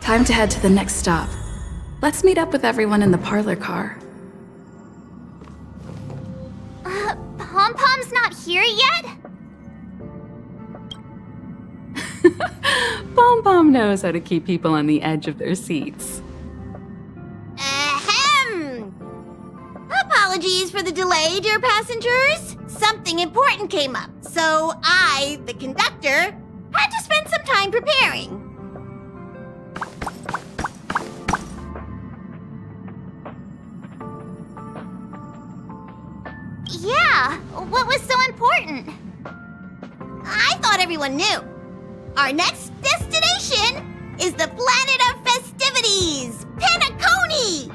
Time to head to the next stop. Let's meet up with everyone in the parlor car. Pom-Pom's not here yet? Pom-Pom knows how to keep people on the edge of their seats. Ahem! Apologies for the delay, dear passengers. Something important came up, so I, the conductor, had to spend some time preparing. Yeah, what was so important? I thought everyone knew. Our next destination is the planet of festivities, Penacony!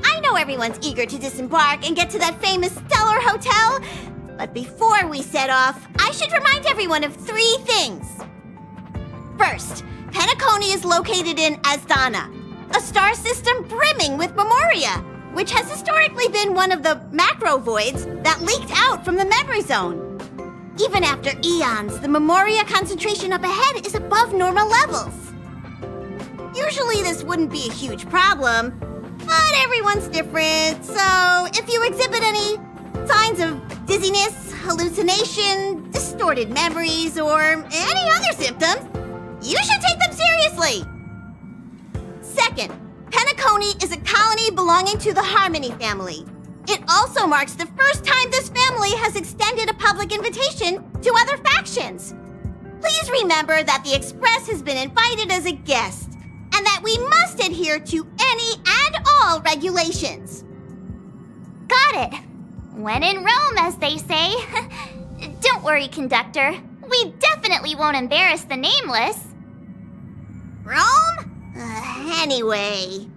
I know everyone's eager to disembark and get to that famous Stellar Hotel, but before we set off, I should remind everyone of 3 things. First, Penacony is located in Asdana, a star system brimming with Memoria, which has historically been one of the macro voids that leaked out from the memory zone. Even after eons, the Memoria concentration up ahead is above normal levels. Usually this wouldn't be a huge problem, but everyone's different, so if you exhibit any signs of dizziness, hallucination, distorted memories, or any other symptoms, you should take them seriously. Second, Penacony is a colony belonging to the Harmony family. It also marks the first time this family has extended a public invitation to other factions. Please remember that the Express has been invited as a guest, and that we must adhere to any and all regulations. Got it. When in Rome, as they say. Don't worry, conductor. We definitely won't embarrass the nameless. Rome? Anyway,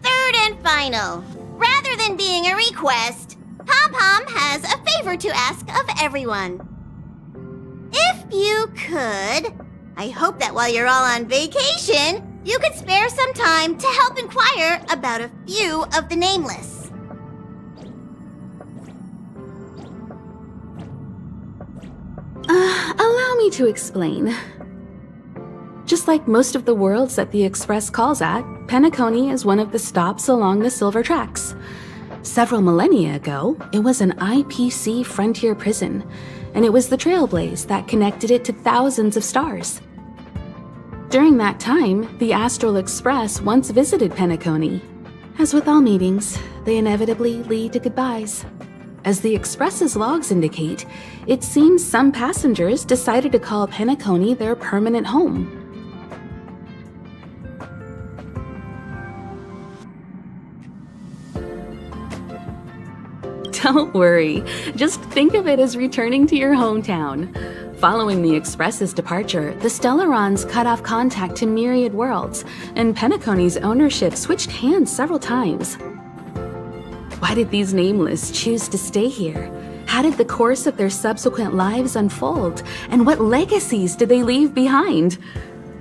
third and final. Rather than being a request, Pom-Pom has a favor to ask of everyone. If you could, I hope that while you're all on vacation, you could spare some time to help inquire about a few of the nameless. Allow me to explain. Just like most of the worlds that the Express calls at, Penacony is one of the stops along the Silver Tracks. Several millennia ago, it was an IPC frontier prison, and it was the Trailblaze that connected it to thousands of stars. During that time, the Astral Express once visited Penacony. As with all meetings, they inevitably lead to goodbyes. As the Express's logs indicate, it seems some passengers decided to call Penacony their permanent home. Don't worry, just think of it as returning to your hometown. Following the Express's departure, the Stellarons cut off contact to myriad worlds, and Penacony's ownership switched hands several times. Why did these nameless choose to stay here? How did the course of their subsequent lives unfold? And what legacies did they leave behind?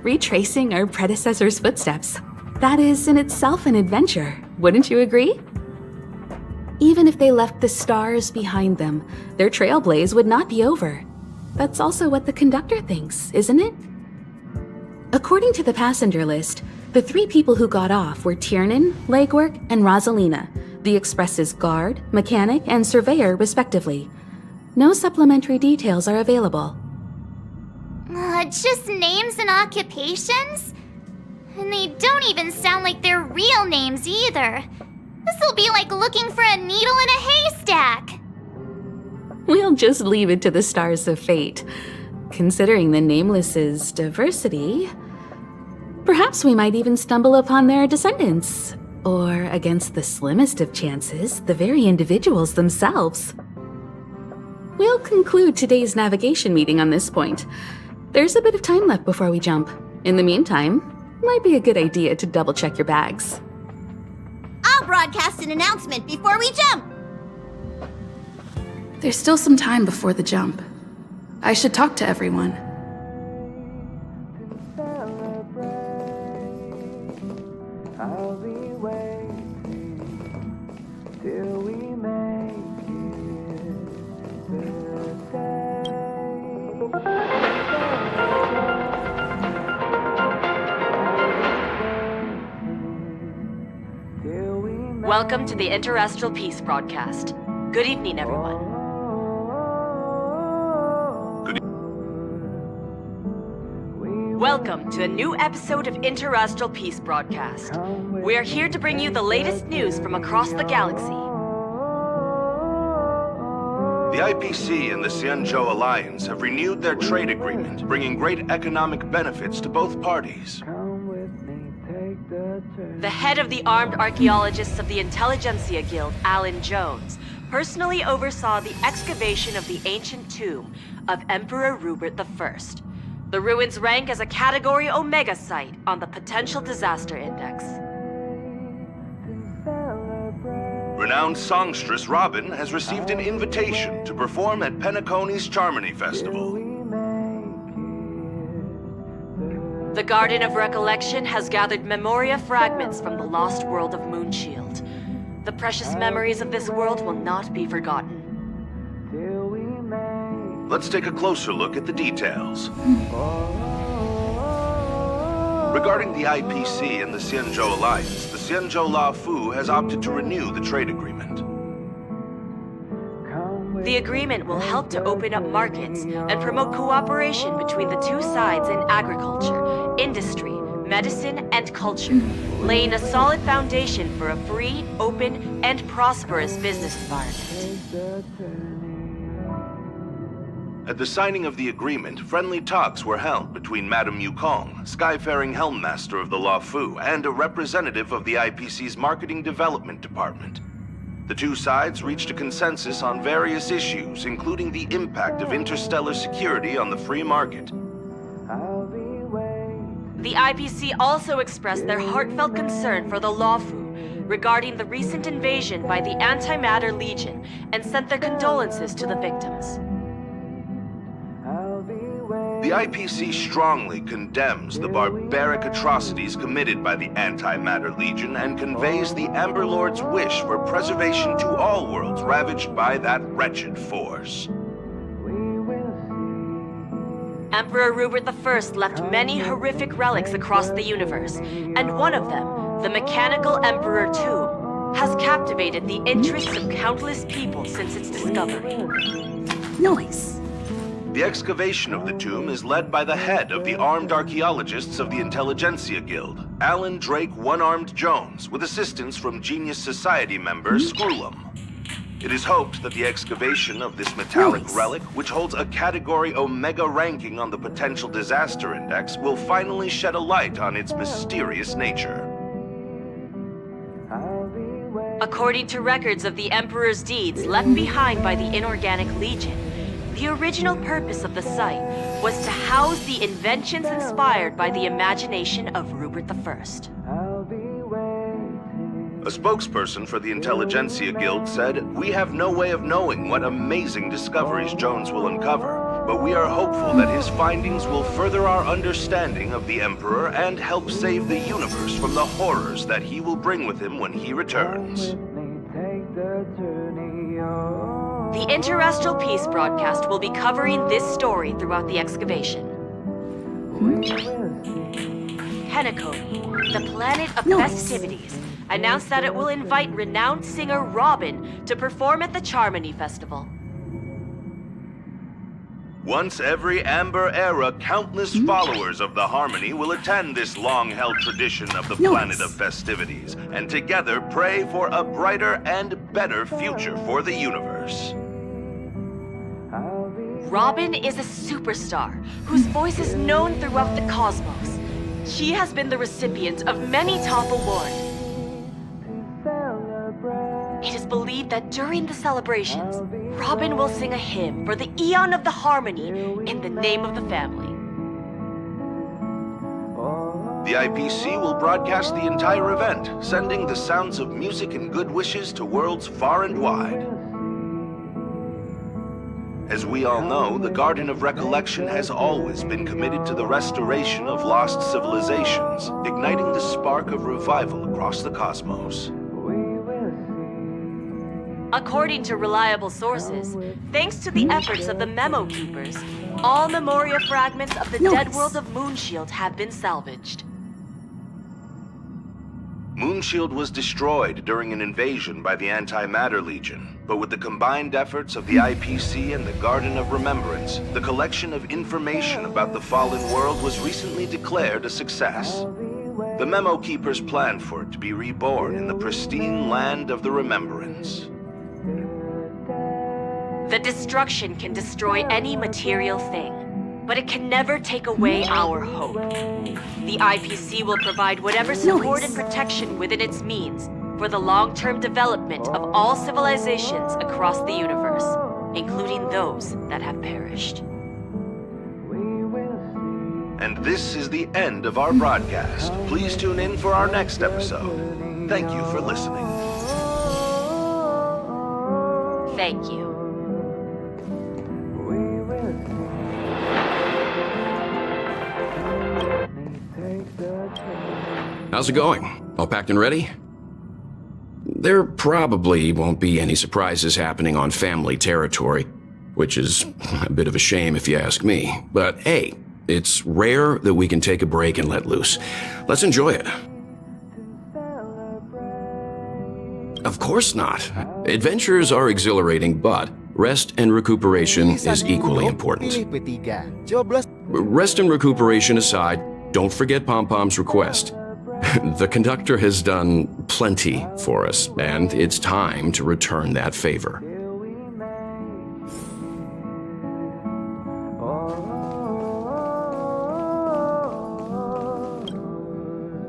retracing our predecessor's footsteps. That is in itself an adventure, wouldn't you agree? Even if they left the stars behind them, their trailblaze would not be over. That's also what the conductor thinks, isn't it? According to the passenger list, the 3 people who got off were Tiernan, Legwork, and Rosalina, the Express's guard, mechanic, and surveyor, respectively. No supplementary details are available. Just names and occupations? And they don't even sound like their real names either. This'll be like looking for a needle in a haystack. We'll just leave it to the stars of fate. Considering the Nameless's diversity, perhaps we might even stumble upon their descendants. Or, against the slimmest of chances, the very individuals themselves. We'll conclude today's navigation meeting on this point. There's a bit of time left before we jump. In the meantime, might be a good idea to double-check your bags. I'll broadcast an announcement before we jump. There's still some time before the jump. I should talk to everyone. I'll be waiting till we make it Welcome to the Interastral Peace broadcast. Good evening, everyone. Welcome to a new episode of Interastral Peace broadcast. We are here to bring you the latest news from across the galaxy. The IPC and the Xianzhou Alliance have renewed their trade agreement, bringing great economic benefits to both parties. The head of the Armed Archaeologists of the Intelligentsia Guild, Alan Jones, personally oversaw the excavation of the ancient tomb of Emperor Rupert I. The ruins rank as a Category Omega site on the Potential Disaster Index. Renowned songstress Robin has received an invitation to perform at Penacony's Charmony Festival. The Garden of Recollection has gathered Memoria fragments from the lost world of Moonshield. The precious memories of this world will not be forgotten. Let's take a closer look at the details. Regarding the IPC and the Xianzhou Alliance, the Xianzhou La Fu has opted to renew the trade agreement. The agreement will help to open up markets and promote cooperation between the two sides in agriculture, industry, medicine, and culture, laying a solid foundation for a free, open, and prosperous business environment. At the signing of the agreement, friendly talks were held between Madame Yukong, Skyfaring Helmmaster of the La Fu, and a representative of the IPC's Marketing Development Department. The two sides reached a consensus on various issues, including the impact of interstellar security on the free market. The IPC also expressed their heartfelt concern for the La Fu regarding the recent invasion by the Antimatter Legion and sent their condolences to the victims. The IPC strongly condemns the barbaric atrocities committed by the Antimatter Legion and conveys the Amber Lord's wish for preservation to all worlds ravaged by that wretched force. Emperor Rupert I left many horrific relics across the universe, and one of them, the Mechanical Emperor Tomb, has captivated the interests of countless people since its discovery. Noise. The excavation of the tomb is led by the head of the Armed Archaeologists of the Intelligentsia Guild, Alan Drake One-Armed Jones, with assistance from Genius Society member Screwlum. It is hoped that the excavation of this metallic relic, which holds a Category Omega ranking on the Potential Disaster Index, will finally shed a light on its mysterious nature. According to records of the Emperor's deeds left behind by the Inorganic Legion, the original purpose of the site was to house the inventions inspired by the imagination of Rupert I. A spokesperson for the Intelligentsia Guild said, "We have no way of knowing what amazing discoveries Jones will uncover, but we are hopeful that his findings will further our understanding of the Emperor and help save the universe from the horrors that he will bring with him when he returns. The Interestral Peace broadcast will be covering this story throughout the excavation. Penacony, the planet of festivities, announced that it will invite renowned singer Robin to perform at the Charmony Festival. Once every Amber Era, countless followers of the Harmony will attend this long-held tradition of the planet of festivities, and together pray for a brighter and better future for the universe. Robin is a superstar whose voice is known throughout the cosmos. She has been the recipient of many top awards. It is believed that during the celebrations, Robin will sing a hymn for the Eon of the Harmony in the name of the family. The IPC will broadcast the entire event, sending the sounds of music and good wishes to worlds far and wide. As we all know, the Garden of Recollection has always been committed to the restoration of lost civilizations, igniting the spark of revival across the cosmos. According to reliable sources, thanks to the efforts of the Memo Keepers, all Memoria fragments of the dead world of Moonshield have been salvaged. Moonshield was destroyed during an invasion by the Antimatter Legion, but with the combined efforts of the IPC and the Garden of Remembrance, the collection of information about the fallen world was recently declared a success. The Memo Keepers planned for it to be reborn in the pristine land of the Remembrance. The destruction can destroy any material thing, but it can never take away our hope. The IPC will provide whatever support and protection within its means for the long-term development of all civilizations across the universe, including those that have perished. And this is the end of our broadcast. Please tune in for our next episode. Thank you for listening. Thank you. How's it going? All packed and ready? There probably won't be any surprises happening on family territory, which is a bit of a shame if you ask me. But hey, it's rare that we can take a break and let loose. Let's enjoy it. Of course not. Adventures are exhilarating, but rest and recuperation is equally important. Rest and recuperation aside, don't forget Pom-Pom's request. The conductor has done plenty for us, and it's time to return that favor.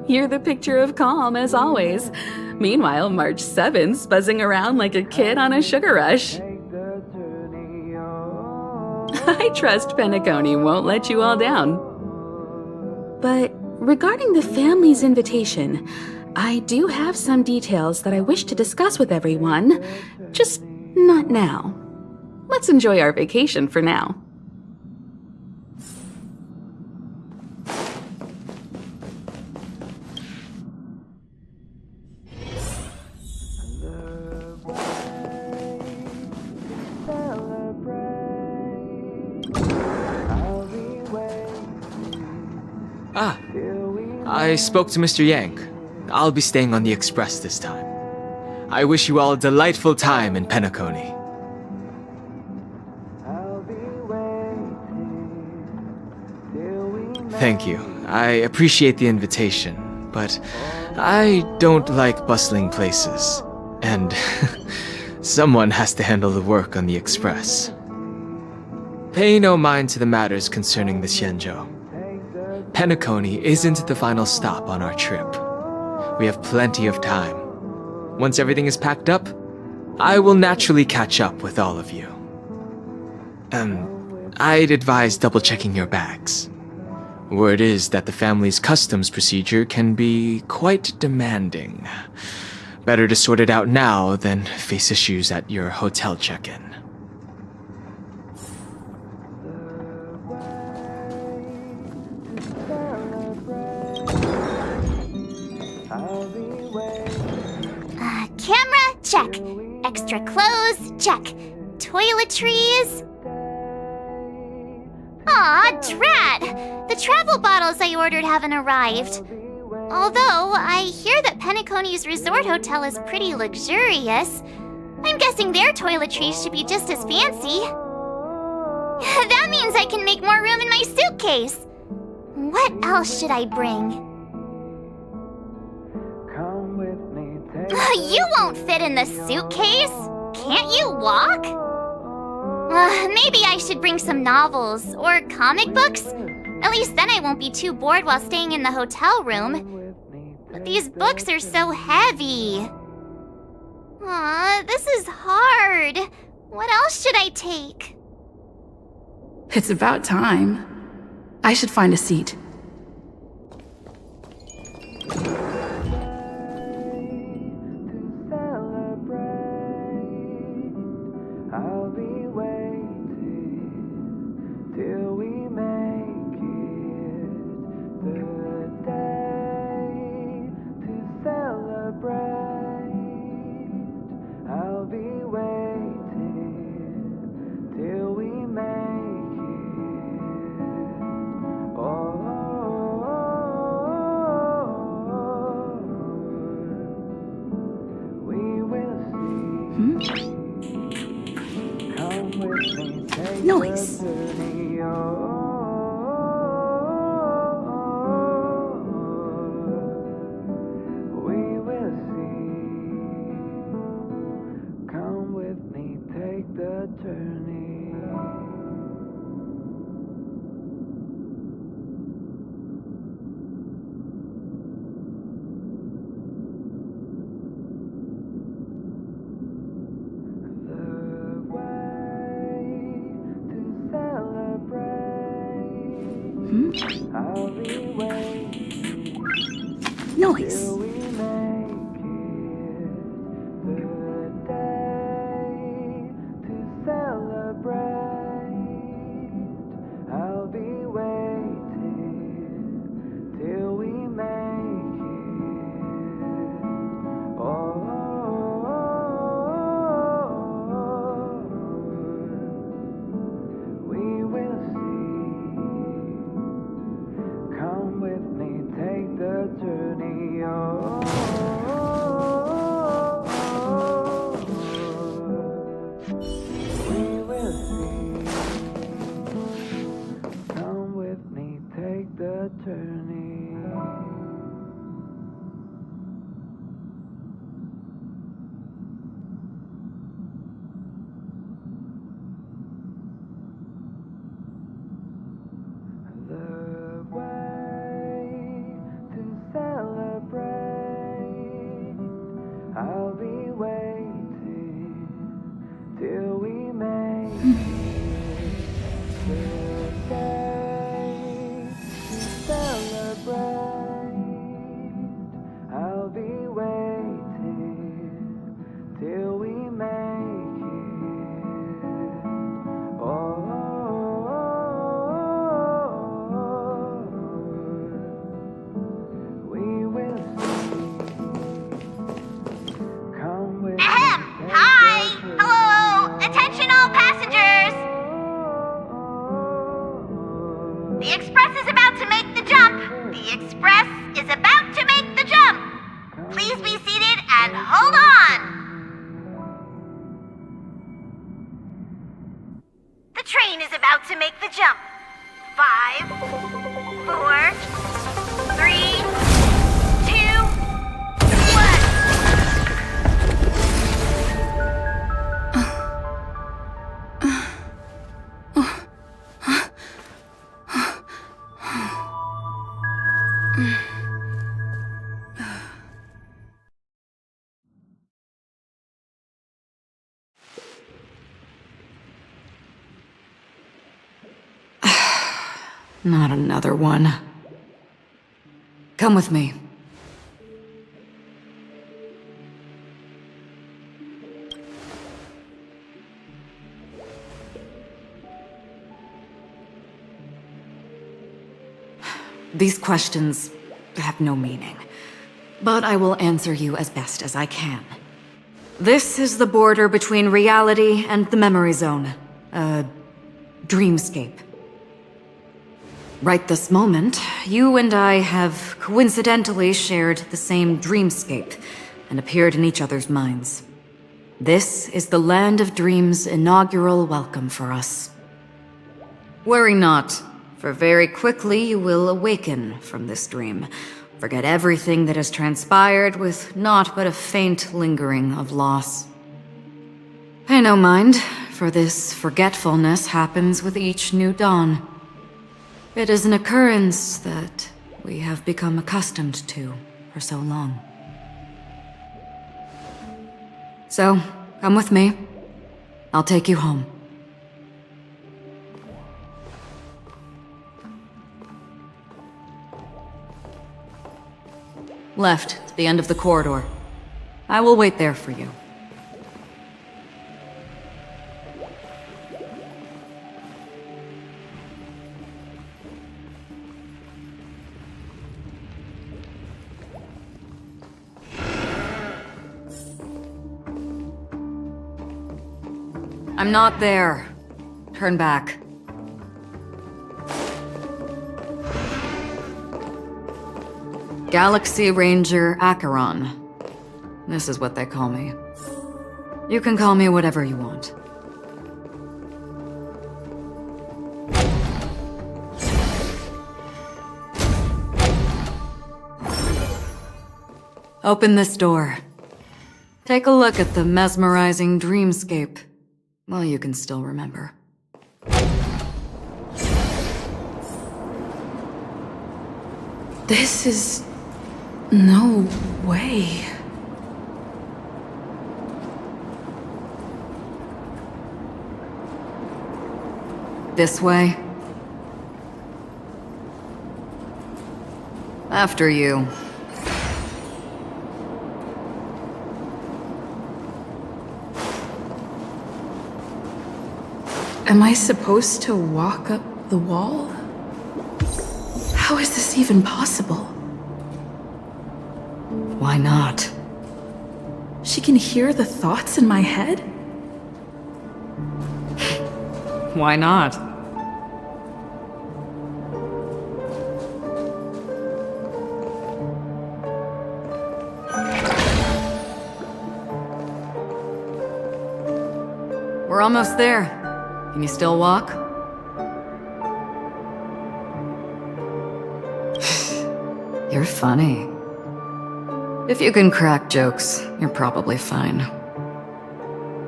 You're the picture of calm, as always. Meanwhile, March 7th's buzzing around like a kid on a sugar rush. I trust Penacony won't let you all down. But regarding the family's invitation, I do have some details that I wish to discuss with everyone, just not now. Let's enjoy our vacation for now. I spoke to Mr. Yang. I'll be staying on the express this time. I wish you all a delightful time in Penacony. Thank you. I appreciate the invitation, but I don't like bustling places. And someone has to handle the work on the express. Pay no mind to the matters concerning the Xianzhou. Penacony isn't the final stop on our trip. We have plenty of time. Once everything is packed up, I will naturally catch up with all of you. I'd advise double-checking your bags. Word is that the family's customs procedure can be quite demanding. Better to sort it out now than face issues at your hotel check-in. Camera, check. Extra clothes, check. Toiletries. Aw, drat! The travel bottles I ordered haven't arrived. Although, I hear that Penacony's resort hotel is pretty luxurious. I'm guessing their toiletries should be just as fancy. That means I can make more room in my suitcase. What else should I bring? Come with me, take You won't fit in the suitcase. Can't you walk? Maybe I should bring some novels or comic books. At least then I won't be too bored while staying in the hotel room. But these books are so heavy. Aw, this is hard. What else should I take? It's about time. I should find a seat. I'll be waiting till we make it the day to celebrate. I'll be waiting till we make it. Oh, we will see. Come with me, take Noise. the journey. Oh, we will see. Come with me, take the journey. The way to celebrate. I'll be waiting Noise. till we make it the day to celebrate. I'll be waiting till we make it. Oh, we will see. Come with me, take the journey. Oh, we will see. Come with me, take the journey. The way to celebrate. I'll be waiting till we make it the day to celebrate. I'll be waiting till we make it. Oh, we will see. Come with me, Ahem! take Hi! the journey. Hello! Attention all passengers! The express is about to make the jump! The express is about to make the jump! Please be seated and hold on! The train is about to make the jump. 5, 4, 3, 2, 1. Not another one. Come with me. These questions have no meaning. but I will answer you as best as I can. This is the border between reality and the memory zone. A dreamscape. Right this moment, you and I have coincidentally shared the same dreamscape and appeared in each other's minds. This is the Land of Dreams' inaugural welcome for us. Worry not, for very quickly you will awaken from this dream. Forget everything that has transpired with naught but a faint lingering of loss. Pay no mind, for this forgetfulness happens with each new dawn. It is an occurrence that we have become accustomed to for so long. So, come with me. I'll take you home. Left, to the end of the corridor. I will wait there for you. I'm not there. Turn back. Galaxy Ranger Acheron. This is what they call me. You can call me whatever you want. Open this door. Take a look at the mesmerizing dreamscape. Well, you can still remember. This is... no way. This way. After you. Am I supposed to walk up the wall? How is this even possible? Why not? She can hear the thoughts in my head? Why not? We're almost there. Can you still walk? You're funny. If you can crack jokes, you're probably fine.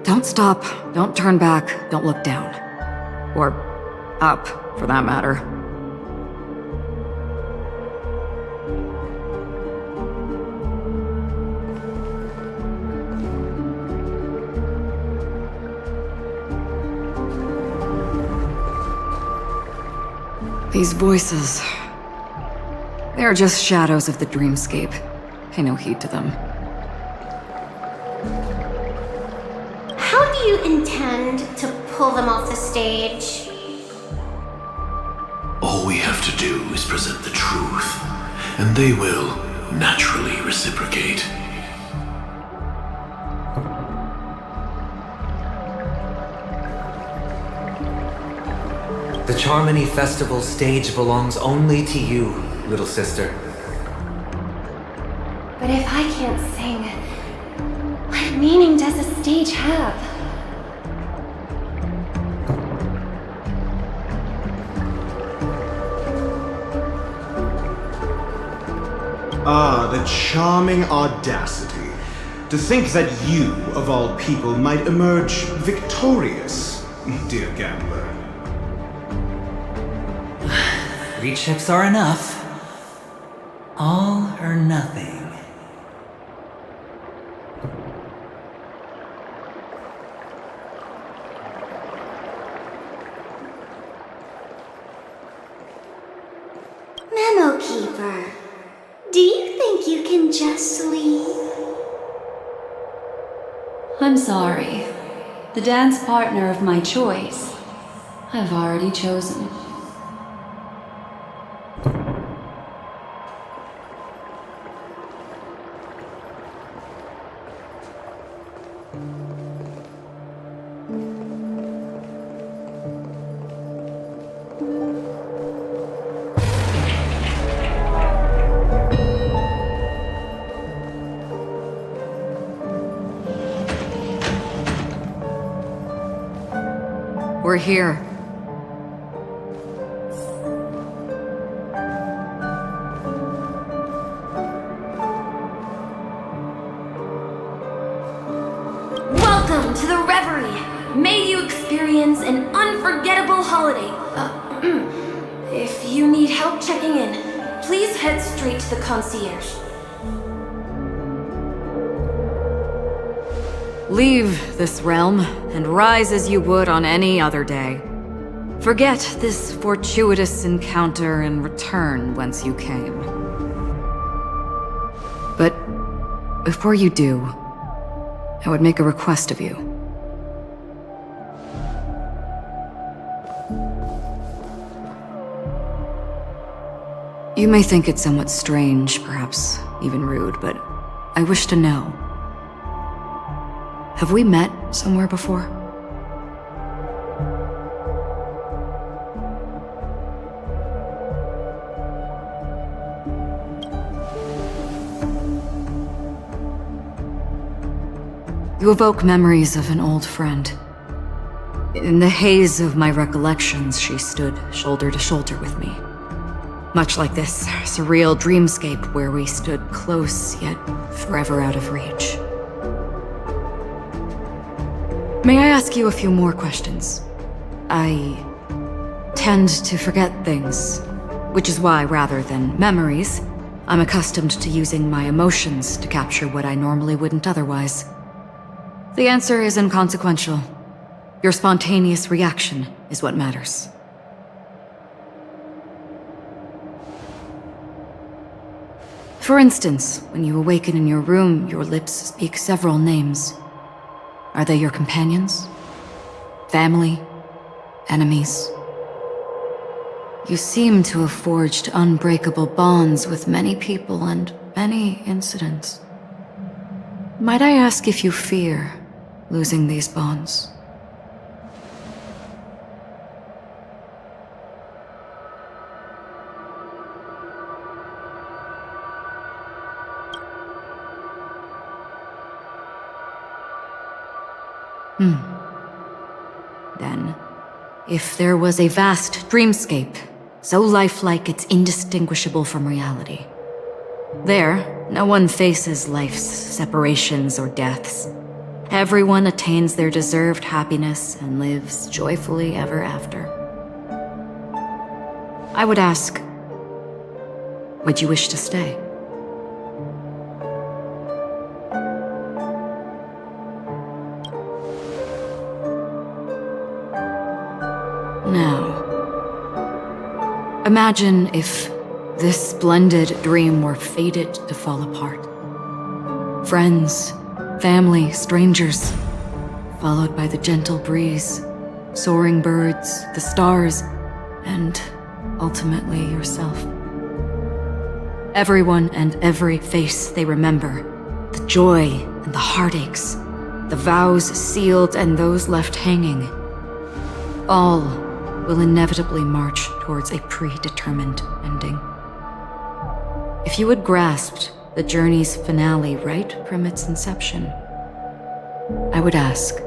Don't stop, don't turn back, don't look down. Or up, for that matter. These voices... they're just shadows of the dreamscape. Pay no heed to them. How do you intend to pull them off the stage? All we have to do is present the truth, and they will naturally reciprocate. The Charmony Festival stage belongs only to you, little sister. But if I can't sing, what meaning does the stage have? Ah, the charming audacity. To think that you, of all people, might emerge victorious, dear gambler. 3 chips are enough. All or nothing. Memo Keeper, do you think you can just leave? I'm sorry. The dance partner of my choice, I've already chosen. we're here. Welcome to the Reverie! May you experience an unforgettable holiday. If you need help checking in, please head straight to the concierge. Leave this realm and rise as you would on any other day. Forget this fortuitous encounter and return whence you came. But before you do, I would make a request of you. You may think it somewhat strange, perhaps even rude, but I wish to know. Have we met somewhere before? You evoke memories of an old friend. In the haze of my recollections, she stood shoulder to shoulder with me. Much like this surreal dreamscape where we stood close, yet forever out of reach. May I ask you a few more questions? I tend to forget things, which is why, rather than memories, I'm accustomed to using my emotions to capture what I normally wouldn't otherwise. The answer is inconsequential. Your spontaneous reaction is what matters. For instance, when you awaken in your room, your lips speak several names. Are they your companions? Family? Enemies? You seem to have forged unbreakable bonds with many people and many incidents. Might I ask if you fear losing these bonds? Then, if there was a vast dreamscape, so lifelike it's indistinguishable from reality. There, no one faces life's separations or deaths. Everyone attains their deserved happiness and lives joyfully ever after. I would ask, would you wish to stay? Now, imagine if this splendid dream were fated to fall apart. Friends, family, strangers, followed by the gentle breeze, soaring birds, the stars, and ultimately yourself. Everyone and every face they remember, the joy and the heartaches, the vows sealed and those left hanging, all will inevitably march towards a predetermined ending. If you had grasped the journey's finale right from its inception, I would ask,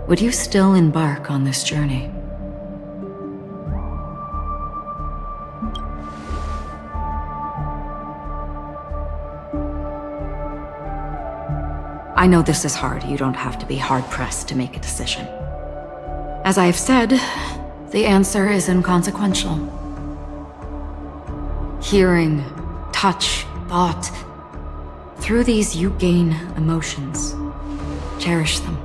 would you still embark on this journey? I know this is hard. You don't have to be hard-pressed to make a decision. As I have said, the answer is inconsequential. Hearing, touch, thought. Through these you gain emotions. Cherish them.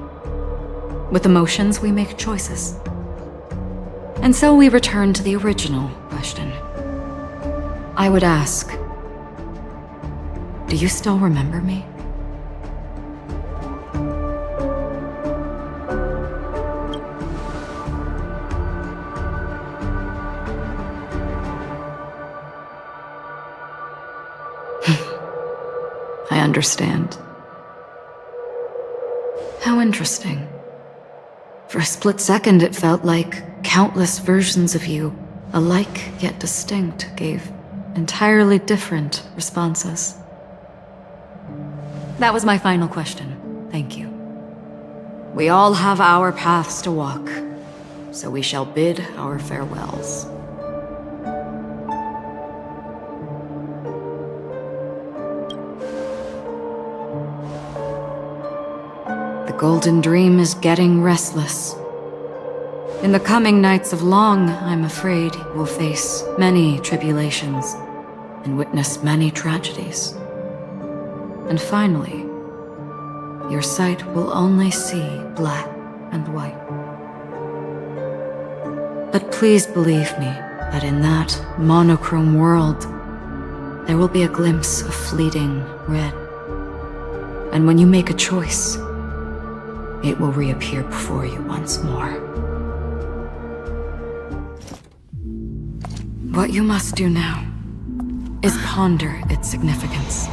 With emotions we make choices. And so we return to the original question. I would ask, do you still remember me? I understand. How interesting. For a split second, it felt like countless versions of you, alike yet distinct, gave entirely different responses. That was my final question. Thank you. We all have our paths to walk, so we shall bid our farewells. The Golden Dream is getting restless. In the coming nights of Long, I'm afraid you will face many tribulations and witness many tragedies. And finally, your sight will only see black and white. But please believe me that in that monochrome world, there will be a glimpse of fleeting red. And when you make a choice, it will reappear before you once more. What you must do now is ponder its significance.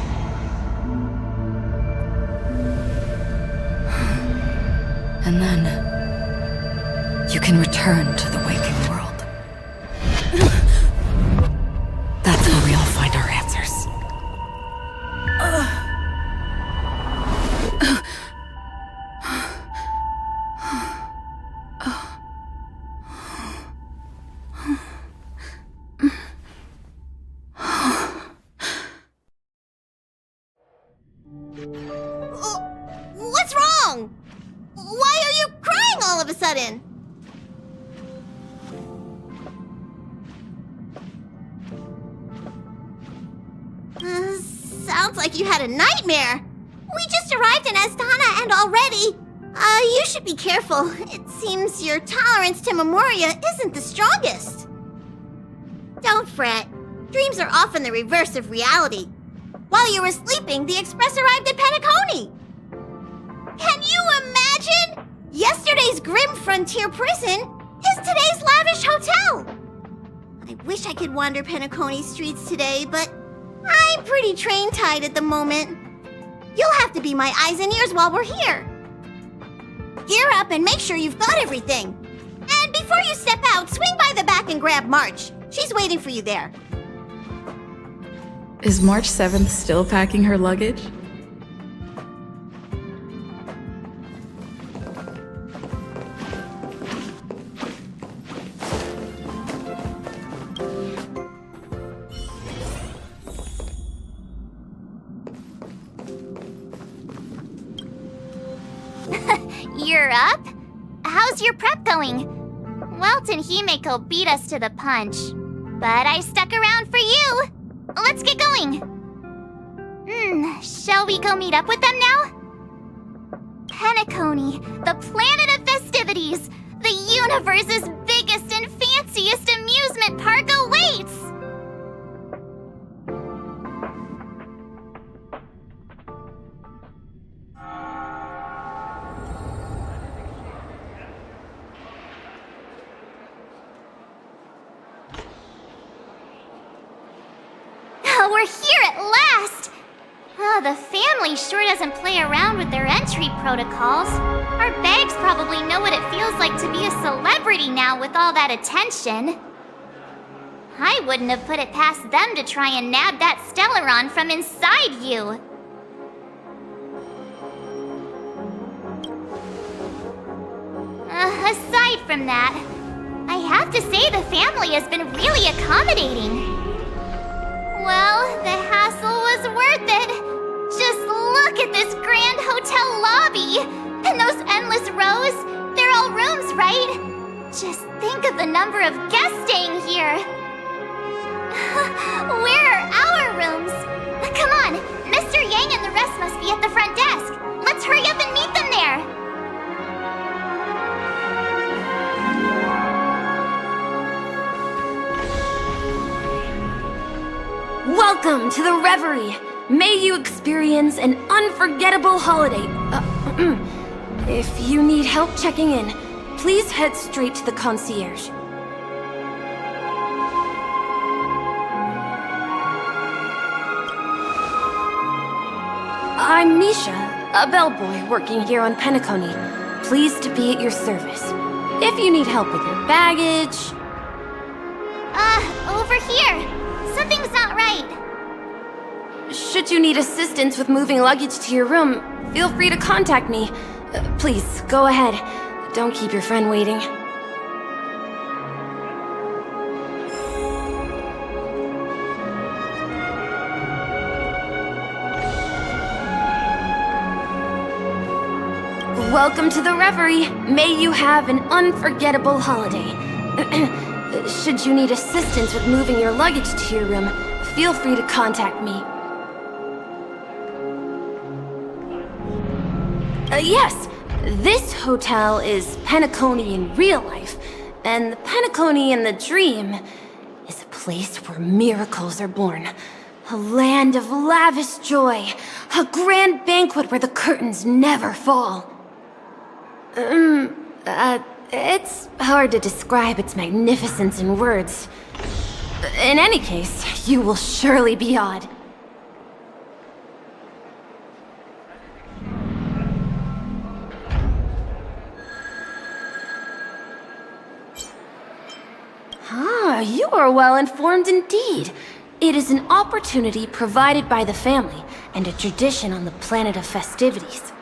And then you can return to the waking world. That's where we all find our answers. What's wrong? Why are you crying all of a sudden? Sounds like you had a nightmare. We just arrived in Astana and already... you should be careful. It seems your tolerance to Memoria isn't the strongest. Don't fret. Dreams are often the reverse of reality. While you were sleeping, the Express arrived at Penacony. Can you imagine? Yesterday's grim frontier prison is today's lavish hotel. I wish I could wander Penacony streets today, but I'm pretty train-tied at the moment. You'll have to be my eyes and ears while we're here. Gear up and make sure you've got everything. And before you step out, swing by the back and grab March. She's waiting for you there. Is March 7th still packing her luggage? You're up? How's your prep going? Welt and Himeko beat us to the punch, but I stuck around for you. Let's get going. Shall we go meet up with them now? Penacony, the planet of festivities, the universe's biggest and fanciest amusement park awaits! We're here at last! The family sure doesn't play around with their entry protocols. Our bags probably know what it feels like to be a celebrity now with all that attention. I wouldn't have put it past them to try and nab that Stellaron from inside you. Aside from that, I have to say the family has been really accommodating. Well, the hassle was worth it. Just look at this grand hotel lobby. And those endless rows. They're all rooms, right? Just think of the number of guests staying here. Where are our rooms? Come on, Mr. Yang and the rest must be at the front desk. Let's hurry up and meet them there. Welcome to the Reverie! May you experience an unforgettable holiday. If you need help checking in, please head straight to the concierge. I'm Misha, a bellboy working here on Penacony. Pleased to be at your service. If you need help with your baggage... Over here. Something's not right. Should you need assistance with moving luggage to your room, feel free to contact me. Please, go ahead. Don't keep your friend waiting. Welcome to the Reverie. May you have an unforgettable holiday. Should you need assistance with moving your luggage to your room, feel free to contact me. Yes, this hotel is Penacony in real life, and the Penacony in the dream is a place where miracles are born. A land of lavish joy, a grand banquet where the curtains never fall. It's hard to describe its magnificence in words. In any case, you will surely be awed. Ah, you are well informed indeed. It is an opportunity provided by the family and a tradition on the planet of festivities.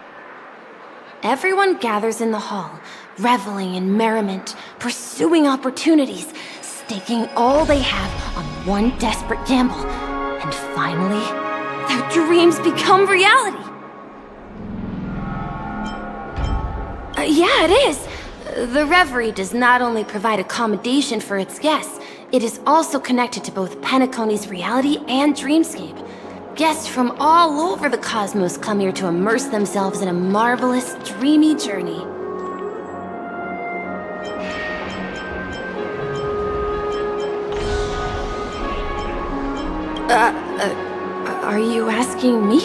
Everyone gathers in the hall, reveling in merriment, pursuing opportunities, staking all they have on one desperate gamble. And finally, their dreams become reality. Yeah, it is. The Reverie does not only provide accommodation for its guests, it is also connected to both Penacony's reality and dreamscape. Guests from all over the cosmos come here to immerse themselves in a marvelous, dreamy journey. Are you asking me?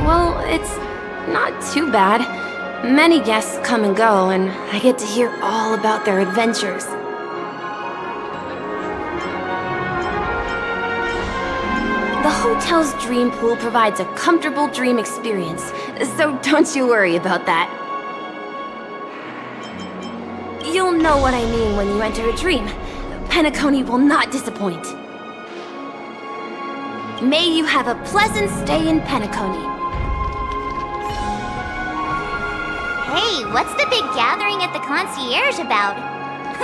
Well, it's not too bad. Many guests come and go, and I get to hear all about their adventures. The hotel's dream pool provides a comfortable dream experience, so don't you worry about that. You'll know what I mean when you enter a dream. Penacony will not disappoint. May you have a pleasant stay in Penacony. Hey, what's the big gathering at the concierge about?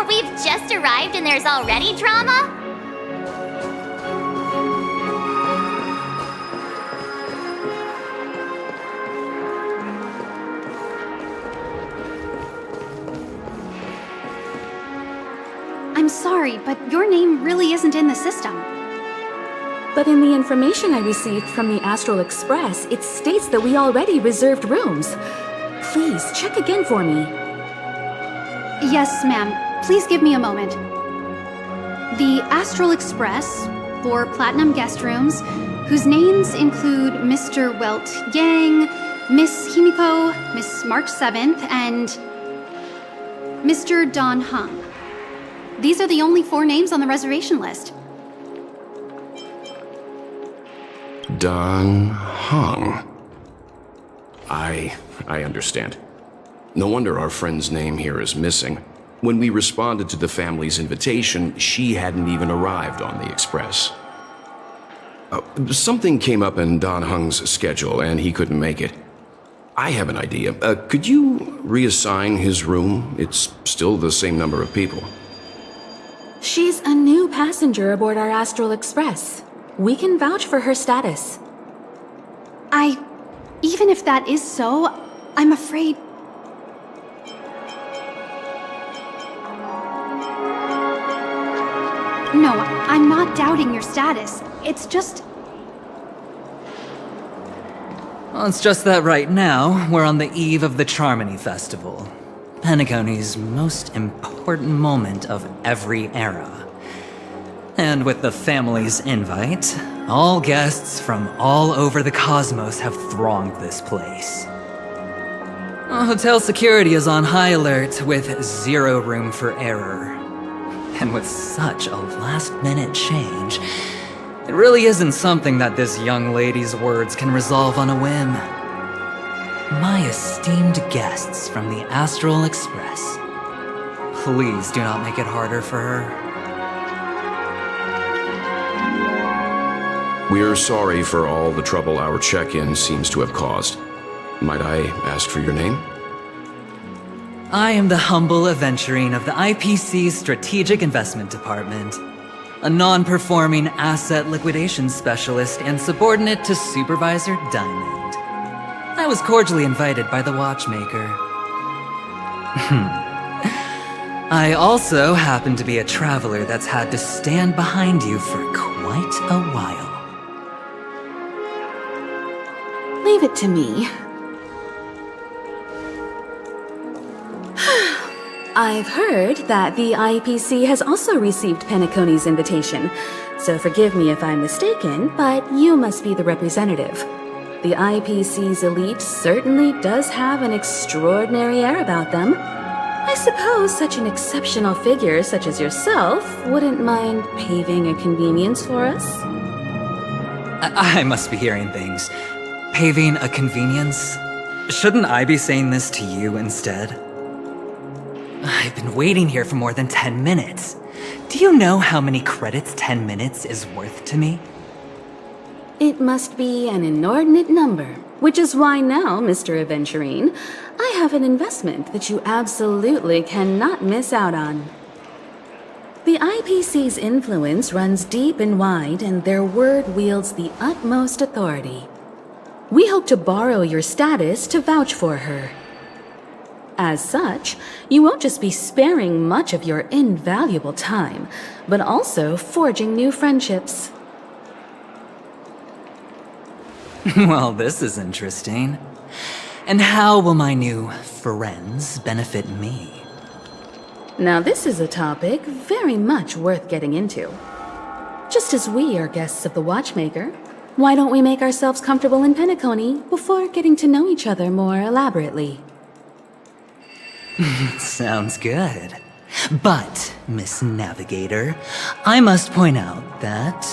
We've just arrived and there's already drama? I'm sorry, but your name really isn't in the system. But in the information I received from the Astral Express, it states that we already reserved rooms. Please, check again for me. Yes, ma'am. Please give me a moment. The Astral Express, 4 platinum guest rooms, whose names include Mr. Welt Yang, Miss Himiko, Miss March 7th, and Mr. Don Hung. These are the only 4 names on the reservation list. Don Hung. I understand. No wonder our friend's name here is missing. When we responded to the family's invitation, she hadn't even arrived on the express. Something came up in Don Hung's schedule, and he couldn't make it. I have an idea. Could you reassign his room? It's still the same number of people. She's a new passenger aboard our Astral Express. We can vouch for her status. Even if that is so, I'm afraid... No, I'm not doubting your status. It's just... Well, it's just that right now, we're on the eve of the Charmony Festival. Penacony's most important moment of every era. And with the family's invite, all guests from all over the cosmos have thronged this place. Hotel security is on high alert with 0 room for error. And with such a last-minute change, it really isn't something that this young lady's words can resolve on a whim. My esteemed guests from the Astral Express, please do not make it harder for her. We're sorry for all the trouble our check-in seems to have caused. Might I ask for your name? I am the humble aventurine of the IPC's Strategic Investment Department, a non-performing asset liquidation specialist and subordinate to Supervisor Diamond. was cordially invited by the watchmaker. I also happen to be a traveler that's had to stand behind you for quite a while. Leave it to me. I've heard that the IPC has also received Penacony's invitation, so forgive me if I'm mistaken, but you must be the representative. The IPC's elite certainly does have an extraordinary air about them. I suppose such an exceptional figure such as yourself wouldn't mind paving a convenience for us? I must be hearing things. Paving a convenience? Shouldn't I be saying this to you instead? I've been waiting here for more than 10 minutes. Do you know how many credits 10 minutes is worth to me? It must be an inordinate number, which is why now, Mr. Aventurine, I have an investment that you absolutely cannot miss out on. The IPC's influence runs deep and wide, and their word wields the utmost authority. We hope to borrow your status to vouch for her. As such, you won't just be sparing much of your invaluable time, but also forging new friendships. Well, this is interesting. And how will my new friends benefit me? Now this is a topic very much worth getting into. Just as we are guests of the Watchmaker, why don't we make ourselves comfortable in Penacony before getting to know each other more elaborately? Sounds good. But, Miss Navigator, I must point out that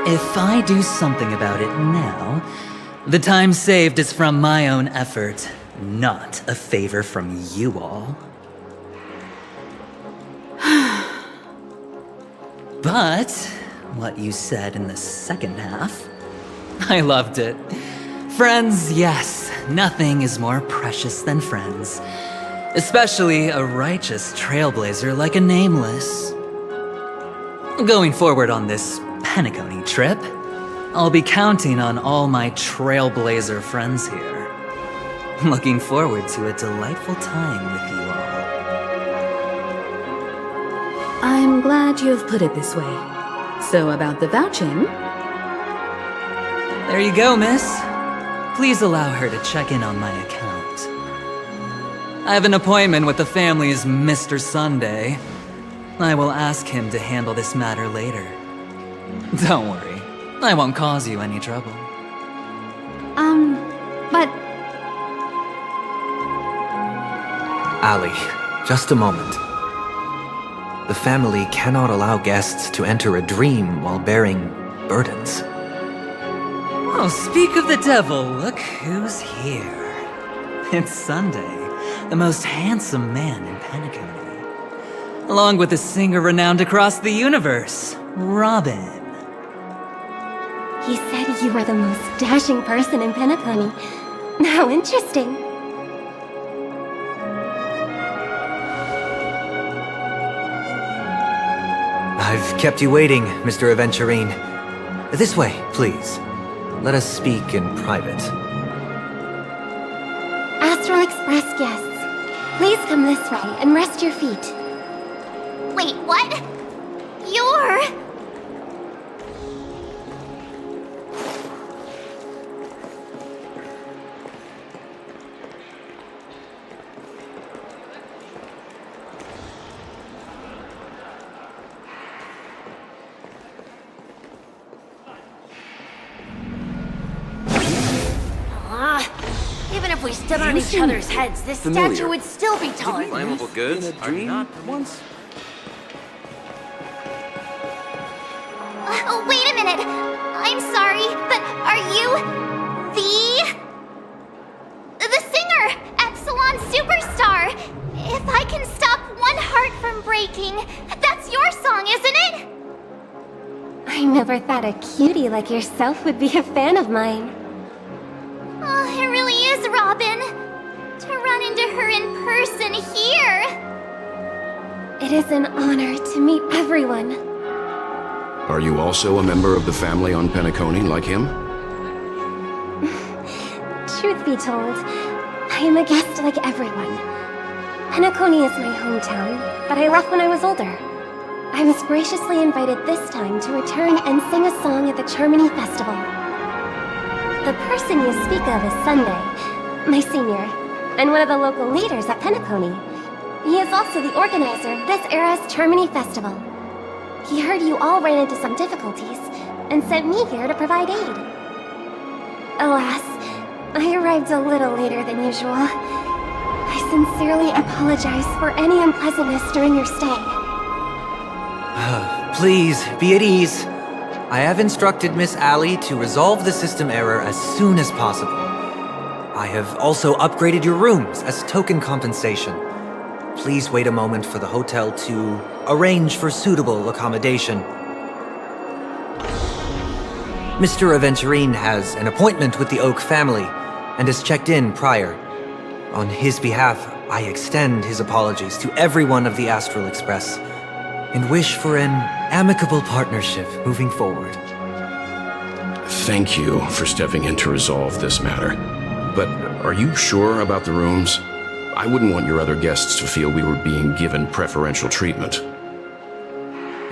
if I do something about it now, the time saved is from my own effort, not a favor from you all. But what you said in the second half, I loved it. Friends, yes, nothing is more precious than friends. Especially a righteous trailblazer like a Nameless. Going forward on this Penacony trip, I'll be counting on all my trailblazer friends here. Looking forward to a delightful time with you all. I'm glad you have put it this way. So about the vouching... There you go, miss. Please allow her to check in on my account. I have an appointment with the family's Mr. Sunday. I will ask him to handle this matter later. Don't worry, I won't cause you any trouble. But... Ali, just a moment. The family cannot allow guests to enter a dream while bearing burdens. Oh, speak of the devil, look who's here. It's Sunday, the most handsome man in Penacony. Along with a singer renowned across the universe, Robin. He said you were the most dashing person in Penacony. How interesting. I've kept you waiting, Mr. Aventurine. This way, please. Let us speak in private. Astral Express guests, please come this way and rest your feet. Wait, what? You're... Even if we stood on each other's heads, this statue would still be taller than us. Flammable goods are not once. Oh, wait a minute. I'm sorry, but are you... the singer, Epsilon Superstar? If I can stop one heart from breaking, that's your song, isn't it? I never thought a cutie like yourself would be a fan of mine. Oh, it really is, Robin. To run into her in person here. It is an honor to meet everyone. Are you also a member of the family on Penacony like him? Truth be told, I am a guest like everyone. Penacony is my hometown, but I left when I was older. I was graciously invited this time to return and sing a song at the Charmony Festival. The person you speak of is Sunday, my senior, and one of the local leaders at Penacony. He is also the organizer of this era's Charmony Festival. He heard you all ran into some difficulties, and sent me here to provide aid. Alas, I arrived a little later than usual. I sincerely apologize for any unpleasantness during your stay. Please, be at ease. I have instructed Miss Allie to resolve the system error as soon as possible. I have also upgraded your rooms as token compensation. Please wait a moment for the hotel to arrange for suitable accommodation. Mr. Aventurine has an appointment with the Oak family and has checked in prior. On his behalf, I extend his apologies to everyone of the Astral Express and wish for an amicable partnership moving forward. Thank you for stepping in to resolve this matter. But are you sure about the rooms? I wouldn't want your other guests to feel we were being given preferential treatment.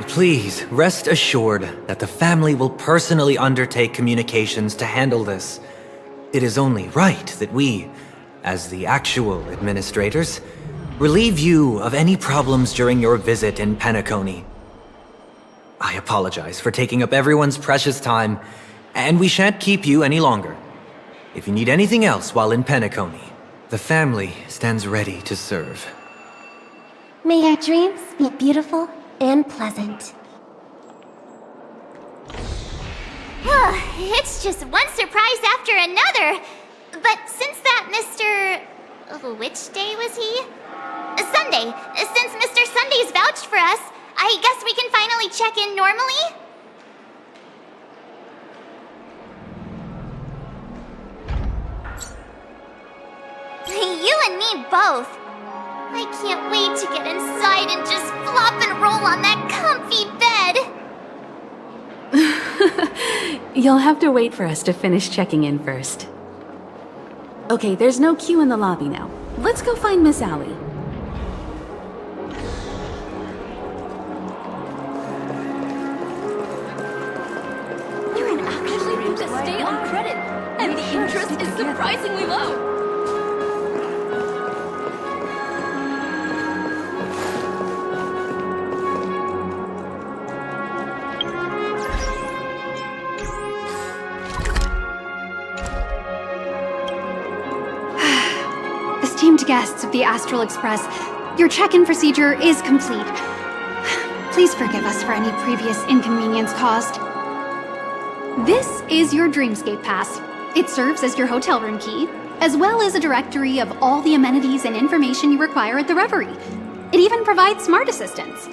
Please, rest assured that the family will personally undertake communications to handle this. It is only right that we, as the actual administrators, relieve you of any problems during your visit in Penacony. I apologize for taking up everyone's precious time, and we shan't keep you any longer. If you need anything else while in Penacony, the family stands ready to serve. May your dreams be beautiful and pleasant. It's just one surprise after another. But since that Mr... Which day was he? Sunday. Since Mr. Sunday's vouched for us, I guess we can finally check in normally? You and me both. I can't wait to get inside and just flop and roll on that comfy bed. You'll have to wait for us to finish checking in first. Okay, there's no queue in the lobby now. Let's go find Miss Allie. You can actually book a stay on credit, and the interest is surprisingly low. Esteemed guests of the Astral Express, your check-in procedure is complete. Please forgive us for any previous inconvenience caused. This is your Dreamscape Pass. It serves as your hotel room key, as well as a directory of all the amenities and information you require at the Reverie. It even provides smart assistants.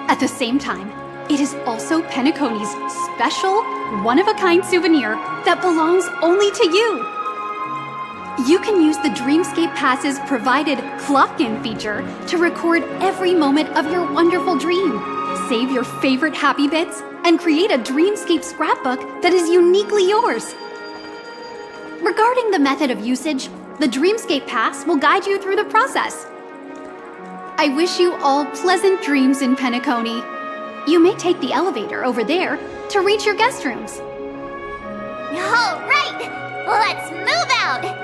At the same time, it is also Penacony's special, one-of-a-kind souvenir that belongs only to you. You can use the Dreamscape Pass's provided clock-in feature to record every moment of your wonderful dream, save your favorite happy bits, and create a Dreamscape scrapbook that is uniquely yours. Regarding the method of usage, the Dreamscape Pass will guide you through the process. I wish you all pleasant dreams in Penacony. You may take the elevator over there to reach your guest rooms. All right, let's move out.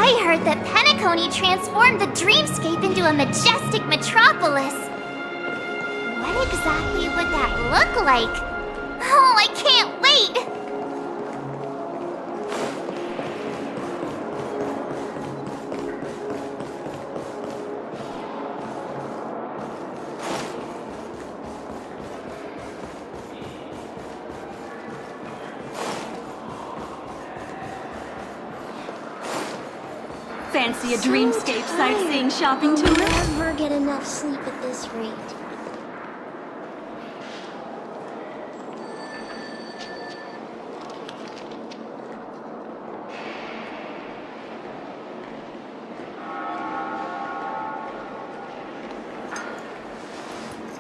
I heard that Penacony transformed the dreamscape into a majestic metropolis. What exactly would that look like? Oh, I can't wait! Fancy a dreamscape sightseeing shopping tour? I'll never get enough sleep at this rate.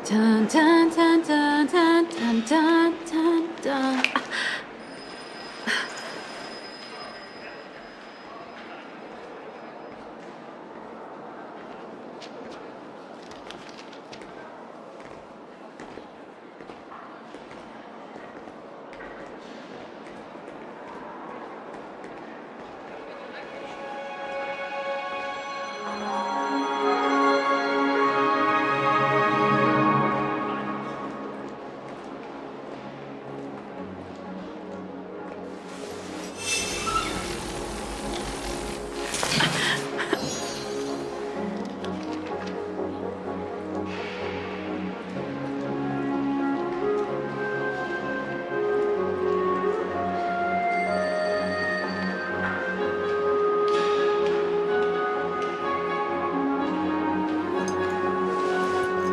Dun dun dun dun dun dun dun dun dun.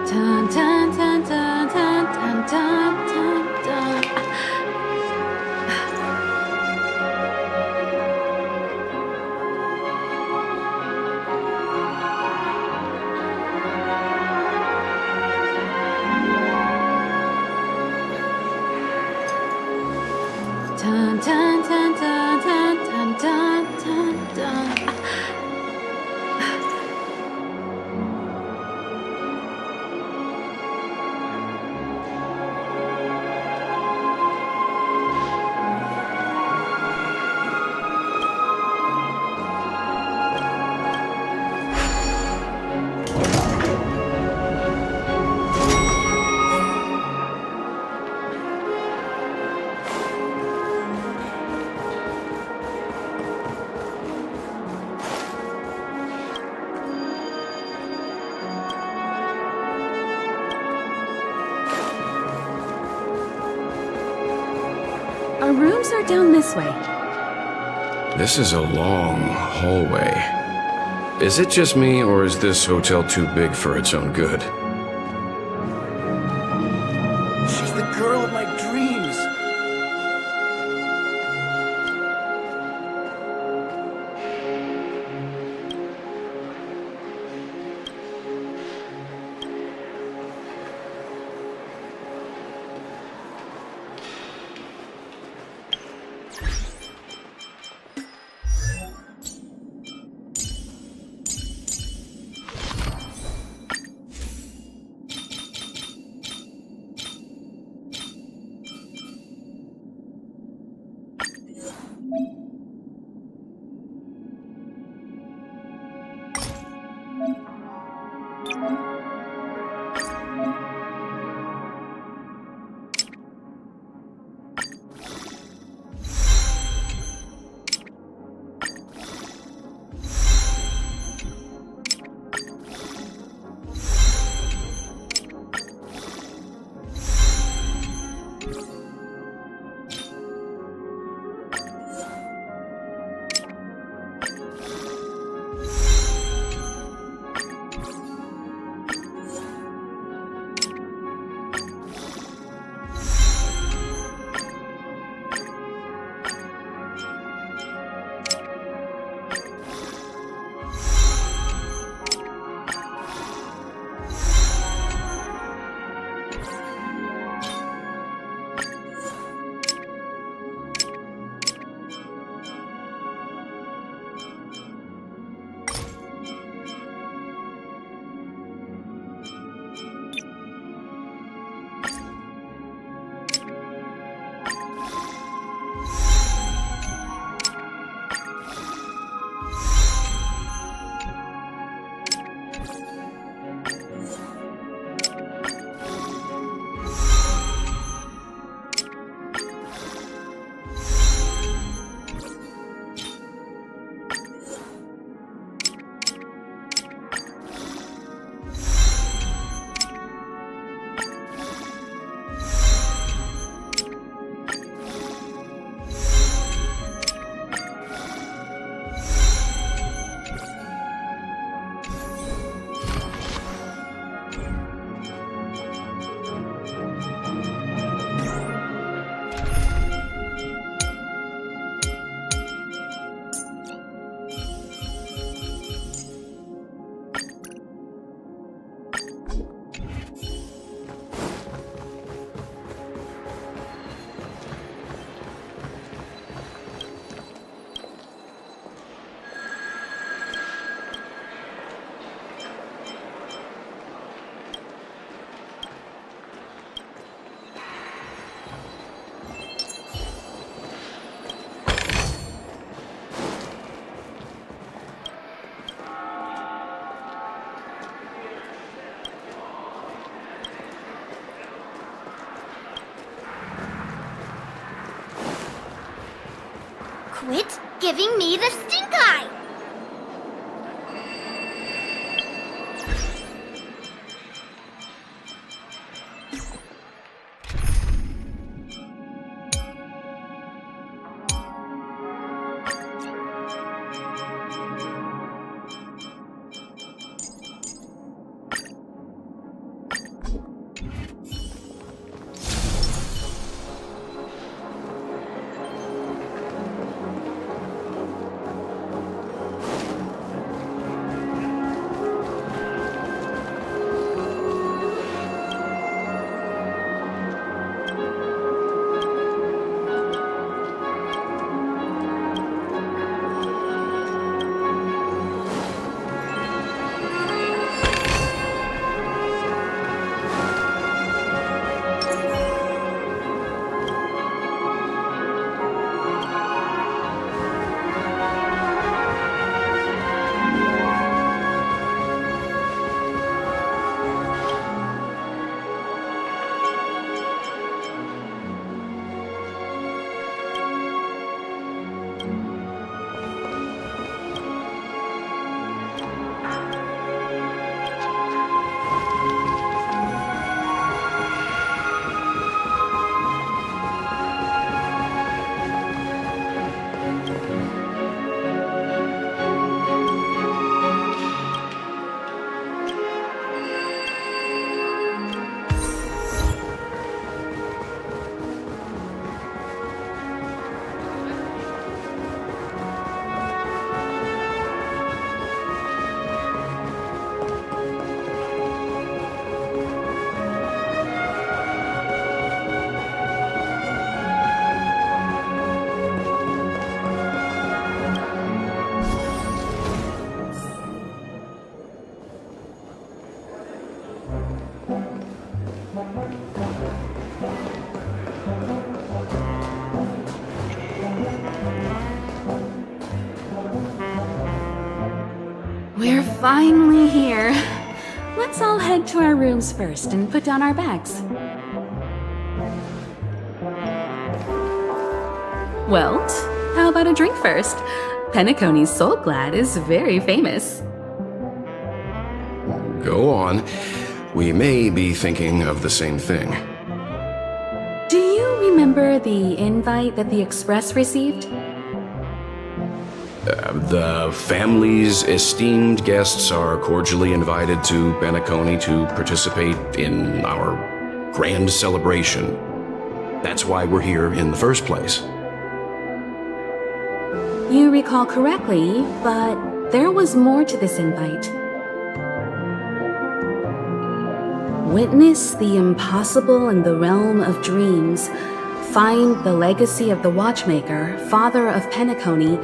Dun dun dun dun dun dun dun dun dun. Dun dun dun dun dun dun dun dun dun. Our rooms are down this way. This is a long hallway. Is it just me, or is this hotel too big for its own good? She's the girl of my dreams. Quit giving me the stink eye! We're finally here. let's all head to our rooms first and put down our bags. Welt, how about a drink first? Penacony's Soul Glad is very famous. Go on. We may be thinking of the same thing. Do you remember the invite that the Express received? The family's esteemed guests are cordially invited to Penacony to participate in our grand celebration. That's why we're here in the first place. You recall correctly, but there was more to this invite. Witness the impossible in the realm of dreams. Find the legacy of the Watchmaker, father of Penacony,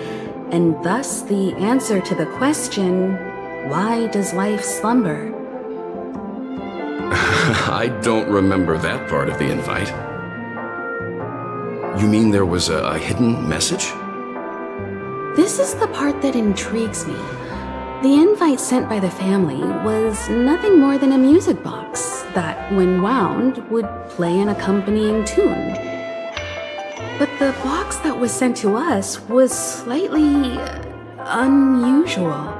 and thus the answer to the question, why does life slumber? I don't remember that part of the invite. You mean there was a hidden message? This is the part that intrigues me. The invite sent by the family was nothing more than a music box that, when wound, would play an accompanying tune. But the box that was sent to us was slightly unusual.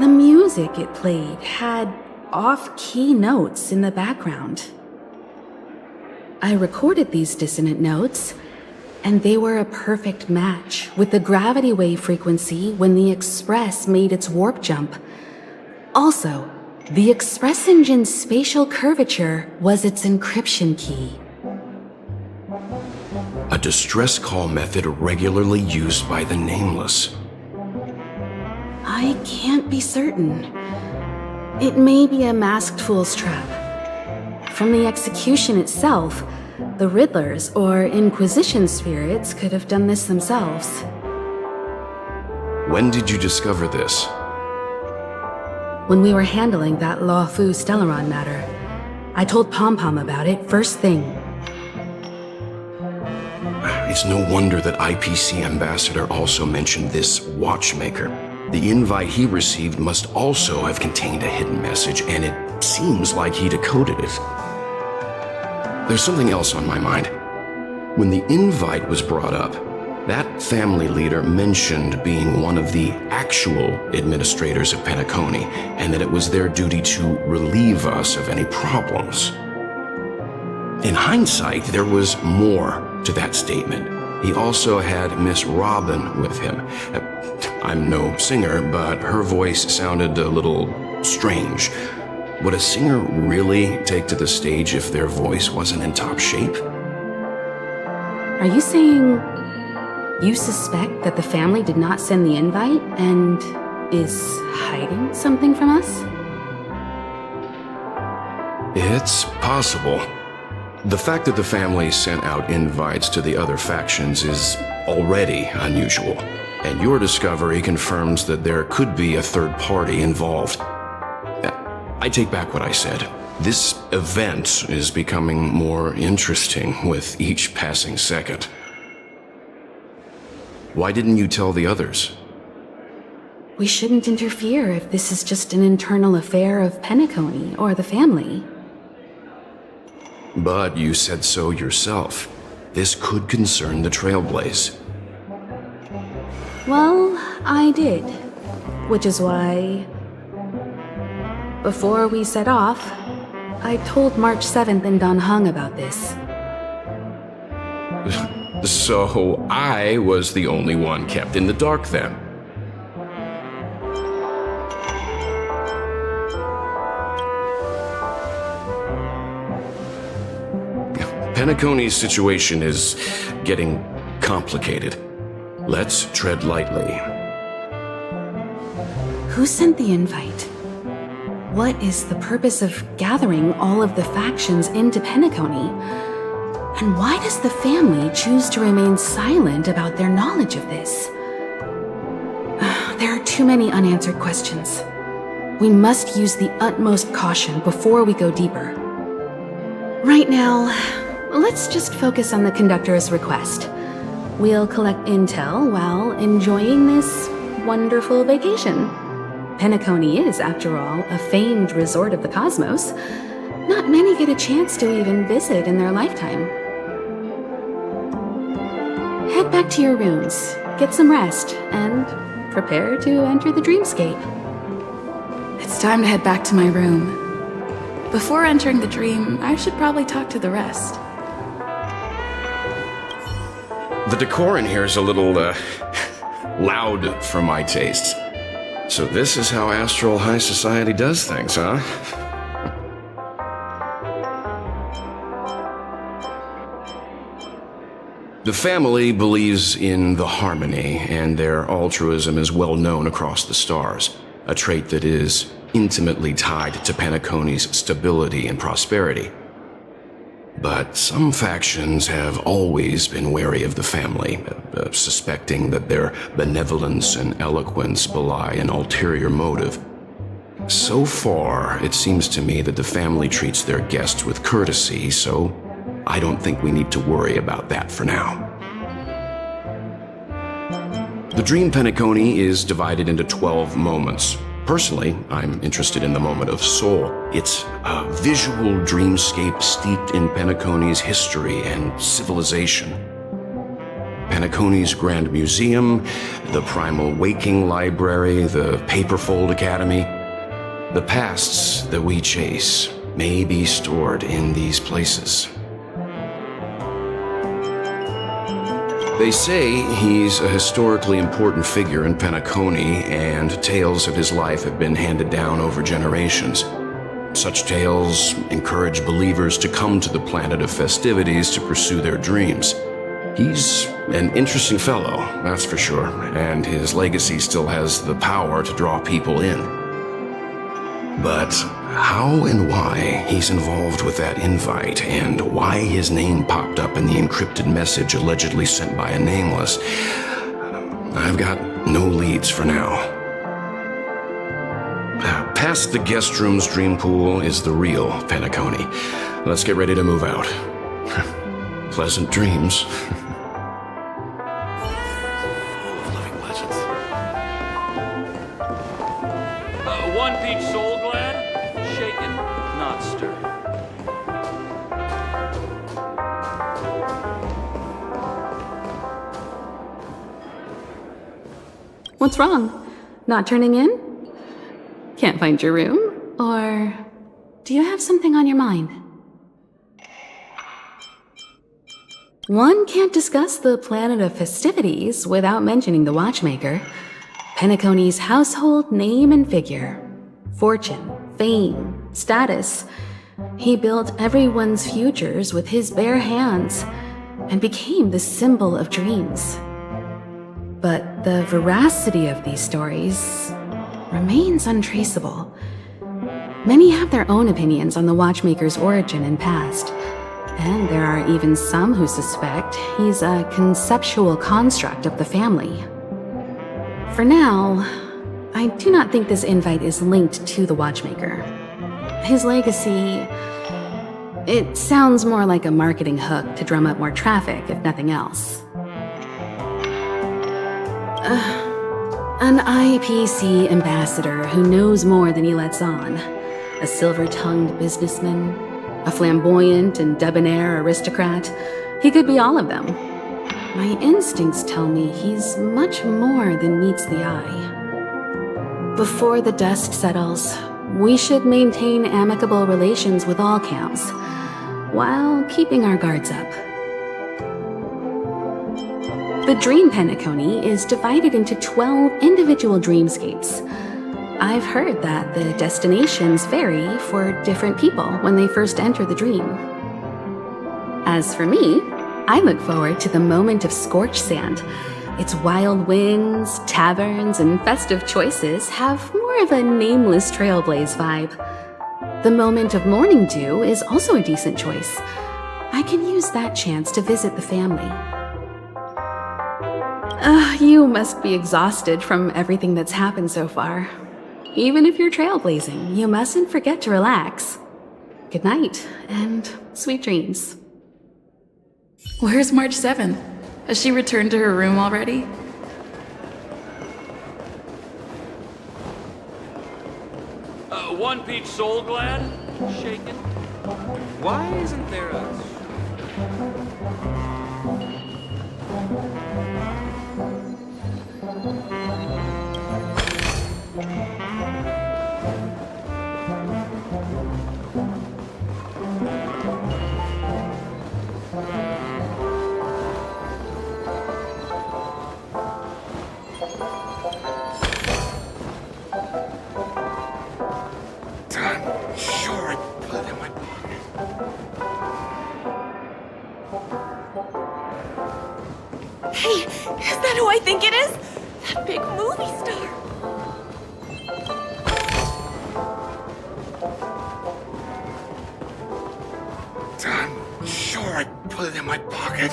The music it played had off-key notes in the background. I recorded these dissonant notes, and they were a perfect match with the gravity wave frequency when the Express made its warp jump. Also, the Express engine's spatial curvature was its encryption key. A distress call method regularly used by the Nameless. I can't be certain. It may be a masked fool's trap. From the execution itself, the Riddlers or Inquisition spirits could have done this themselves. When did you discover this? When we were handling that Law Fu Stellaron matter, I told Pom Pom about it first thing. It's no wonder that IPC Ambassador also mentioned this Watchmaker. The invite he received must also have contained a hidden message, and it seems like he decoded it. There's something else on my mind. When the invite was brought up, that family leader mentioned being one of the actual administrators of Penacony, and that it was their duty to relieve us of any problems. In hindsight, there was more to that statement. He also had Miss Robin with him. I'm no singer, but her voice sounded a little strange. Would a singer really take to the stage if their voice wasn't in top shape? Are you saying you suspect that the family did not send the invite and is hiding something from us? It's possible. The fact that the family sent out invites to the other factions is already unusual, and your discovery confirms that there could be a third party involved. I take back what I said. This event is becoming more interesting with each passing second. Why didn't you tell the others? We shouldn't interfere if this is just an internal affair of Penacony or the family. But you said so yourself. This could concern the Trailblaze. Well, I did. Which is why, before we set off, I told March 7th and Don Hung about this. So I was the only one kept in the dark then. Penacony's situation is getting complicated. Let's tread lightly. Who sent the invite? What is the purpose of gathering all of the factions into Penacony? And why does the family choose to remain silent about their knowledge of this? There are too many unanswered questions. We must use the utmost caution before we go deeper. Right now, let's just focus on the conductor's request. We'll collect intel while enjoying this wonderful vacation. Penacony is, after all, a famed resort of the cosmos, not many get a chance to even visit in their lifetime. Head back to your rooms, get some rest, and prepare to enter the dreamscape. It's time to head back to my room. Before entering the dream, I should probably talk to the rest. The decor in here is a little, loud for my tastes. So this is how Astral High Society does things, huh? The family believes in the harmony, and their altruism is well known across the stars, a trait that is intimately tied to Penacony's stability and prosperity. But some factions have always been wary of the family, suspecting that their benevolence and eloquence belie an ulterior motive. So far, it seems to me that the family treats their guests with courtesy, so I don't think we need to worry about that for now. The Dream Penacony is divided into 12 moments. Personally, I'm interested in the moment of Soul. It's a visual dreamscape steeped in Penacony's history and civilization. Penacony's Grand Museum, the Primal Waking Library, the Paperfold Academy. The pasts that we chase may be stored in these places. They say he's a historically important figure in Penacony, and tales of his life have been handed down over generations. Such tales encourage believers to come to the planet of festivities to pursue their dreams. He's an interesting fellow, that's for sure, and his legacy still has the power to draw people in. But how and why he's involved with that invite, and why his name popped up in the encrypted message allegedly sent by a nameless, I've got no leads for now. Past the guest room's dream pool is the real Penacony. Let's get ready to move out. Pleasant dreams. One peach soul gland, shaken, not stirred. What's wrong? Not turning in? Can't find your room? Or do you have something on your mind? One can't discuss the planet of festivities without mentioning the Watchmaker, Penacony's household name and figure. Fortune, fame, status. He built everyone's futures with his bare hands and became the symbol of dreams. But the veracity of these stories remains untraceable. Many have their own opinions on the Watchmaker's origin and past, and there are even some who suspect he's a conceptual construct of the family. For now, I do not think this invite is linked to the Watchmaker. His legacy, it sounds more like a marketing hook to drum up more traffic, if nothing else. An IPC ambassador who knows more than he lets on. A silver-tongued businessman. A flamboyant and debonair aristocrat. He could be all of them. My instincts tell me he's much more than meets the eye. Before the dust settles, we should maintain amicable relations with all camps, while keeping our guards up. The Dream Penacony is divided into 12 individual dreamscapes. I've heard that the destinations vary for different people when they first enter the dream. As for me, I look forward to the moment of scorched sand. Its wild winds, taverns, and festive choices have more of a nameless Trailblaze vibe. The moment of morning dew is also a decent choice. I can use that chance to visit the family. You must be exhausted from everything that's happened so far. Even if you're trailblazing, you mustn't forget to relax. Good night, and sweet dreams. Where's March 7th? Has she returned to her room already? One peach soul glad? Shaken? Why isn't there a... Hey, is that who I think it is? That big movie star. I'm sure I put it in my pocket.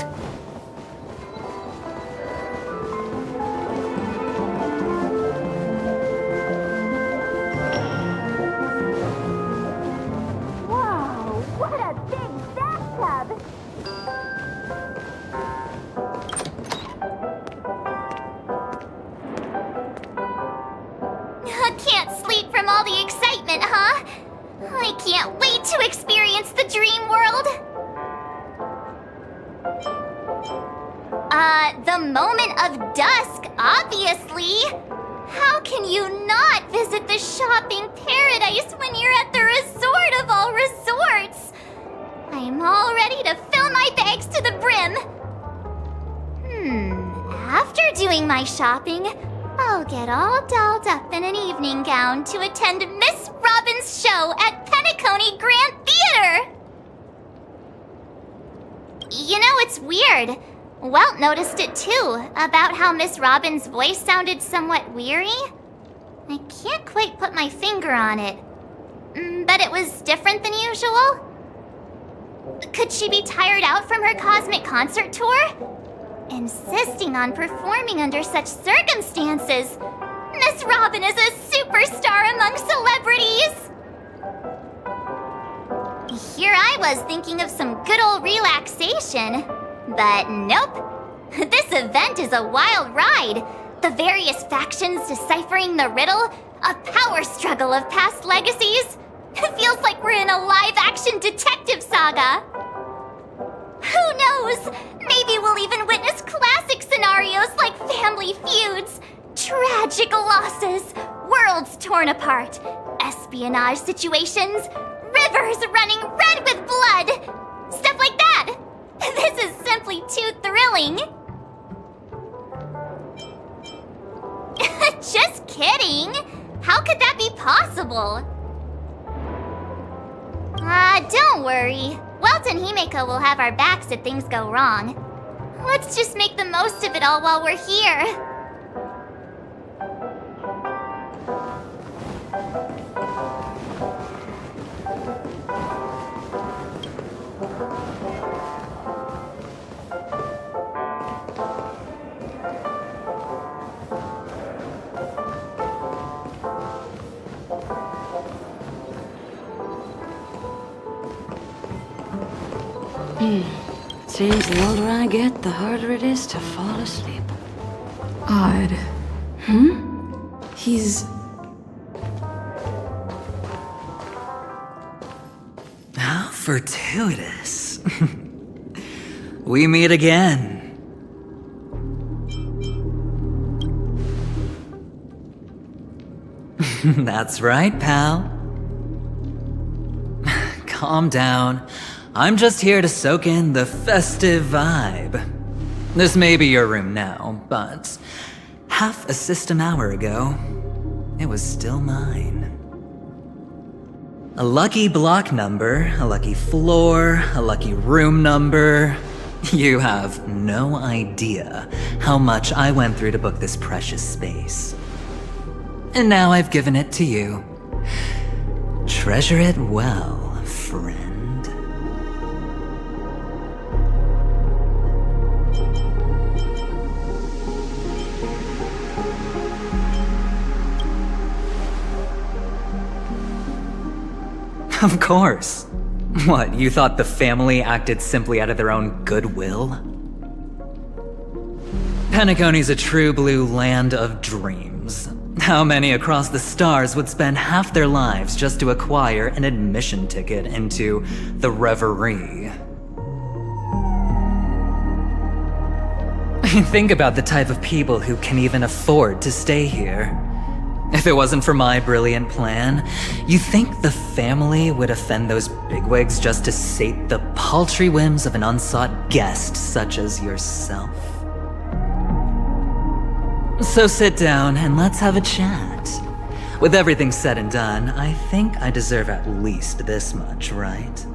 Wow, what a big bathtub! Can't sleep from all the excitement, huh? I can't wait to experience the dream world. The moment of dusk, obviously. How can you not visit the shopping paradise when you're at the resort of all resorts? I'm all ready to fill my bags to the brim. After doing my shopping, I'll get all dolled up in an evening gown to attend Miss Robin's show at Penacony Grand Theater! You know, it's weird. Welt noticed it too, about how Miss Robin's voice sounded somewhat weary. I can't quite put my finger on it. But it was different than usual? Could she be tired out from her cosmic concert tour? Insisting on performing under such circumstances. Miss Robin is a superstar among celebrities! Here I was thinking of some good old relaxation. But nope. This event is a wild ride. The various factions deciphering the riddle, a power struggle of past legacies. It feels like we're in a live-action detective saga. Who knows? Maybe we'll even witness classic scenarios like family feuds, tragic losses, worlds torn apart, espionage situations, rivers running red with blood, stuff like that. This is simply too thrilling. Just kidding. How could that be possible? Don't worry. Welt and Himeko will have our backs if things go wrong. Let's just make the most of it all while we're here. Seems the older I get, the harder it is to fall asleep. Odd. He's... How fortuitous. We meet again. That's right, pal. Calm down. I'm just here to soak in the festive vibe. This may be your room now, but half a system hour ago, it was still mine. A lucky block number, a lucky floor, a lucky room number. You have no idea how much I went through to book this precious space. And now I've given it to you. Treasure it well, friend. Of course. What, you thought the family acted simply out of their own goodwill? Penacony's a true blue land of dreams. How many across the stars would spend half their lives just to acquire an admission ticket into the Reverie? Think about the type of people who can even afford to stay here. If it wasn't for my brilliant plan, you think the family would offend those bigwigs just to sate the paltry whims of an unsought guest such as yourself? So sit down and let's have a chat. With everything said and done, I think I deserve at least this much, right?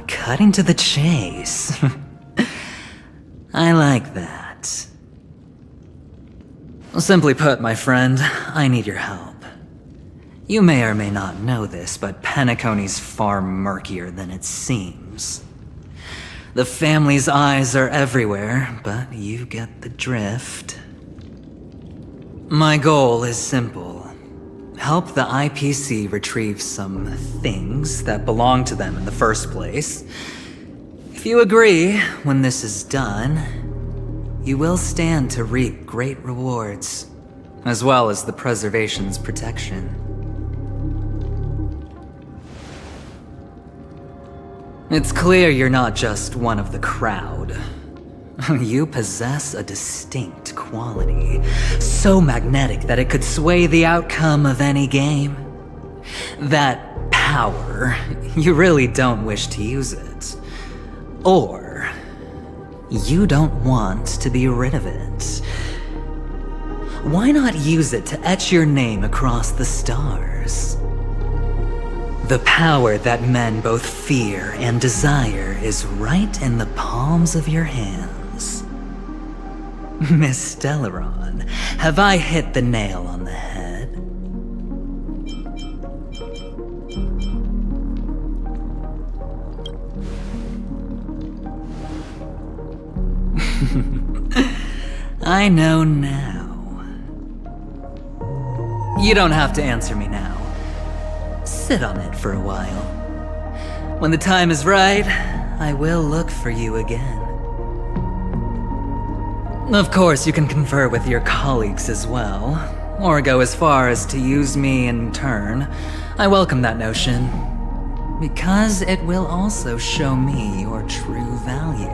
Cutting to the chase. I like that. Simply put, my friend, I need your help. You may or may not know this, but Penacony's far murkier than it seems. The family's eyes are everywhere, but you get the drift. My goal is simple. Help the IPC retrieve some things that belong to them in the first place. If you agree, when this is done, you will stand to reap great rewards, as well as the preservation's protection. It's clear you're not just one of the crowd. You possess a distinct quality, so magnetic that it could sway the outcome of any game. That power, you really don't wish to use it. Or, you don't want to be rid of it. Why not use it to etch your name across the stars? The power that men both fear and desire is right in the palms of your hands. Miss Stellaron, have I hit the nail on the head? I know now. You don't have to answer me now. Sit on it for a while. When the time is right, I will look for you again. Of course, you can confer with your colleagues as well, or go as far as to use me in turn. I welcome that notion, because it will also show me your true value.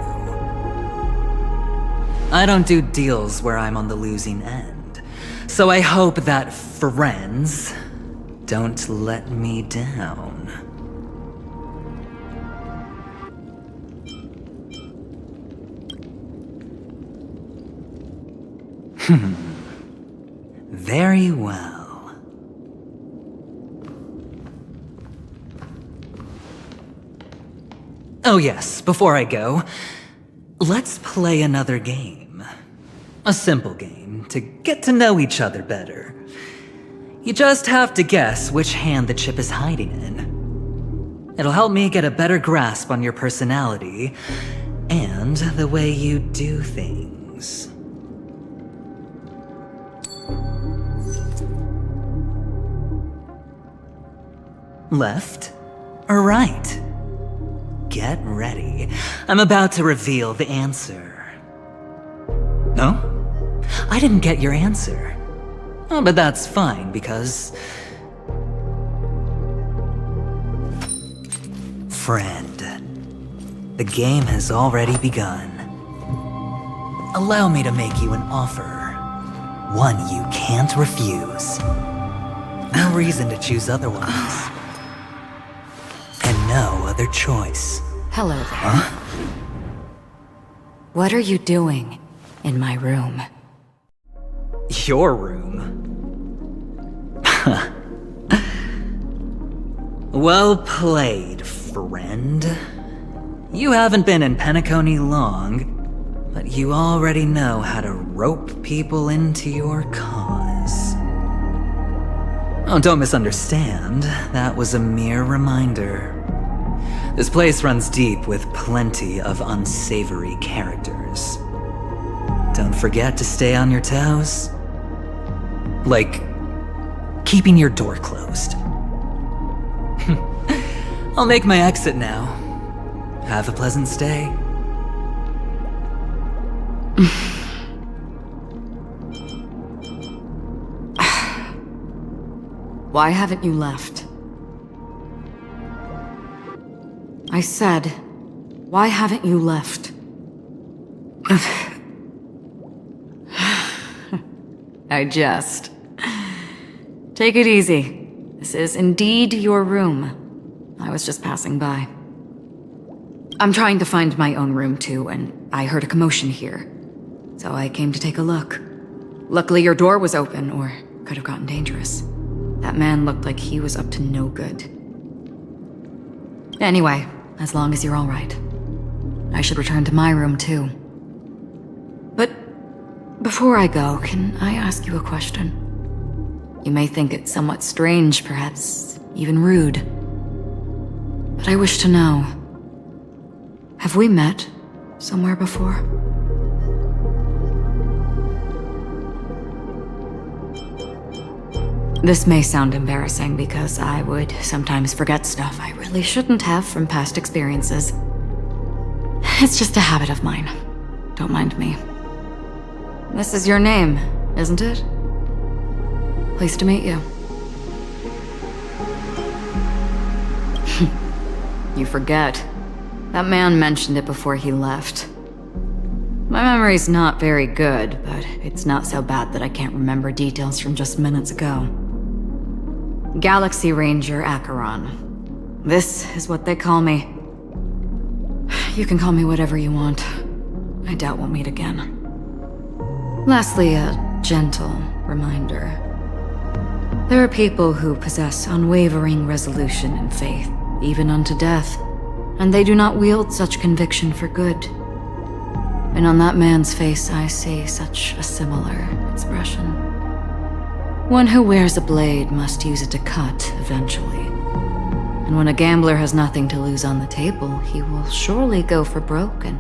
I don't do deals where I'm on the losing end, so I hope that friends don't let me down. Very well. Oh yes, before I go, let's play another game. A simple game to get to know each other better. You just have to guess which hand the chip is hiding in. It'll help me get a better grasp on your personality and the way you do things. Left or right? Get ready. I'm about to reveal the answer. No? I didn't get your answer. Oh, but that's fine, because... Friend, the game has already begun. Allow me to make you an offer. One you can't refuse. No reason to choose otherwise. And no other choice. Hello there. Huh? What are you doing in my room? Your room? Well played, friend. You haven't been in Penacony long, but you already know how to rope people into your cause. Oh, don't misunderstand. That was a mere reminder. This place runs deep with plenty of unsavory characters. Don't forget to stay on your toes. Like, keeping your door closed. I'll make my exit now. Have a pleasant stay. Why haven't you left? I said, why haven't you left? I jest. Take it easy. This is indeed your room. I was just passing by. I'm trying to find my own room too, and I heard a commotion here. So I came to take a look. Luckily your door was open, or could have gotten dangerous. That man looked like he was up to no good. Anyway, as long as you're all right. I should return to my room too. But before I go, can I ask you a question? You may think it somewhat strange, perhaps even rude. But I wish to know, have we met somewhere before? This may sound embarrassing because I would sometimes forget stuff I really shouldn't have from past experiences. It's just a habit of mine. Don't mind me. This is your name, isn't it? Pleased to meet you. You forget. That man mentioned it before he left. My memory's not very good, but it's not so bad that I can't remember details from just minutes ago. Galaxy Ranger Acheron. This is what they call me. You can call me whatever you want. I doubt we'll meet again. Lastly, a gentle reminder. There are people who possess unwavering resolution and faith, even unto death, and they do not wield such conviction for good. And on that man's face I see such a similar expression. One who wears a blade must use it to cut eventually. And when a gambler has nothing to lose on the table, he will surely go for broke and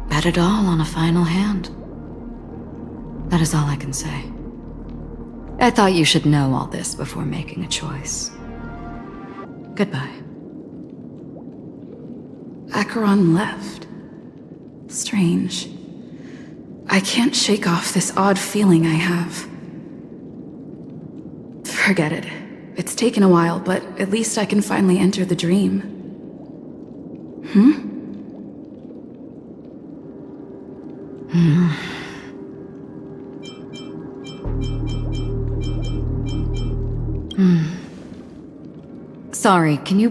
bet it all on a final hand. That is all I can say. I thought you should know all this before making a choice. Goodbye. Acheron left. Strange. I can't shake off this odd feeling I have. Forget it. It's taken a while, but at least I can finally enter the dream. Sorry, can you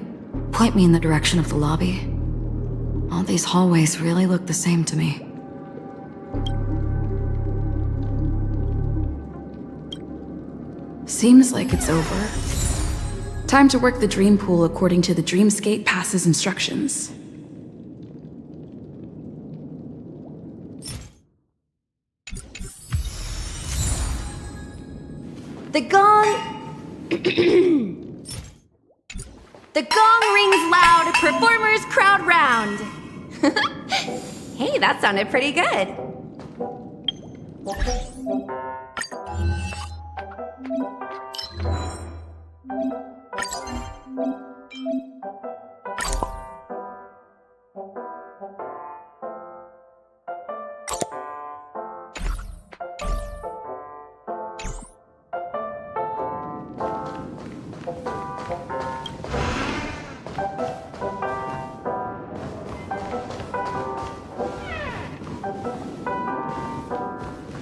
point me in the direction of the lobby? All these hallways really look the same to me. Seems like it's over. Time to work the dream pool according to the Dreamscape Pass's instructions. The gong... The gong rings loud, performers crowd round. Hey, that sounded pretty good.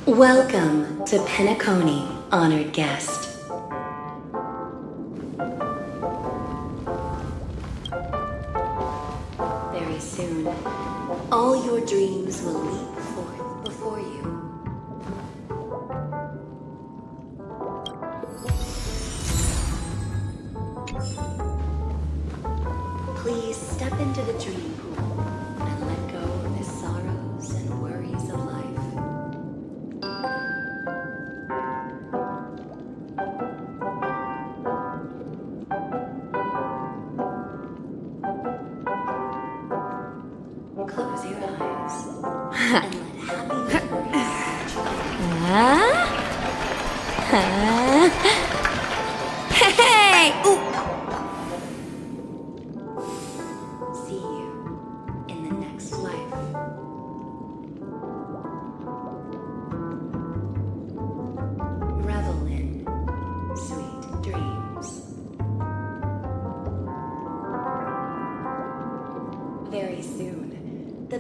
Welcome to Penacony, honored guest. Very soon, all your dreams will leap forth before you. Please step into the dream pool and let go of the sorrows and worries of life. Close your eyes and let happy memories Hey! Ooh. see you in the next life.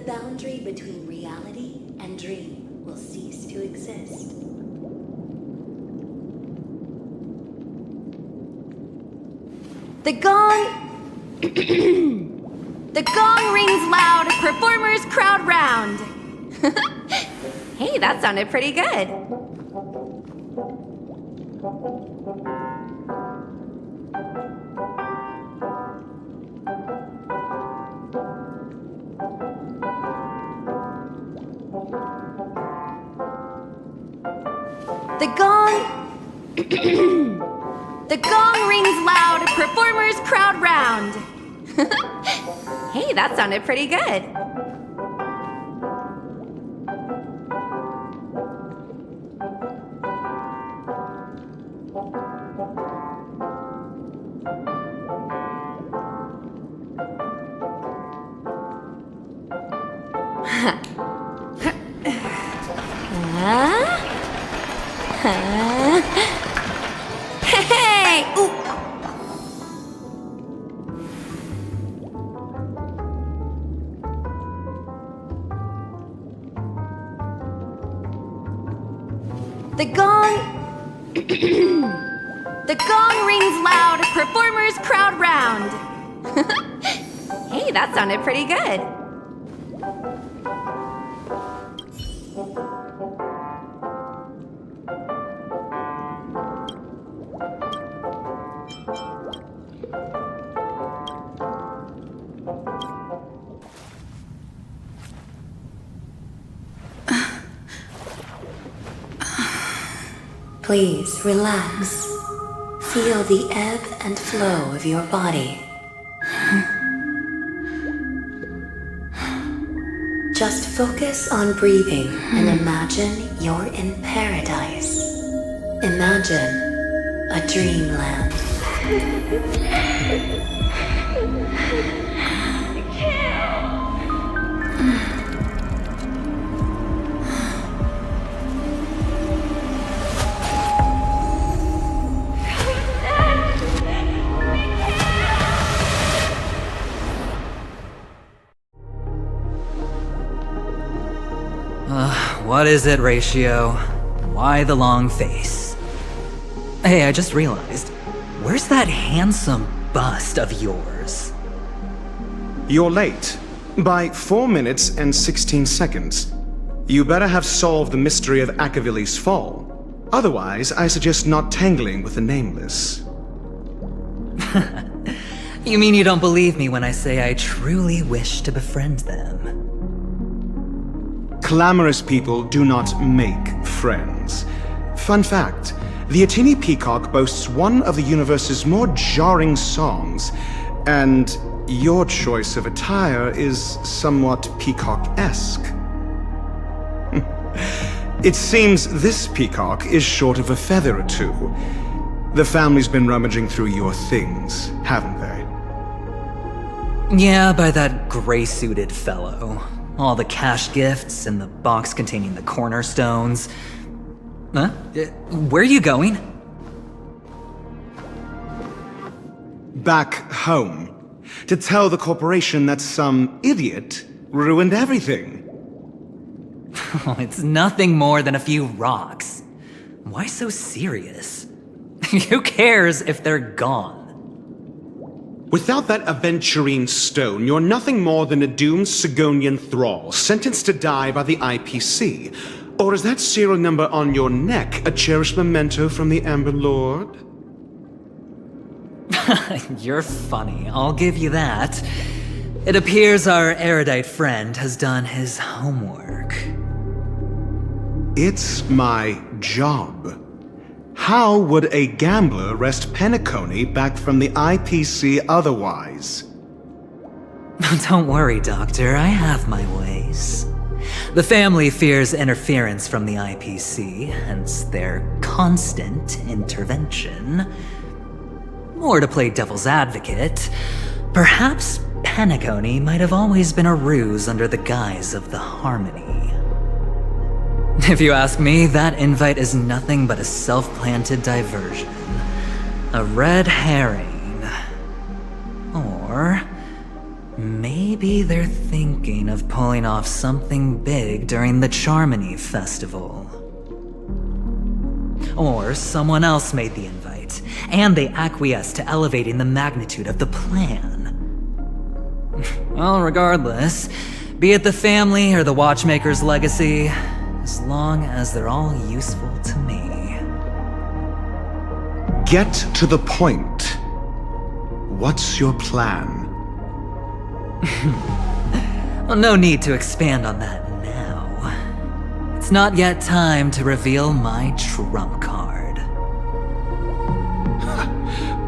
boundary between reality and dream will cease to exist. The gong... The gong rings loud, performers crowd round. Hey, that sounded pretty good. The gong... The gong rings loud, performers crowd round. Hey, that sounded pretty good. Hey! Ooh. The gong... The gong rings loud, performers crowd round. Hey, that sounded pretty good. Please relax. Feel the ebb and flow of your body. Just focus on breathing and imagine you're in paradise. Imagine a dreamland. What is it, Ratio? Why the long face? Hey, I just realized, where's that handsome bust of yours? You're late. By 4 minutes and 16 seconds. You better have solved the mystery of Akavili's fall. Otherwise, I suggest not tangling with the Nameless. You mean you don't believe me when I say I truly wish to befriend them? Clamorous people do not make friends. Fun fact, the Atini Peacock boasts one of the universe's more jarring songs, and your choice of attire is somewhat peacock-esque. It seems this peacock is short of a feather or two. The family's been rummaging through your things, haven't they? Yeah, by that gray-suited fellow. All the cash gifts and the box containing the cornerstones. Huh? Where are you going? Back home. To tell the corporation that some idiot ruined everything. Oh, it's nothing more than a few rocks. Why so serious? Who cares if they're gone? Without that aventurine stone, you're nothing more than a doomed Sigonian thrall, sentenced to die by the IPC. Or is that serial number on your neck a cherished memento from the Amber Lord? You're funny, I'll give you that. It appears our erudite friend has done his homework. It's my job. How would a gambler wrest Penacony back from the IPC otherwise? Don't worry, Doctor, I have my ways. The family fears interference from the IPC, hence their constant intervention. Or to play devil's advocate, perhaps Penacony might have always been a ruse under the guise of the Harmony. If you ask me, that invite is nothing but a self-planted diversion. A red herring. Or maybe maybe they're thinking of pulling off something big during the Charmony Festival. Or someone else made the invite, and they acquiesced to elevating the magnitude of the plan. Well, regardless, be it the family or the Watchmaker's legacy, as long as they're all useful to me. Get to the point. What's your plan? Well, no need to expand on that now. It's not yet time to reveal my trump card.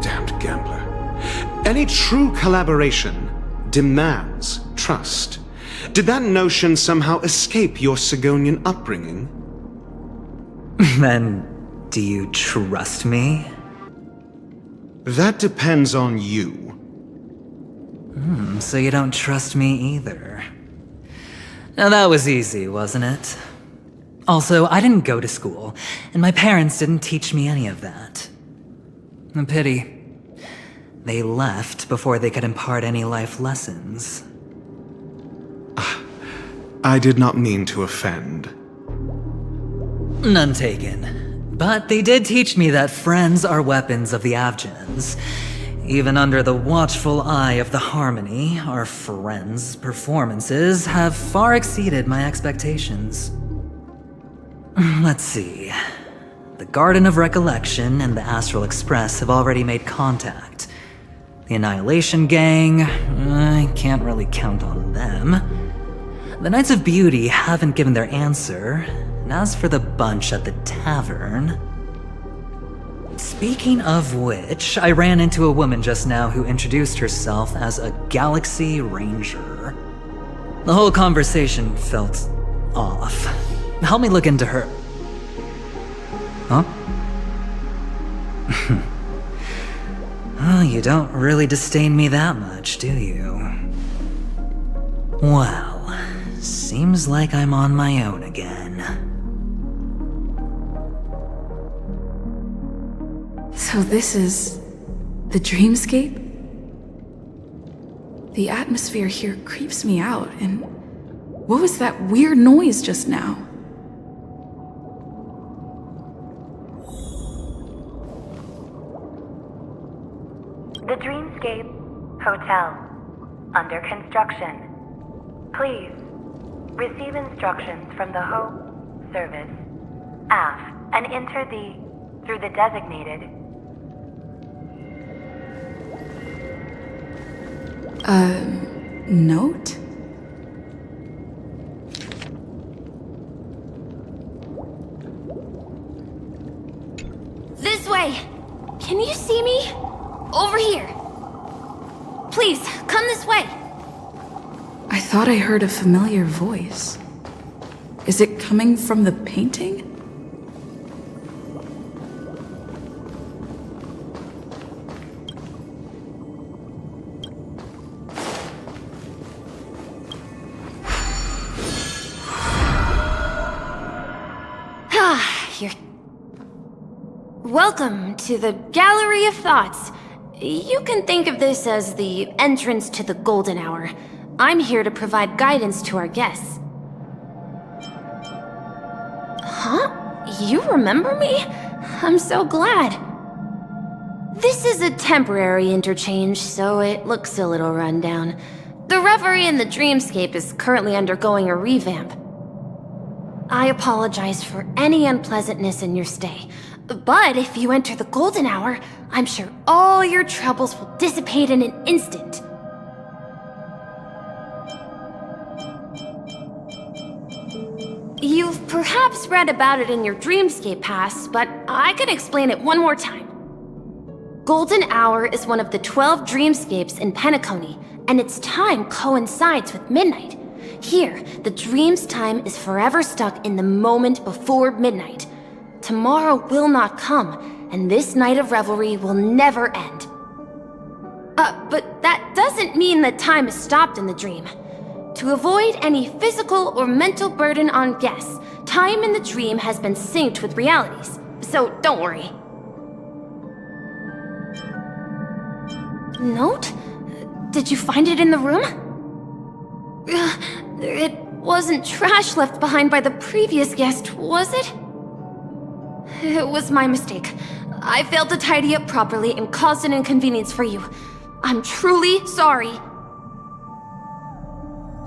Damned gambler. Any true collaboration demands trust. Did that notion somehow escape your Sigonian upbringing? Then, do you trust me? That depends on you. So you don't trust me either. Now that was easy, wasn't it? Also, I didn't go to school, and my parents didn't teach me any of that. A pity. They left before they could impart any life lessons. I did not mean to offend. None taken. But they did teach me that friends are weapons of the Avgens. Even under the watchful eye of the Harmony, our friends' performances have far exceeded my expectations. Let's see. The Garden of Recollection and the Astral Express have already made contact. The Annihilation Gang, I can't really count on them. The Knights of Beauty haven't given their answer, and as for the bunch at the tavern... Speaking of which, I ran into a woman just now who introduced herself as a Galaxy Ranger. The whole conversation felt off. Help me look into her... Huh? Oh, you don't really disdain me that much, do you? Well, seems like I'm on my own again. So this is the dreamscape? The atmosphere here creeps me out, and what was that weird noise just now? The Dreamscape Hotel. Under construction. Please receive instructions from the Hope Service, aft, and enter through the designated... Note? This way! Can you see me? Over here! Please, come this way! I thought I heard a familiar voice. Is it coming from the painting? Welcome to the Gallery of Thoughts. You can think of this as the entrance to the Golden Hour. I'm here to provide guidance to our guests. Huh? You remember me? I'm so glad. This is a temporary interchange, so it looks a little rundown. The Reverie in the Dreamscape is currently undergoing a revamp. I apologize for any unpleasantness in your stay. But if you enter the Golden Hour, I'm sure all your troubles will dissipate in an instant. You've perhaps read about it in your Dreamscape past, but I can explain it one more time. Golden Hour is one of the 12 dreamscapes in Penacony, and its time coincides with midnight. Here, the dream's time is forever stuck in the moment before midnight. Tomorrow will not come, and this night of revelry will never end. But that doesn't mean that time is stopped in the dream. To avoid any physical or mental burden on guests, time in the dream has been synced with realities, so don't worry. Note? Did you find it in the room? It wasn't trash left behind by the previous guest, was it? It was my mistake. I failed to tidy up properly and caused an inconvenience for you. I'm truly sorry.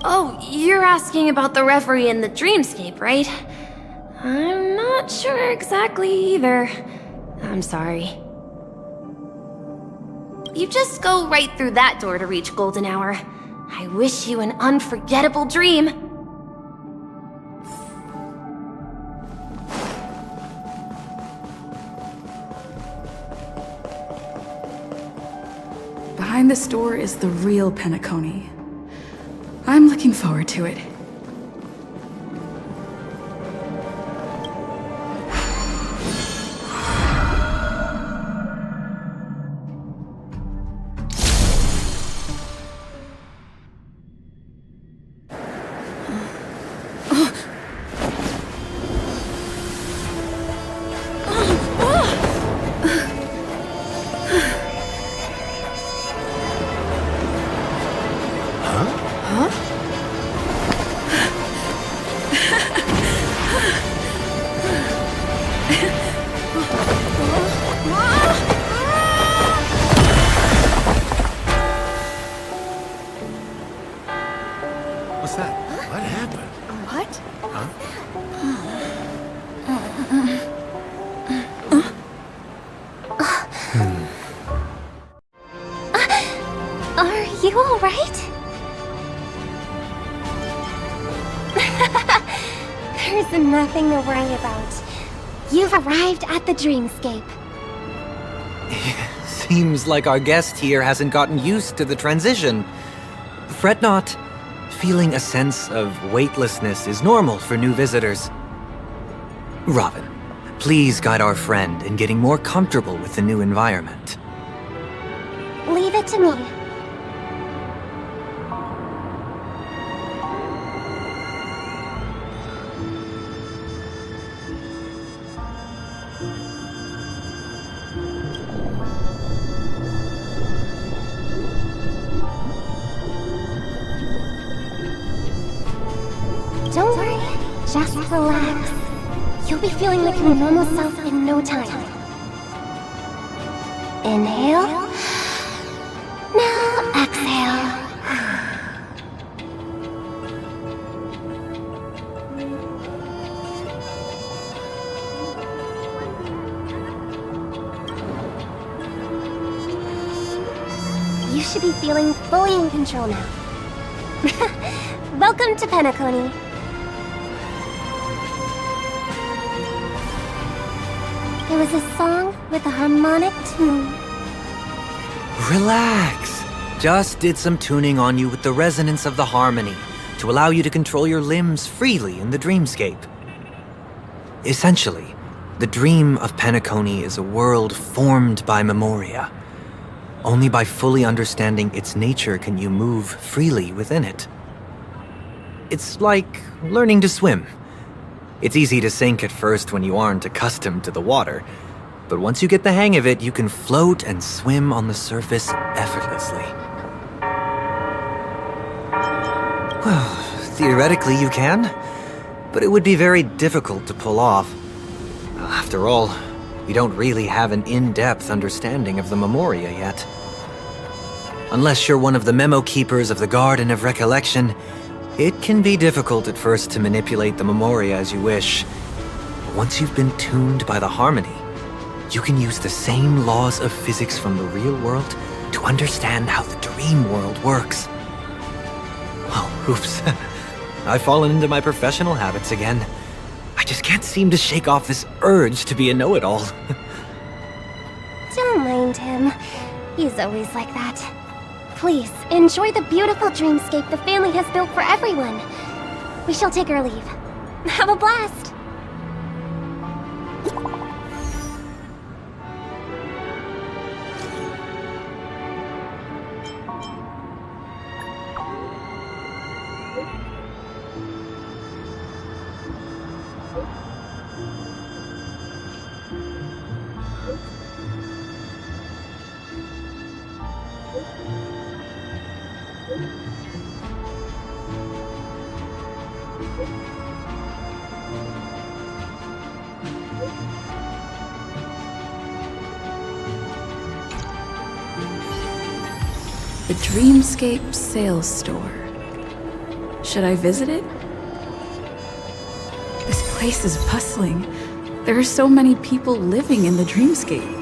Oh, you're asking about the reverie in the dreamscape, right? I'm not sure exactly either. I'm sorry. You just go right through that door to reach Golden Hour. I wish you an unforgettable dream. Behind this door is the real Penacony. I'm looking forward to it. What's that? What happened? What? Huh? Are you alright? There's nothing to worry about. You've arrived at the dreamscape. Seems like our guest here hasn't gotten used to the transition. Fret not. Feeling a sense of weightlessness is normal for new visitors. Robin, please guide our friend in getting more comfortable with the new environment. Leave it to me. Don't worry, just relax. You'll be feeling like your normal self in no time. Inhale. Now exhale. You should be feeling fully in control now. Welcome to Penacony. There was a song with a harmonic tune. Relax. Just did some tuning on you with the resonance of the harmony to allow you to control your limbs freely in the dreamscape. Essentially, the dream of Penacony is a world formed by Memoria. Only by fully understanding its nature can you move freely within it. It's like learning to swim. It's easy to sink at first when you aren't accustomed to the water, but once you get the hang of it, you can float and swim on the surface effortlessly. Well, theoretically you can, but it would be very difficult to pull off. After all, we don't really have an in-depth understanding of the Memoria yet. Unless you're one of the memo keepers of the Garden of Recollection, it can be difficult at first to manipulate the Memoria as you wish. But once you've been tuned by the harmony, you can use the same laws of physics from the real world to understand how the dream world works. Oh, oops. I've fallen into my professional habits again. I just can't seem to shake off this urge to be a know-it-all. Don't mind him. He's always like that. Please, enjoy the beautiful dreamscape the family has built for everyone. We shall take our leave. Have a blast! The Dreamscape Sales Store. Should I visit it? This place is bustling. There are so many people living in the Dreamscape.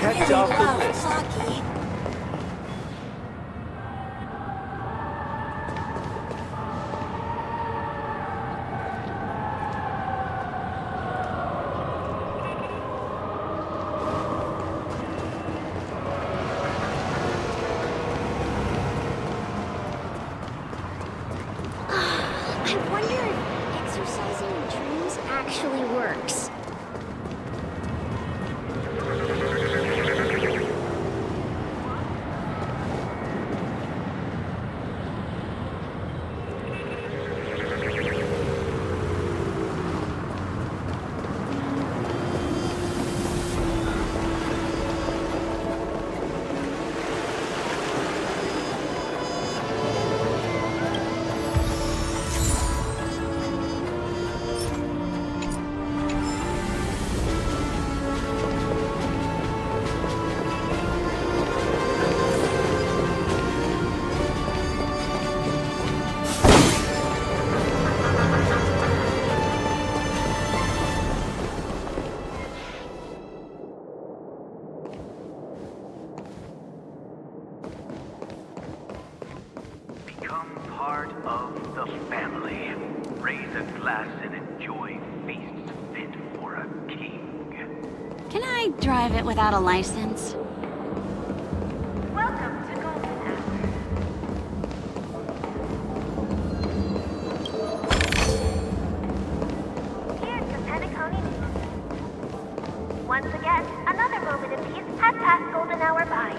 Checked off the list. I wonder if exercising in dreams actually works. Become part of the family. Raise a glass and enjoy feasts fit for a king. Can I drive it without a license? Welcome to Golden Hour. Here's the Penacony News. Once again, another moment of peace has passed Golden Hour by.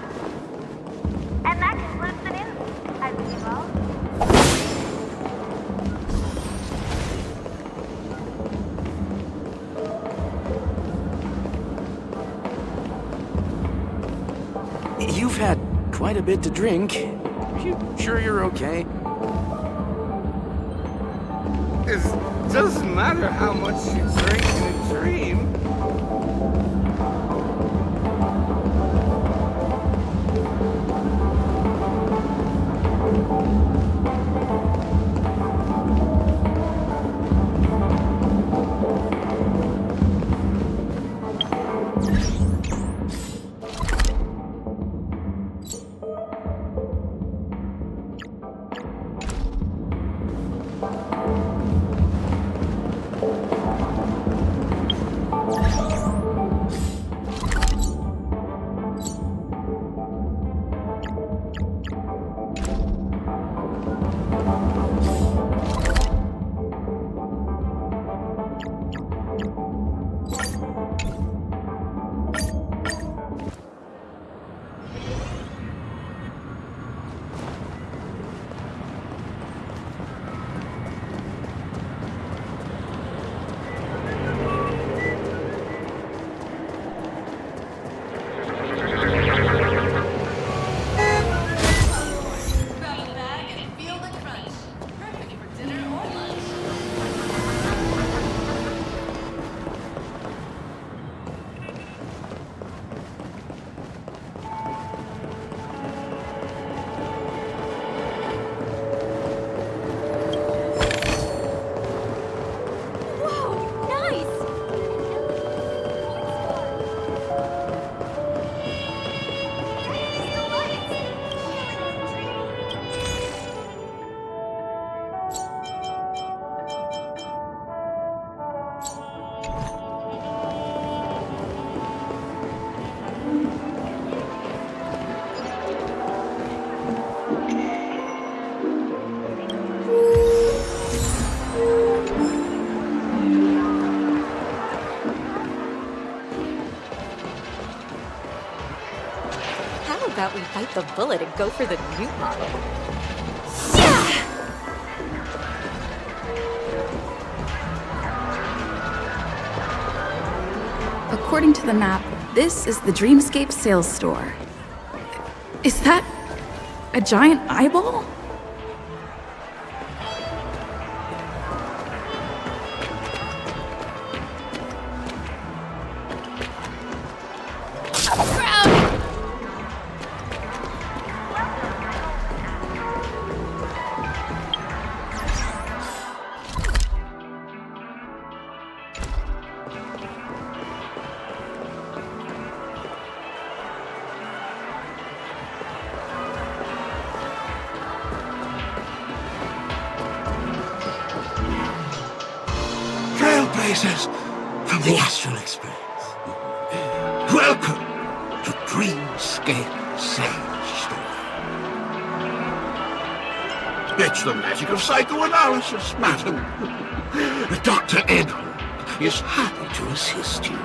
And that concludes the news. I wish you all. You've had quite a bit to drink. Are you sure you're okay? It doesn't matter how much you drink in a dream. about we bite the bullet and go for the new model? According to the map, this is the Dreamscape sales store. Is that a giant eyeball? Trailblazers from the Astral Express. Welcome to Dreamscape Sage Store. It's the magic of psychoanalysis, madam. Dr. Edward is happy to assist you.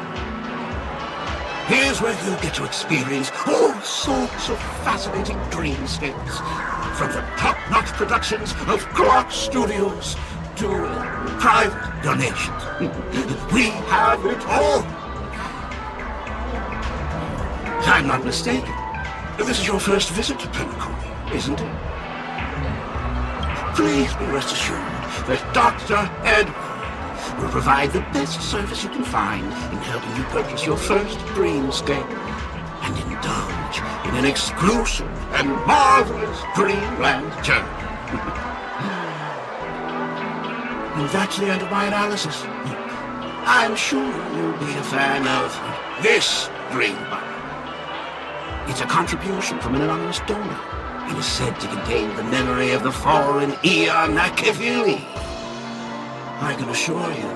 Here's where you get to experience all sorts of fascinating dreamscapes. From the top-notch productions of Clark Studios to private donations. We have it all. If I'm not mistaken, this is your first visit to Penacony, isn't it? Please be rest assured that Dr. Edward will provide the best service you can find in helping you purchase your first dreamscape and indulge in an exclusive and marvelous dreamland journey. And that's the end of my analysis. I'm sure you'll be a fan of this dream bubble. It's a contribution from an anonymous donor. It is said to contain the memory of the fallen Eon Nakavili. I can assure you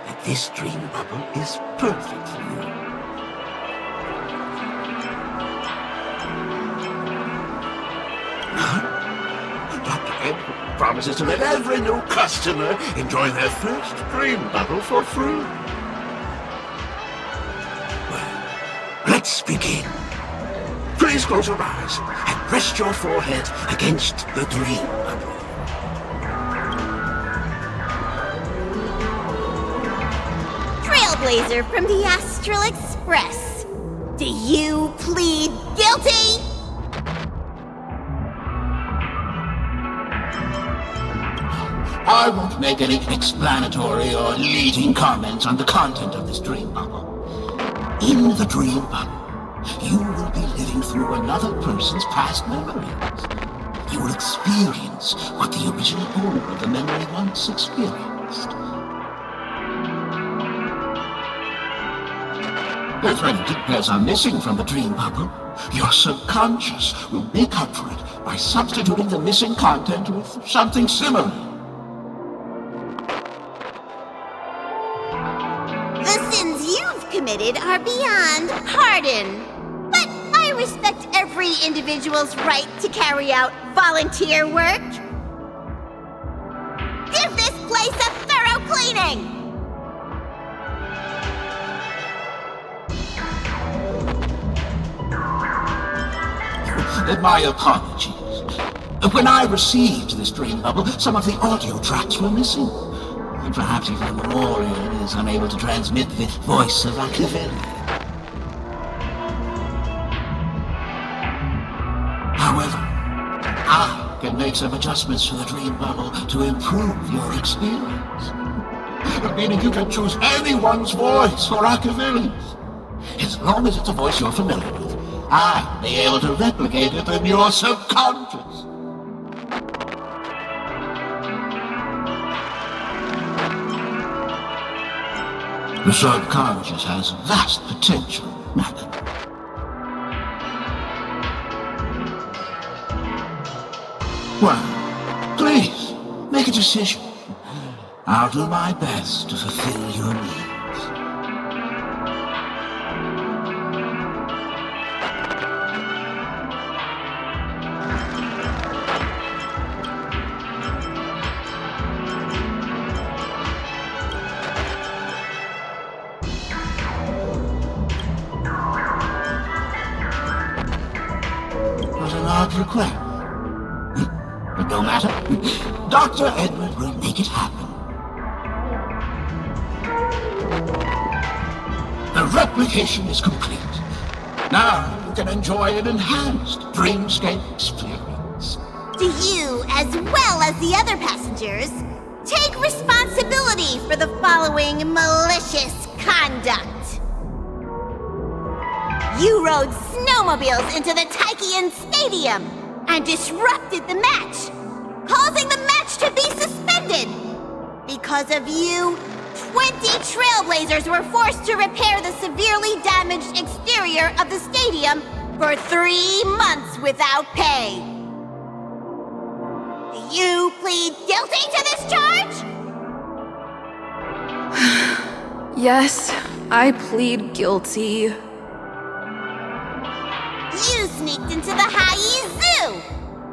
that this dream bubble is perfect for you. Dr. Edward promises to let every new customer enjoy their first dream bubble for free. Well, let's begin. Please close your eyes and rest your forehead against the dream bubble. Trailblazer from the Astral Express. Do you plead guilty? I won't make any explanatory or leading comments on the content of this dream bubble. In the dream bubble, you will be living through another person's past memories. You will experience what the original owner of the memory once experienced. If any details are missing from the dream bubble, your subconscious will make up for it by substituting the missing content with something similar. The sins you've committed are beyond pardon. But I respect every individual's right to carry out volunteer work. Give this place a thorough cleaning! My apologies. When I received this dream bubble, some of the audio tracks were missing. Perhaps even the memorial is unable to transmit the voice of Akiveli. However, I can make some adjustments to the dream bubble to improve your experience. Meaning you can choose anyone's voice for Akiveli's. As long as it's a voice you're familiar with, I'll be able to replicate it in your subconscious. The subconscious has vast potential, madam. Well, please, make a decision. I'll do my best to fulfill your needs. request. But no matter, Dr. Edward will make it happen. The replication is complete. Now you can enjoy an enhanced dreamscape experience. Do you, as well as the other passengers, take responsibility for the following malicious conduct? You rode snowmobiles into the Taikian Stadium and disrupted the match, causing the match to be suspended. Because of you, 20 Trailblazers were forced to repair the severely damaged exterior of the stadium for 3 months without pay. Do you plead guilty to this charge? Yes, I plead guilty. You sneaked into the Haie Zoo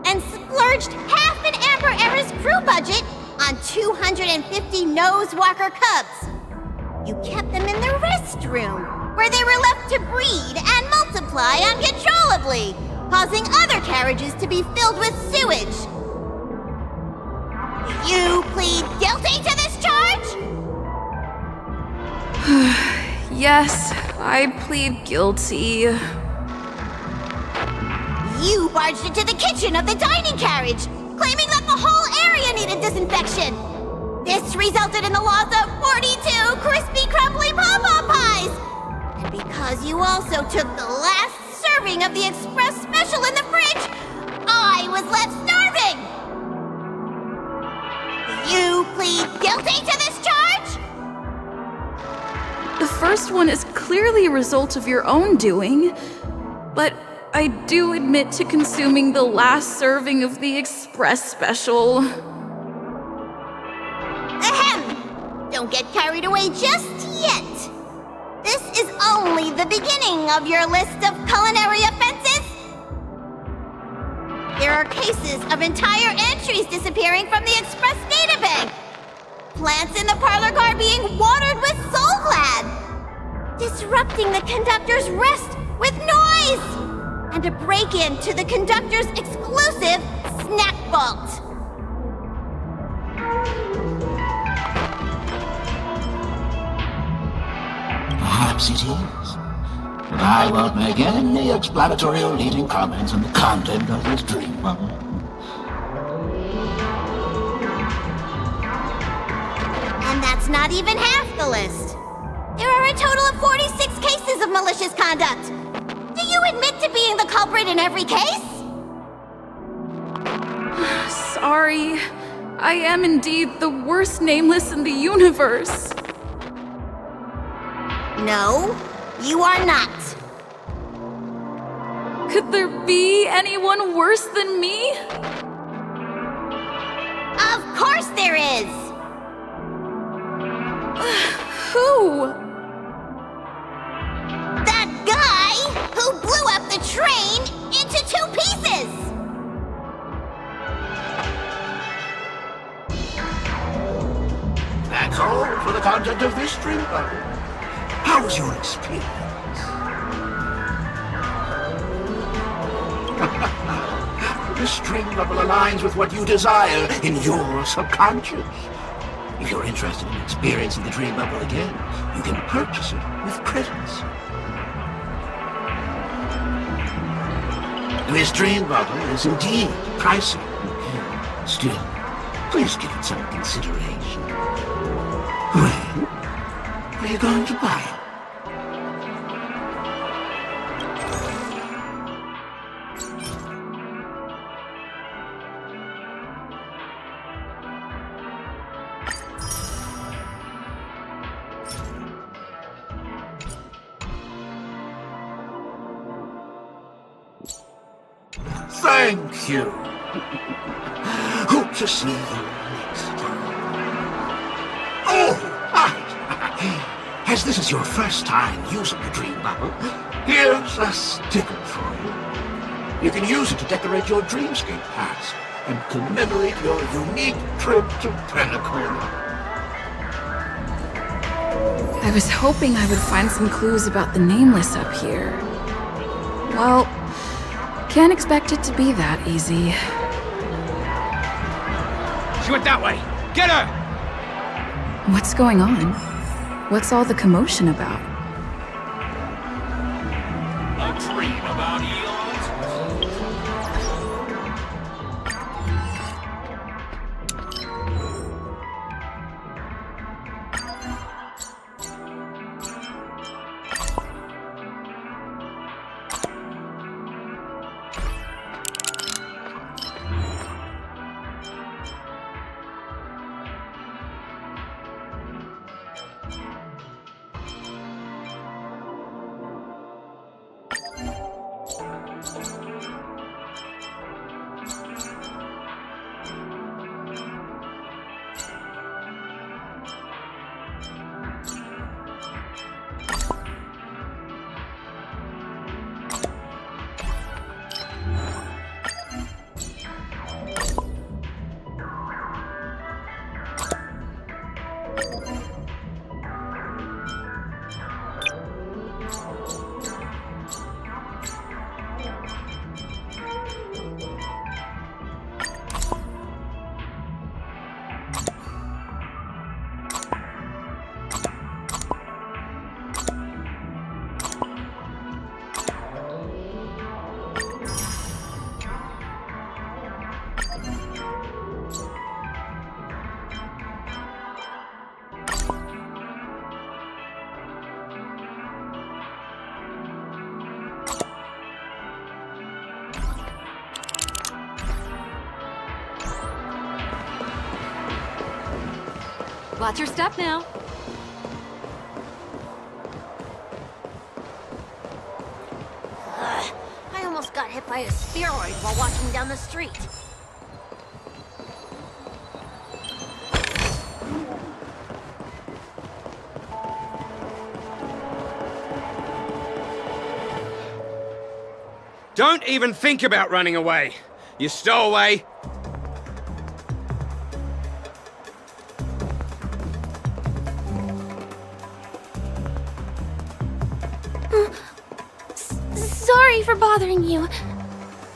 and splurged half an Amber Era's crew budget on 250 Nosewalker cubs. You kept them in the restroom, where they were left to breed and multiply uncontrollably, causing other carriages to be filled with sewage. Do you plead guilty to this charge? Yes, I plead guilty. You barged into the kitchen of the dining carriage, claiming that the whole area needed disinfection. This resulted in the loss of 42 crispy, crumbly pom-pom pies. And because you also took the last serving of the express special in the fridge, I was left starving. Do you plead guilty to this charge? The first one is clearly a result of your own doing, but I do admit to consuming the last serving of the express special. Ahem! Don't get carried away just yet. This is only the beginning of your list of culinary offenses. There are cases of entire entries disappearing from the express databank. Plants in the parlor car being watered with Soulglad. Disrupting the conductor's rest with noise. And a break-in to the conductor's exclusive snack vault. Perhaps it is. But I won't make any explanatory or leading comments on the content of this dream bubble. And that's not even half the list. There are a total of 46 cases of malicious conduct. Do you admit to being the culprit in every case? Sorry. I am indeed the worst nameless in the universe. No, you are not. Could there be anyone worse than me? Of course there is! Who? That guy who blew up the train into 2 pieces! That's all for the content of this dream bubble. How was your experience? This dream bubble aligns with what you desire in your subconscious. If you're interested in experiencing the dream bubble again, you can purchase it with credits. This dream bubble is indeed pricey. Still, please give it some consideration. When are you going to buy it? Thank you. Hope to see you next time. Oh, right. As this is your first time using the dream bubble, here's a sticker for you. You can use it to decorate your dreamscape pass and commemorate your unique trip to Penacona. I was hoping I would find some clues about the nameless up here. Well, Can't expect it to be that easy. She went that way! Get her! What's going on? What's all the commotion about? A dream about eons? Watch your step now. I almost got hit by a spheroid while walking down the street. Don't even think about running away. You stowaway. Sorry for bothering you.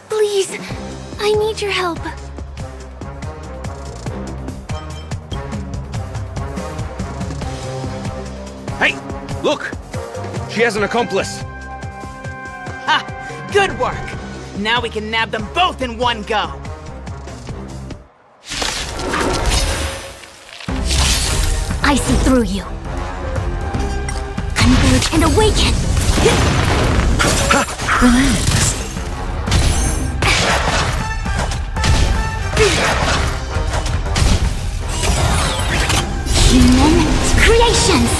Please, I need your help. Hey, look! She has an accomplice. Ha! Good work! Now we can nab them both in one go! I see through you. Converge and awaken! Relax. Human creations!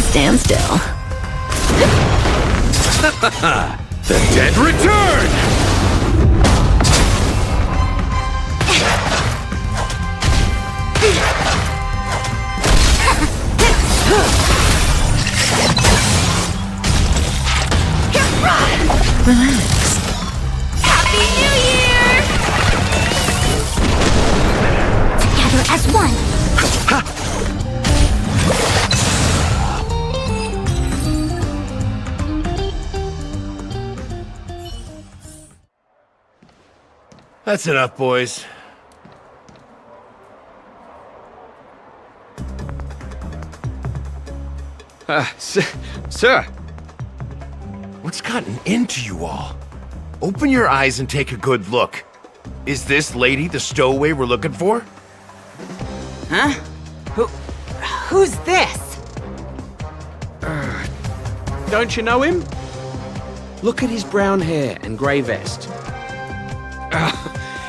Stand still. The dead return! Relax. Happy New Year! Together as one! That's enough, boys. Sir. What's gotten into you all? Open your eyes and take a good look. Is this lady the stowaway we're looking for? Huh? Who's this? Don't you know him? Look at his brown hair and grey vest.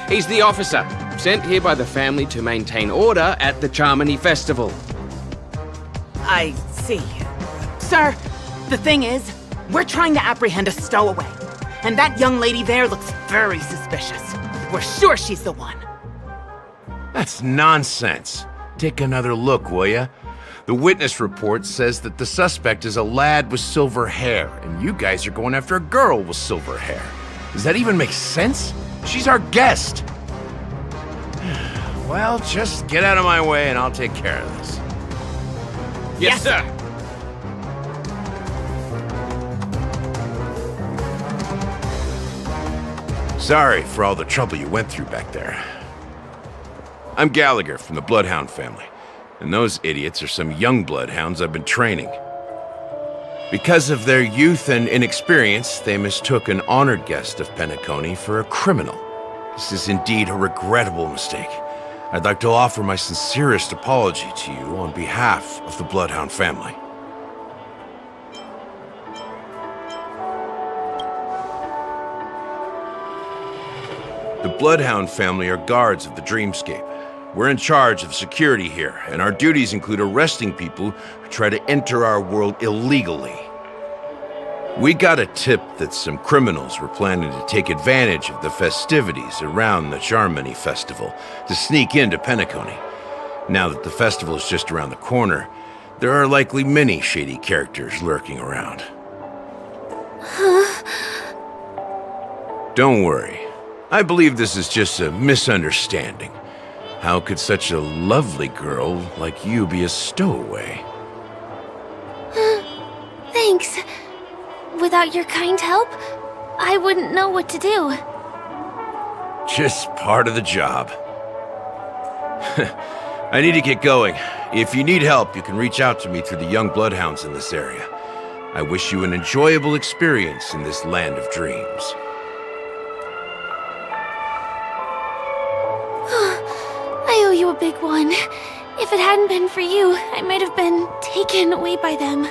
He's the officer, sent here by the family to maintain order at the Charmony Festival. I see. Sir, the thing is, we're trying to apprehend a stowaway. And that young lady there looks very suspicious. We're sure she's the one. That's nonsense. Take another look, will ya? The witness report says that the suspect is a lad with silver hair, and you guys are going after a girl with silver hair. Does that even make sense? She's our guest. Well, just get out of my way and I'll take care of this. Yes, sir. Sorry for all the trouble you went through back there. I'm Gallagher from the Bloodhound family, and those idiots are some young Bloodhounds I've been training. Because of their youth and inexperience, they mistook an honored guest of Penacony for a criminal. This is indeed a regrettable mistake. I'd like to offer my sincerest apology to you on behalf of the Bloodhound family. The Bloodhound family are guards of the Dreamscape. We're in charge of security here, and our duties include arresting people who try to enter our world illegally. We got a tip that some criminals were planning to take advantage of the festivities around the Charmony Festival to sneak into Penacony. Now that the festival is just around the corner, there are likely many shady characters lurking around. Don't worry. I believe this is just a misunderstanding. How could such a lovely girl like you be a stowaway? Thanks. Without your kind help, I wouldn't know what to do. Just part of the job. I need to get going. If you need help, you can reach out to me through the young bloodhounds in this area. I wish you an enjoyable experience in this land of dreams. I owe you a big one. If it hadn't been for you, I might have been taken away by them.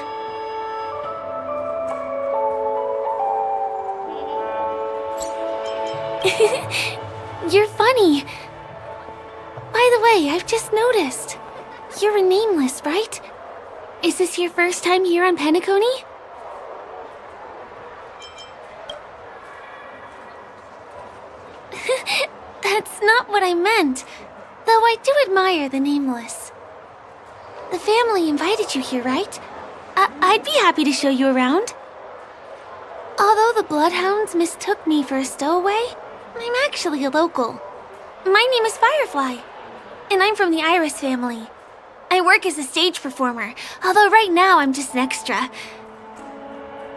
You're funny. By the way, I've just noticed. You're a nameless, right? Is this your first time here on Penacony? That's not what I meant. Though I do admire the nameless. The family invited you here, right? I'd be happy to show you around. Although the Bloodhounds mistook me for a stowaway, I'm actually a local. My name is Firefly, and I'm from the Iris family. I work as a stage performer, although right now I'm just an extra.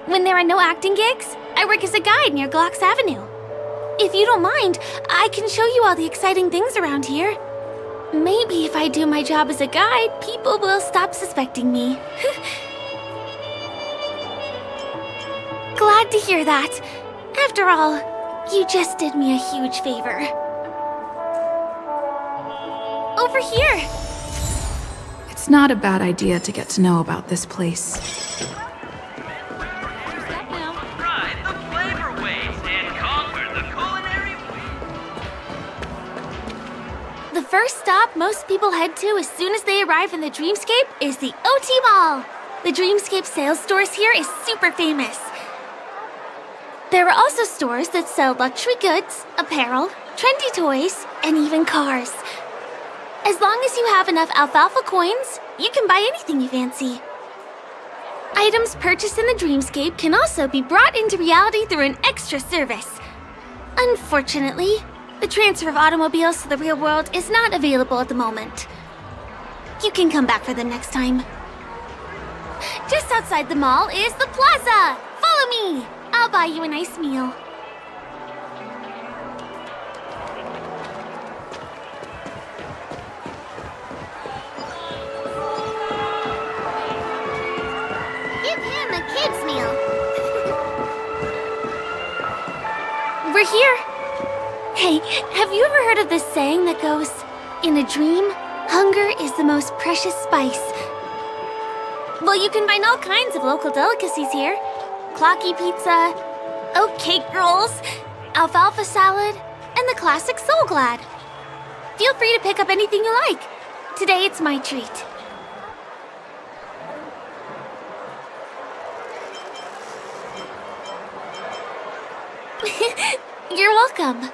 When there are no acting gigs, I work as a guide near Glocks Avenue. If you don't mind, I can show you all the exciting things around here. Maybe if I do my job as a guide, people will stop suspecting me. Glad to hear that. After all, you just did me a huge favor. Over here! It's not a bad idea to get to know about this place. The first stop most people head to as soon as they arrive in the Dreamscape is the OT Mall. The Dreamscape sales stores here is super famous. There are also stores that sell luxury goods, apparel, trendy toys, and even cars. As long as you have enough alfalfa coins, you can buy anything you fancy. Items purchased in the Dreamscape can also be brought into reality through an extra service. Unfortunately, the transfer of automobiles to the real world is not available at the moment. You can come back for them next time. Just outside the mall is the plaza! Follow me! I'll buy you a nice meal. Give him a kid's meal. We're here. Hey, have you ever heard of this saying that goes, in a dream, hunger is the most precious spice? Well, you can find all kinds of local delicacies here. Clocky pizza, oat cake rolls, alfalfa salad, and the classic Soul Glad. Feel free to pick up anything you like. Today it's my treat. You're welcome.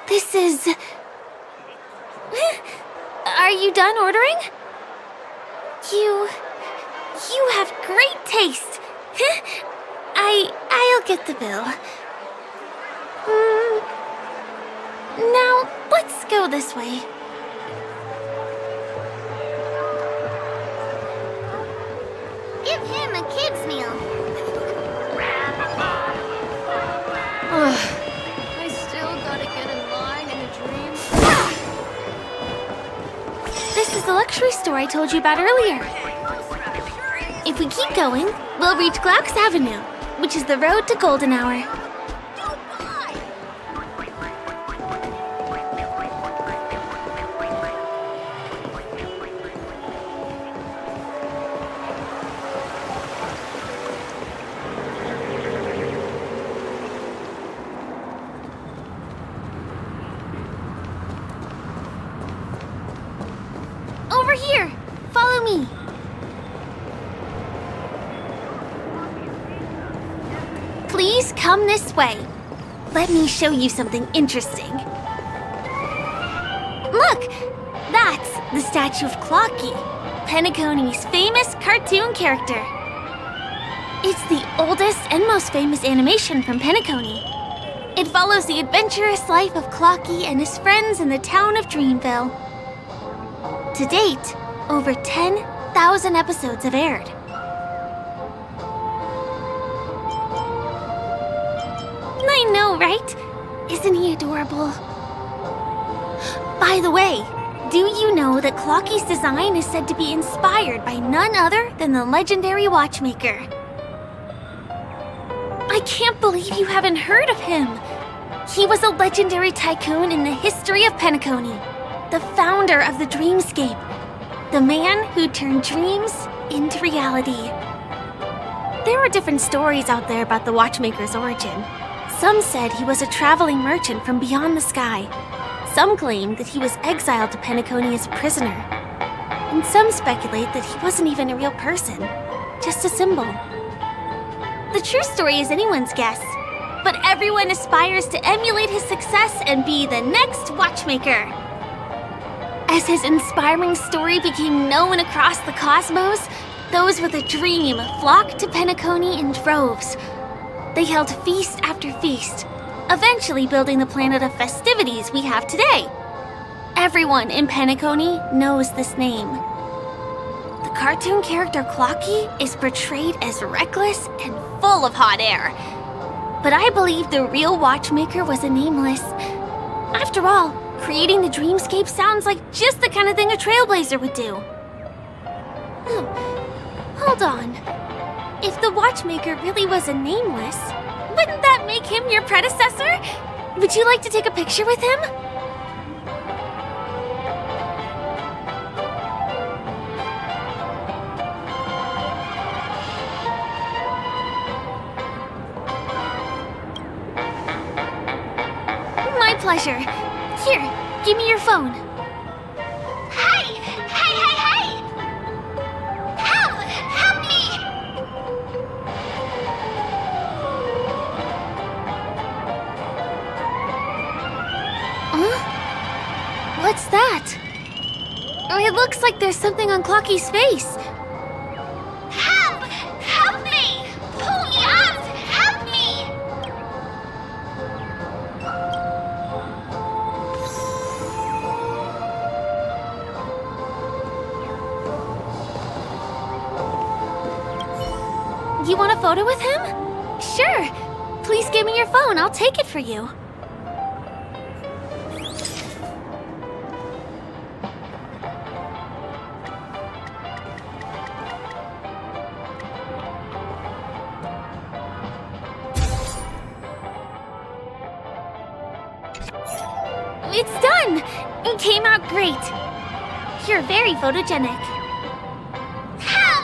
This is... Are you done ordering? You have great taste. I'll get the bill. Now, let's go this way. Give him a kid's meal. I still gotta get in line in a dream. This is the luxury store I told you about earlier. If we keep going, we'll reach Glauc's Avenue, which is the road to Golden Hour. Over here! Follow me! Please come this way. Let me show you something interesting. Look! That's the statue of Clocky, Penacony's famous cartoon character. It's the oldest and most famous animation from Penacony. It follows the adventurous life of Clocky and his friends in the town of Dreamville. To date, over 10,000 episodes have aired. I know, right? Isn't he adorable? By the way, do you know that Clocky's design is said to be inspired by none other than the legendary watchmaker? I can't believe you haven't heard of him. He was a legendary tycoon in the history of Penacony, the founder of the dreamscape, the man who turned dreams into reality. There are different stories out there about the watchmaker's origin. Some said he was a traveling merchant from beyond the sky. Some claim that he was exiled to Penacony as a prisoner. And some speculate that he wasn't even a real person, just a symbol. The true story is anyone's guess, but everyone aspires to emulate his success and be the next watchmaker. As his inspiring story became known across the cosmos, those with a dream flocked to Penacony in droves. They held feast after feast, eventually building the planet of festivities we have today. Everyone in Penacony knows this name. The cartoon character Clocky is portrayed as reckless and full of hot air. But I believe the real watchmaker was a nameless. After all, creating the dreamscape sounds like just the kind of thing a Trailblazer would do. Hold on. If the watchmaker really was a nameless, wouldn't that make him your predecessor? Would you like to take a picture with him? My pleasure. Here, give me your phone. Hey! Hey, hey, hey! Help! Help me! What's that? It looks like there's something on Clocky's face. Help! Help me! Pull me out! Help me! You want a photo with him? Sure. Please give me your phone. I'll take it for you. It's done! It came out great. You're very photogenic. Help!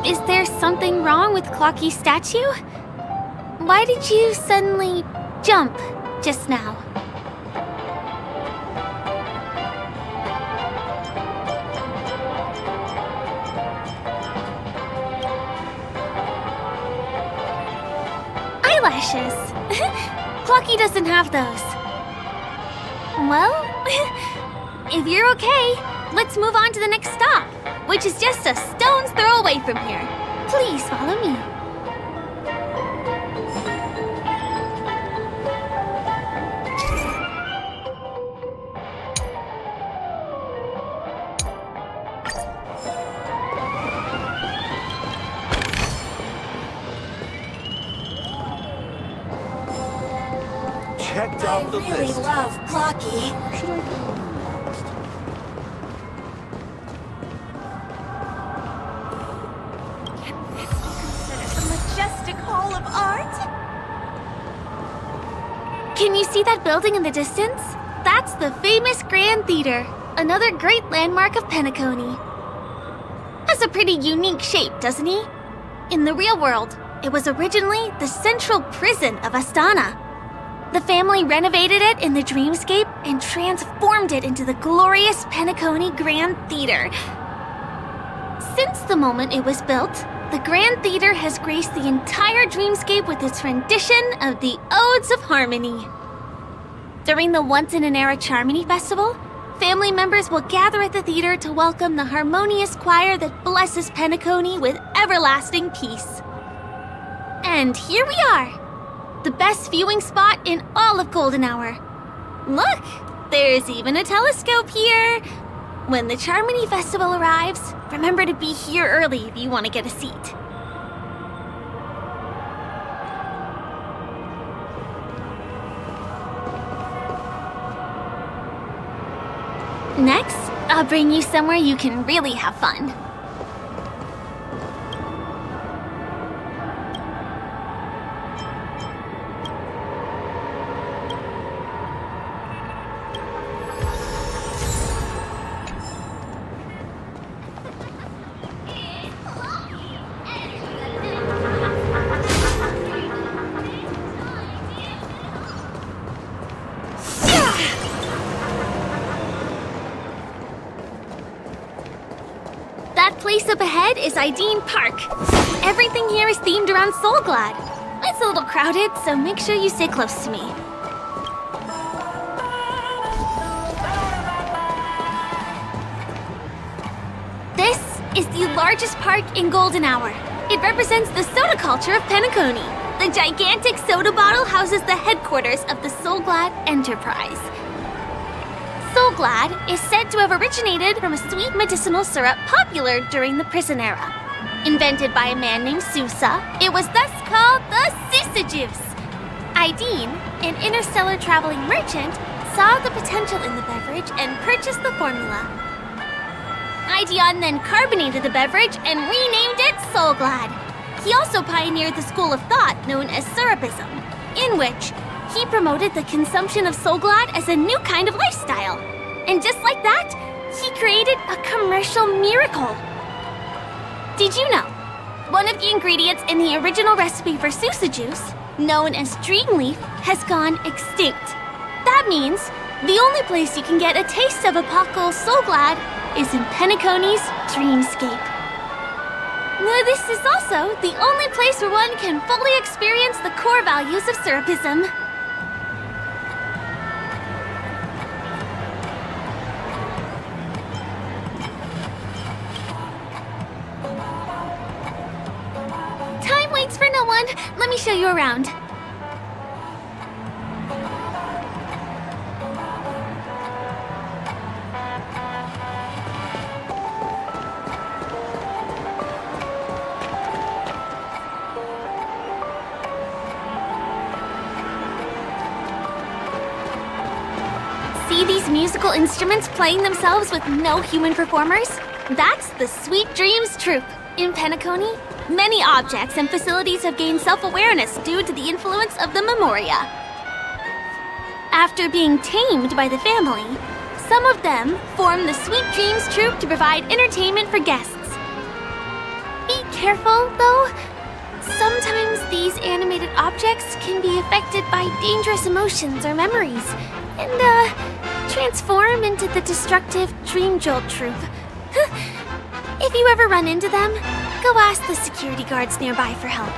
is there something wrong with Clocky's statue? Why did you suddenly jump just now? Eyelashes. Clocky doesn't have those. Well, if you're okay, let's move on to the next stop, which is just a stone's throw away from here. Please follow me. Checked off the list. love Clocky. Should I go? A majestic hall of art? Can you see that building in the distance? That's the famous Grand Theater, another great landmark of Penacony. Has a pretty unique shape, doesn't he? In the real world, it was originally the central prison of Astana. The family renovated it in the dreamscape and transformed it into the glorious Penacony Grand Theater. Since the moment it was built, the Grand Theater has graced the entire dreamscape with its rendition of the Odes of Harmony. During the Once-in-an-Era Charmony Festival, family members will gather at the theater to welcome the harmonious choir that blesses Penacony with everlasting peace. And here we are! The best viewing spot in all of Golden Hour. Look, there's even a telescope here. When the Charmony Festival arrives, remember to be here early if you want to get a seat. Next, I'll bring you somewhere you can really have fun. That place up ahead is Ideen Park. Everything here is themed around Soulglad. It's a little crowded, so make sure you stay close to me. This is the largest park in Golden Hour. It represents the soda culture of Penacony. The gigantic soda bottle houses the headquarters of the Soulglad Enterprise. Soulglad is said to have originated from a sweet medicinal syrup popular during the prison era. Invented by a man named Sousa, it was thus called the Sousa Juice. Ideen, an interstellar traveling merchant, saw the potential in the beverage and purchased the formula. Ideon then carbonated the beverage and renamed it Soulglad. He also pioneered the school of thought known as Syrupism, in which he promoted the consumption of Soulglad as a new kind of lifestyle. And just like that, he created a commercial miracle. Did you know? One of the ingredients in the original recipe for Sousa Juice, known as Dreamleaf, has gone extinct. That means the only place you can get a taste of Apocal Soulglad is in Penacony's Dreamscape. This is also the only place where one can fully experience the core values of Syrupism. Time waits for no one. Let me show you around. See these musical instruments playing themselves with no human performers? That's the Sweet Dreams Troupe. In Penacony, many objects and facilities have gained self-awareness due to the influence of the Memoria. After being tamed by the family, some of them form the Sweet Dreams Troupe to provide entertainment for guests. Be careful, though. Sometimes these animated objects can be affected by dangerous emotions or memories, and, transform into the destructive Dream Jolt troop. If you ever run into them, go ask the security guards nearby for help.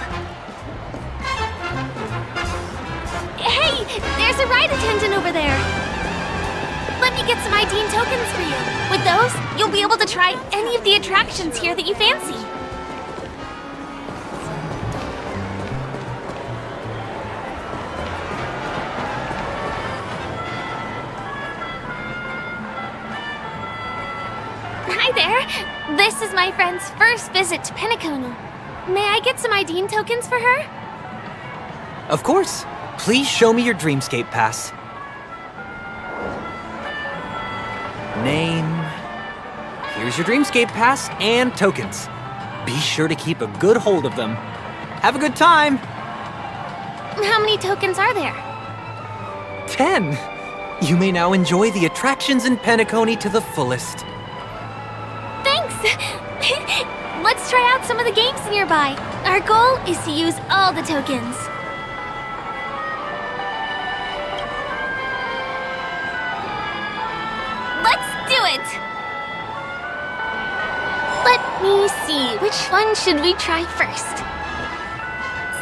Hey, there's a ride attendant over there. Let me get some ID and tokens for you. With those, you'll be able to try any of the attractions here that you fancy. Hi there. This is my friend's first visit to Penacony. May I get some ID and tokens for her? Of course. Please show me your Dreamscape pass. Name. Here's your Dreamscape pass and tokens. Be sure to keep a good hold of them. Have a good time! How many tokens are there? 10! You may now enjoy the attractions in Penacony to the fullest. Thanks! Let's try out some of the games nearby. Our goal is to use all the tokens. Let's do it! Let me see, which one should we try first?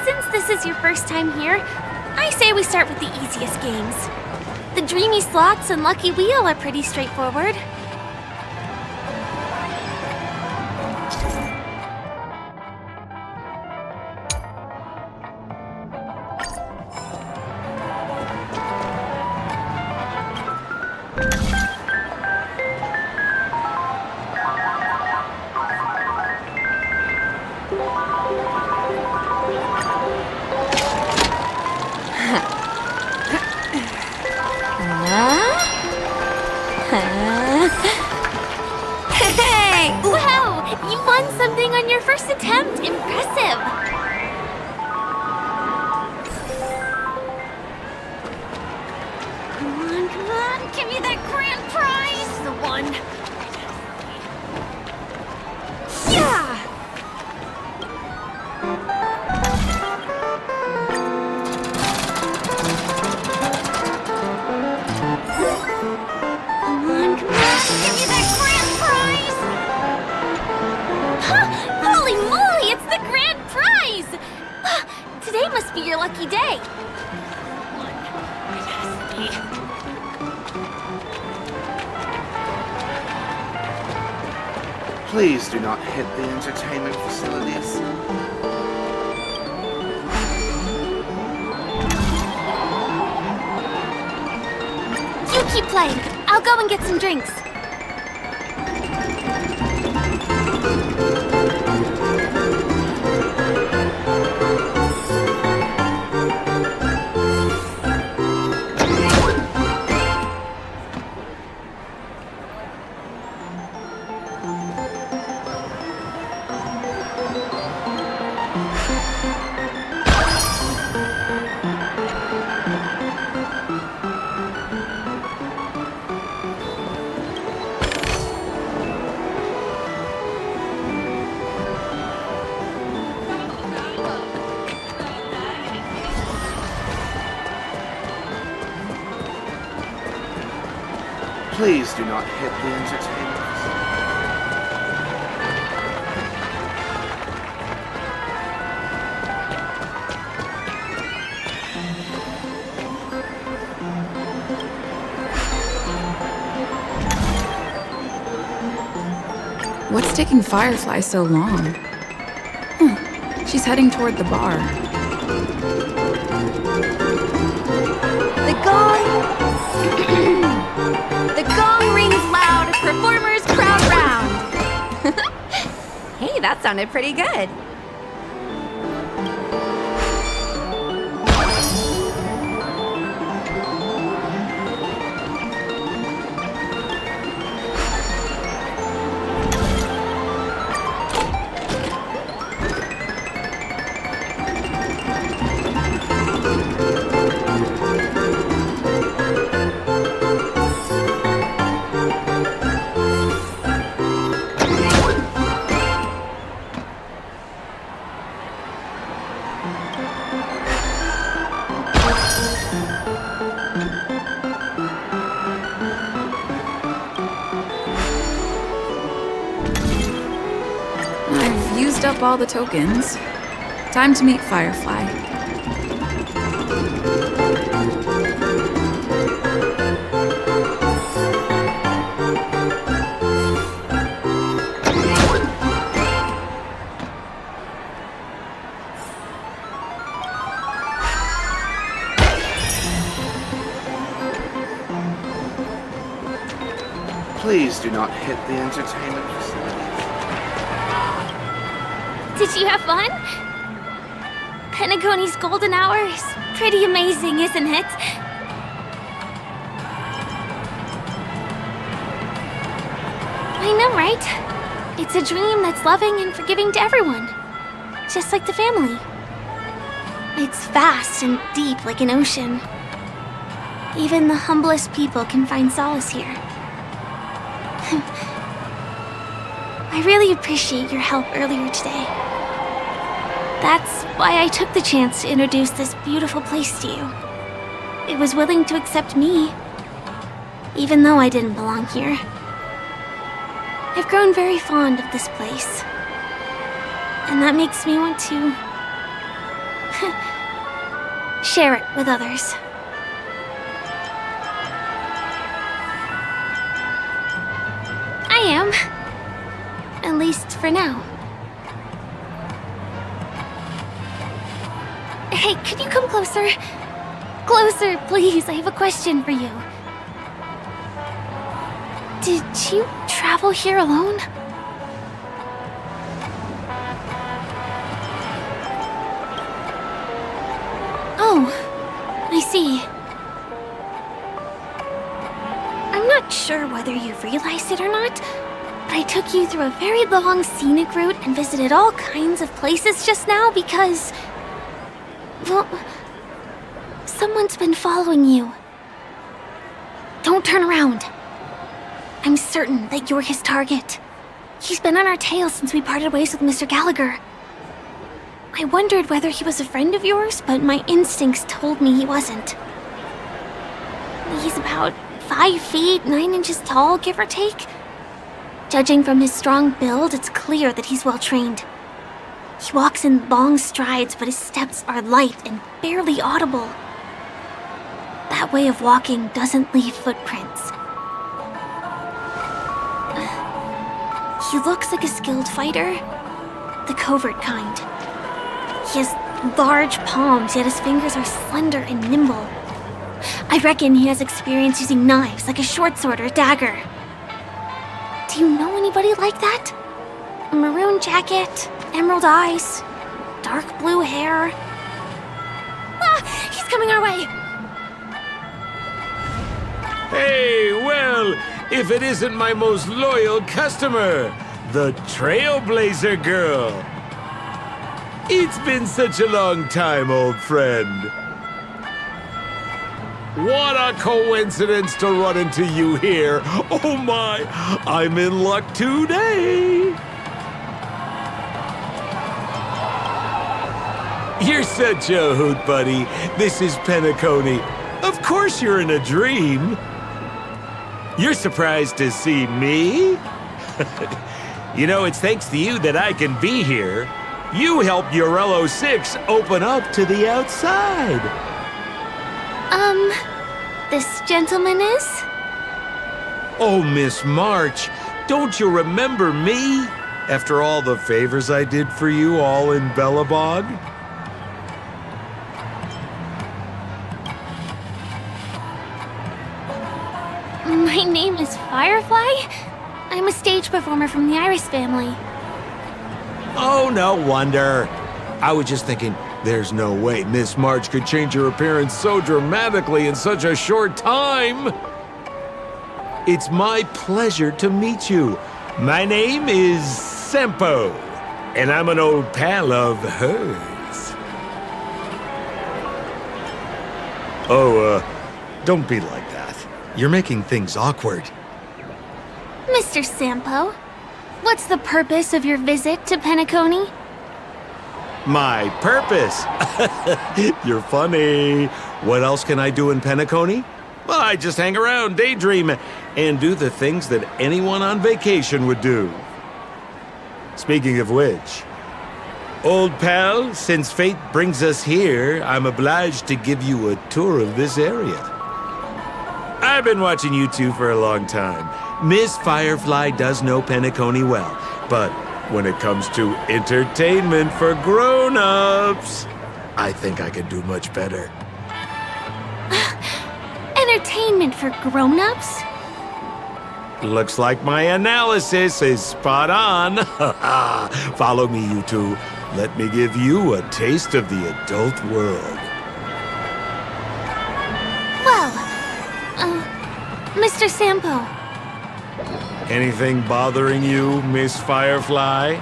Since this is your first time here, I say we start with the easiest games. The Dreamy Slots and Lucky Wheel are pretty straightforward. Hey! Wow! You won something on your first attempt! Impressive! Come on! Give me that grand prize! The one! Yeah! Come on! Give me that grand prize! Holy moly! It's the grand prize! Today must be your lucky day. Please do not hit the entertainment facilities. You keep playing. I'll go and get some drinks. Please do not hit the entertainment facilities. What's taking Firefly so long? She's heading toward the bar. The gong! The gong rings loud, performers crowd round! Hey, that sounded pretty good. I've used up all the tokens. Time to meet Firefly. Please do not hit the entertainment facility. Did you have fun? Penacony's golden hour is pretty amazing, isn't it? I know, right? It's a dream that's loving and forgiving to everyone. Just like the family. It's vast and deep like an ocean. Even the humblest people can find solace here. I really appreciate your help earlier today. That's why I took the chance to introduce this beautiful place to you. It was willing to accept me, even though I didn't belong here. I've grown very fond of this place, and that makes me want to share it with others. I am. At least for now. Hey, could you come closer? Closer, please. I have a question for you. Did you travel here alone? Oh, I see. I'm not sure whether you've realized it or not, but I took you through a very long scenic route and visited all kinds of places just now because... well, someone's been following you. Don't turn around. I'm certain that you're his target. He's been on our tail since we parted ways with Mr. Gallagher. I wondered whether he was a friend of yours, but my instincts told me he wasn't. He's about 5 feet, 9 inches tall, give or take. Judging from his strong build, it's clear that he's well trained. He walks in long strides, but his steps are light and barely audible. That way of walking doesn't leave footprints. He looks like a skilled fighter, the covert kind. He has large palms, yet his fingers are slender and nimble. I reckon he has experience using knives, like a short sword or a dagger. Do you know anybody like that? A maroon jacket, emerald eyes, dark blue hair. Ah, he's coming our way. Hey, well, if it isn't my most loyal customer, the Trailblazer girl. It's been such a long time, old friend. What a coincidence to run into you here. Oh my, I'm in luck today. You're such a hoot, buddy. This is Penacony. Of course you're in a dream. You're surprised to see me? You know, it's thanks to you that I can be here. You helped Urello 6 open up to the outside. This gentleman is? Oh, Miss March, don't you remember me? After all the favors I did for you all in Bellabog? My name is Firefly. I'm a stage performer from the Iris family. Oh, no wonder. I was just thinking, there's no way Miss March could change her appearance so dramatically in such a short time. It's my pleasure to meet you. My name is Sempo, and I'm an old pal of hers. Oh, don't be like that. You're making things awkward. Mr. Sampo, what's the purpose of your visit to Penacony? My purpose? You're funny. What else can I do in Penacony? Well, I just hang around, daydream, and do the things that anyone on vacation would do. Speaking of which, old pal, since fate brings us here, I'm obliged to give you a tour of this area. I've been watching you two for a long time. Miss Firefly does know Penacony well, but when it comes to entertainment for grown-ups, I think I could do much better. Entertainment for grown-ups? Looks like my analysis is spot on. Follow me, you two. Let me give you a taste of the adult world. Well, Mr. Sampo. Anything bothering you, Miss Firefly?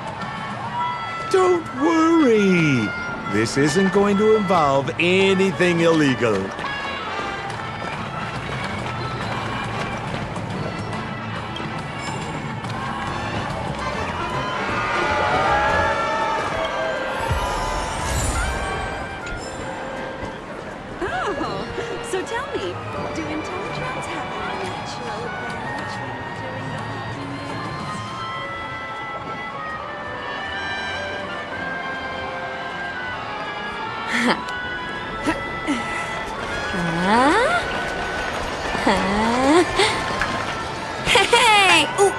Don't worry. This isn't going to involve anything illegal. So tell me, do intelligence have a natural advantage when we're doing the hunting dance? Hey! Ooh!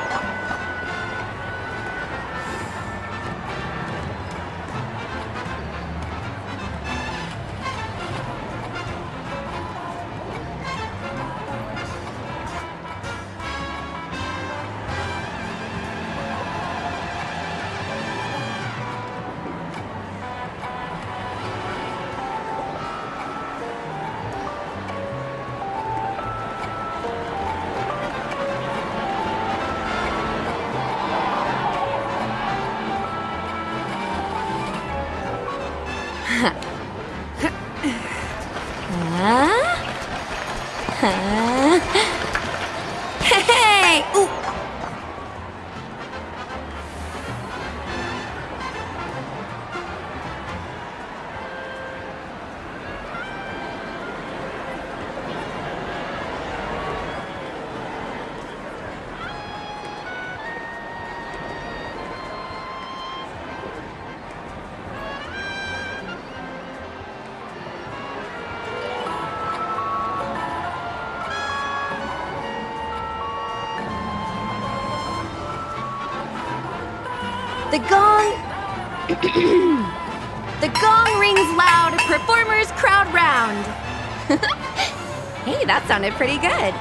Hey! Ooh! The gong... The gong rings loud, performers crowd round. Hey, that sounded pretty good.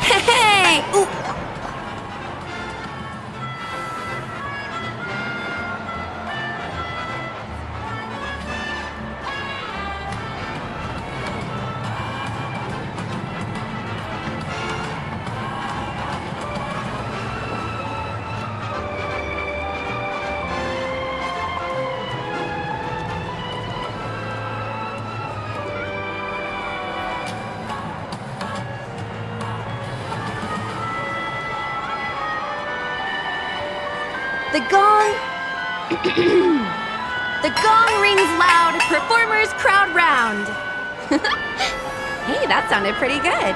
Hey! Ooh! The gong... The gong rings loud, performers crowd round. Hey, that sounded pretty good.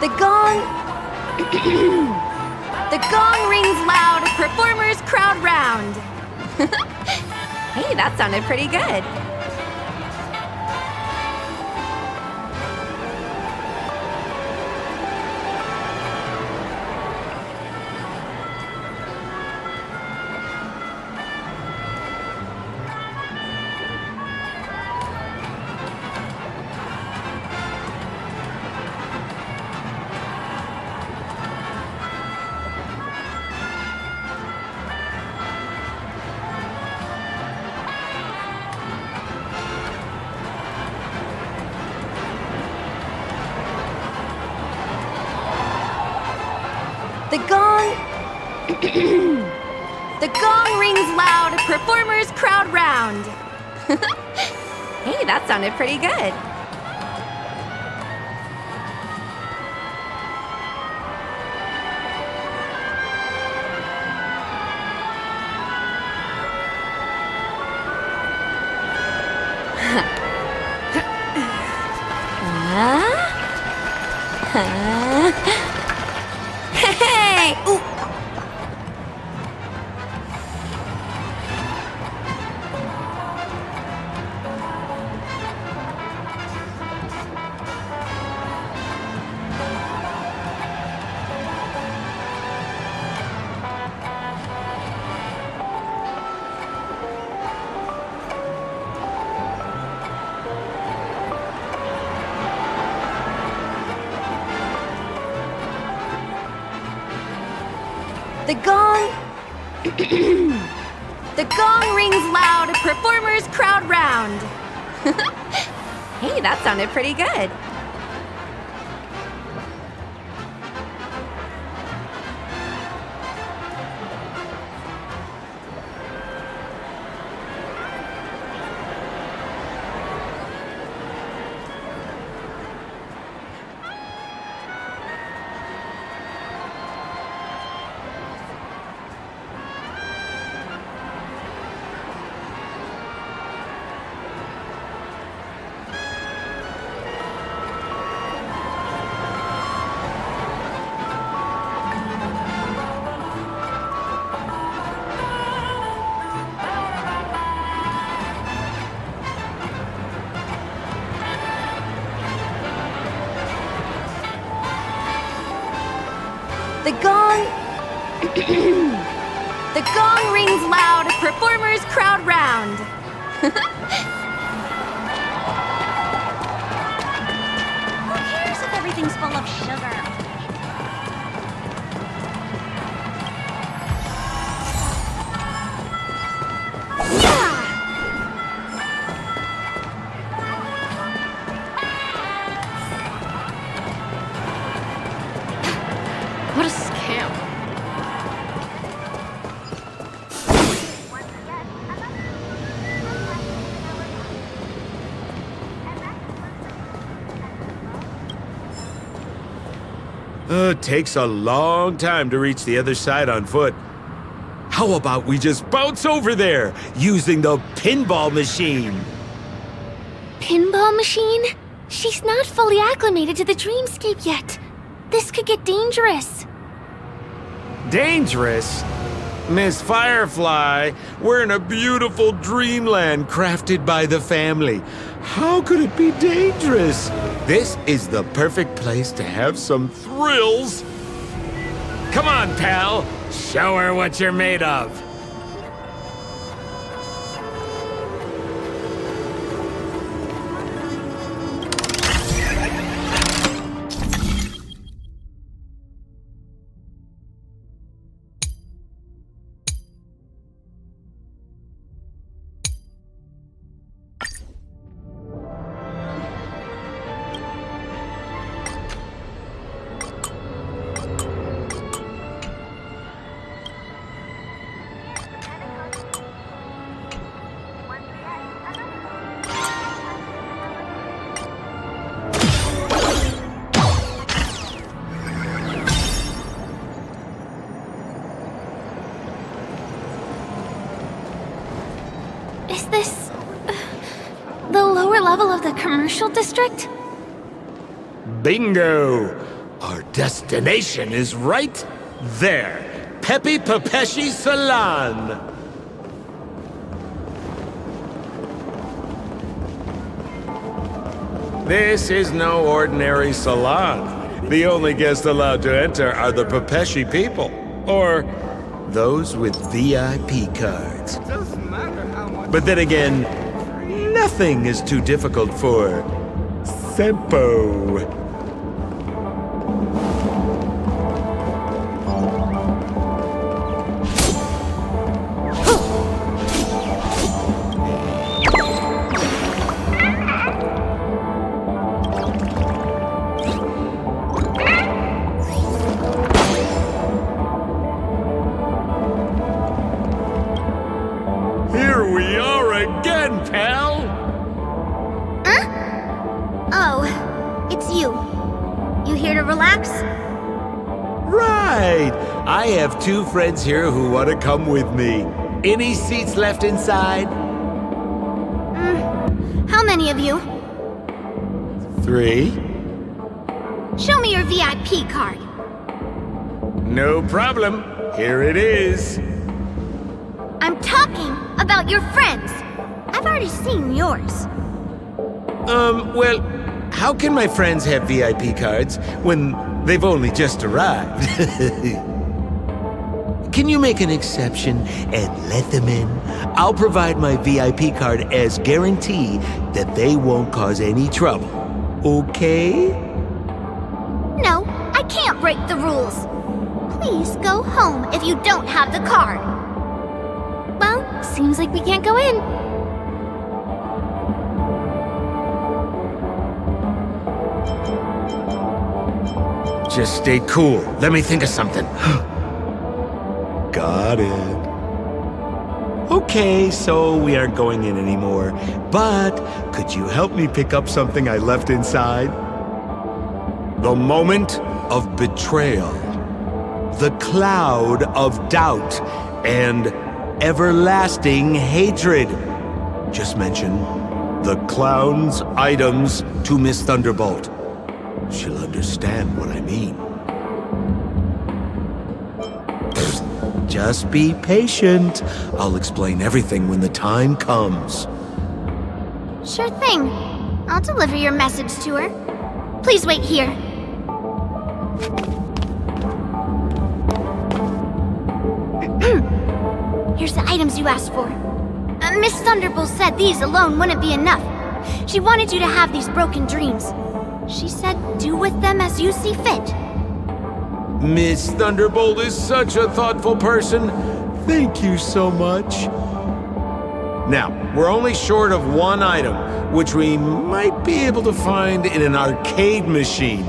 The gong... The gong rings loud, performers crowd round. Hey, that sounded pretty good. The gong... The gong rings loud, performers crowd round. Hey, that sounded pretty good. Hey! Ooh. The gong... The gong rings loud, performers crowd round. Hey, that sounded pretty good. The gong... The gong rings loud, performers crowd round. Who cares if everything's full of sugar? What a scam. It takes a long time to reach the other side on foot. How about we just bounce over there using the pinball machine? Pinball machine? She's not fully acclimated to the dreamscape yet. This could get dangerous. Dangerous? Miss Firefly, we're in a beautiful dreamland crafted by the family. How could it be dangerous? This is the perfect place to have some thrills. Come on, pal. Show her what you're made of. Is this... the lower level of the commercial district? Bingo! Our destination is right there. Pepe Papeshi Salon. This is no ordinary salon. The only guests allowed to enter are the Papeshi people, or those with VIP cards. Doesn't matter how much. But then again, nothing is too difficult for Sempo. Here we are again, pal! Oh, it's you. You here to relax? Right! I have 2 friends here who want to come with me. Any seats left inside? How many of you? 3? Show me your VIP card. No problem. Here it is. I'm talking about your friends. I've already seen yours. Well, how can my friends have VIP cards when they've only just arrived? Can you make an exception and let them in? I'll provide my VIP card as guarantee that they won't cause any trouble. Okay? No, I can't break the rules. Please go home if you don't have the card. Well, seems like we can't go in. Just stay cool. Let me think of something. Got it. Okay, so we aren't going in anymore. But could you help me pick up something I left inside? The moment of betrayal. The cloud of doubt. And everlasting hatred. Just mention the clown's items to Miss Thunderbolt. She'll understand what I mean. Just be patient. I'll explain everything when the time comes. Sure thing. I'll deliver your message to her. Please wait here. Here's the items you asked for. Miss Thunderbolt said these alone wouldn't be enough. She wanted you to have these broken dreams. She said do with them as you see fit. Miss Thunderbolt is such a thoughtful person. Thank you so much. Now, we're only short of 1 item, which we might be able to find in an arcade machine.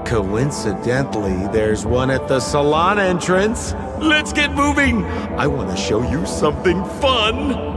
Coincidentally, there's one at the salon entrance. Let's get moving. I want to show you something fun.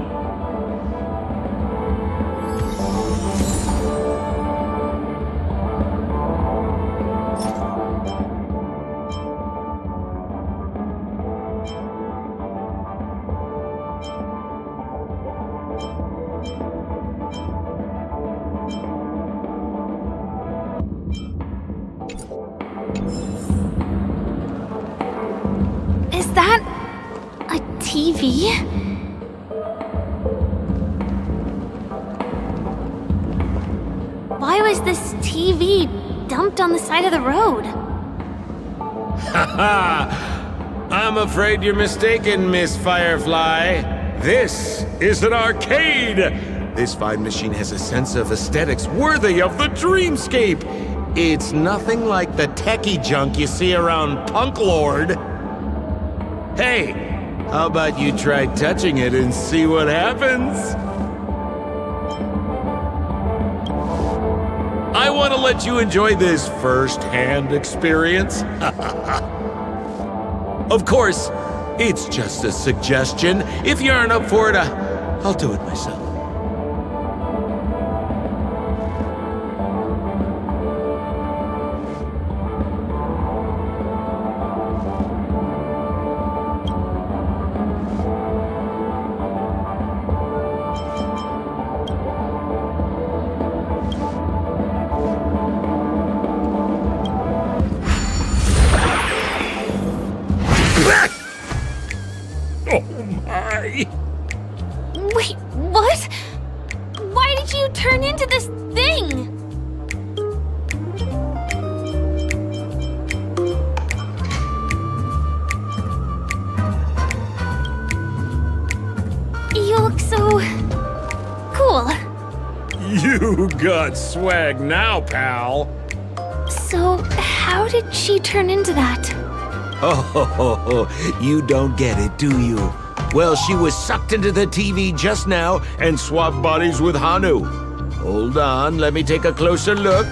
Is that a TV? Why was this TV dumped on the side of the road? Haha! I'm afraid you're mistaken, Miss Firefly. This is an arcade! This fine machine has a sense of aesthetics worthy of the dreamscape. It's nothing like the techie junk you see around Punk Lord. Hey, how about you try touching it and see what happens? I want to let you enjoy this first-hand experience. Of course, it's just a suggestion. If you aren't up for it, I'll do it myself. got swag now, pal. So, how did she turn into that? Oh, you don't get it, do you? Well, she was sucked into the TV just now and swapped bodies with Hanu. Hold on, let me take a closer look.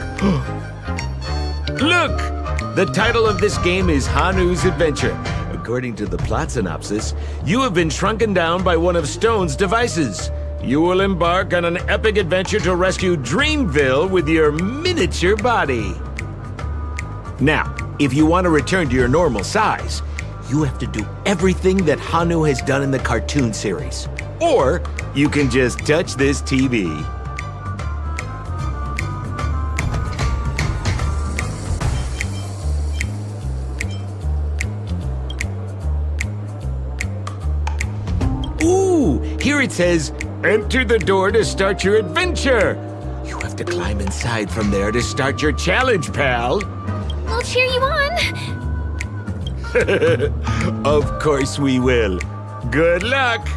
Look! The title of this game is Hanu's Adventure. According to the plot synopsis, you have been shrunken down by one of Stone's devices. You will embark on an epic adventure to rescue Dreamville with your miniature body. Now, if you want to return to your normal size, you have to do everything that Hanu has done in the cartoon series. Or you can just touch this TV. Ooh, here it says, enter the door to start your adventure. You have to climb inside from there to start your challenge, pal. We'll cheer you on. Of course we will. Good luck!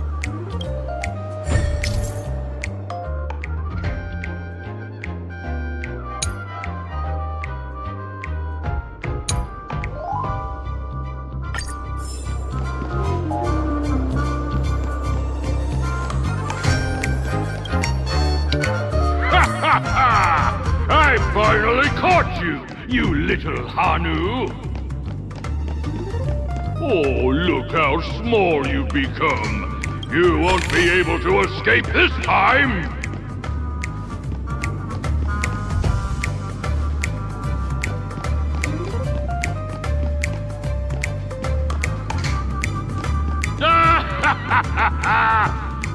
I finally caught you, you little Hanu! Oh, look how small you've become! You won't be able to escape this time!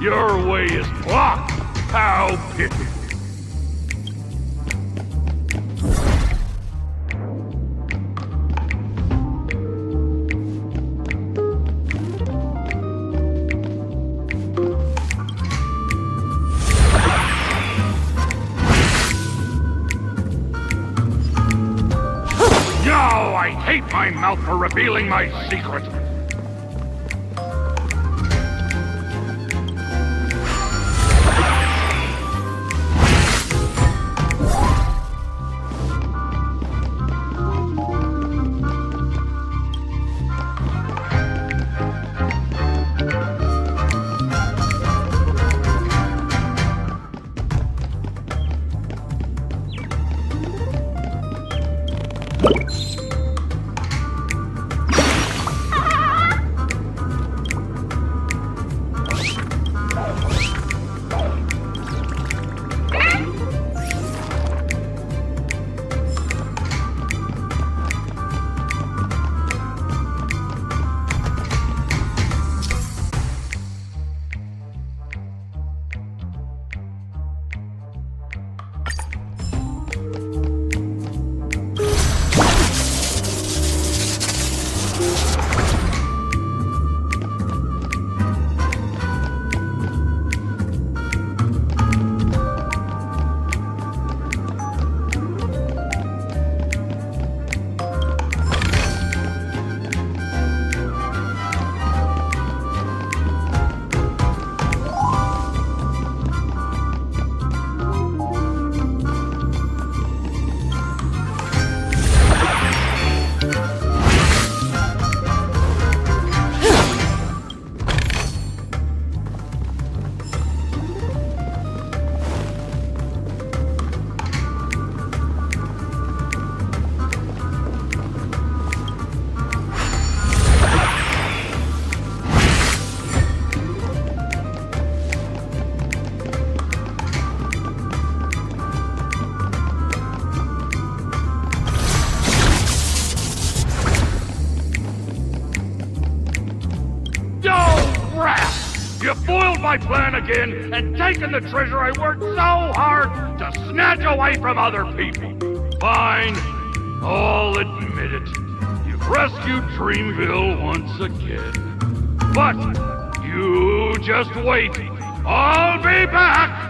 Your way is blocked! How pitiful! I hate my mouth for revealing my secret. You foiled my plan again and taken the treasure I worked so hard to snatch away from other people. Fine, I'll admit it. You've rescued Dreamville once again. But you just wait. I'll be back!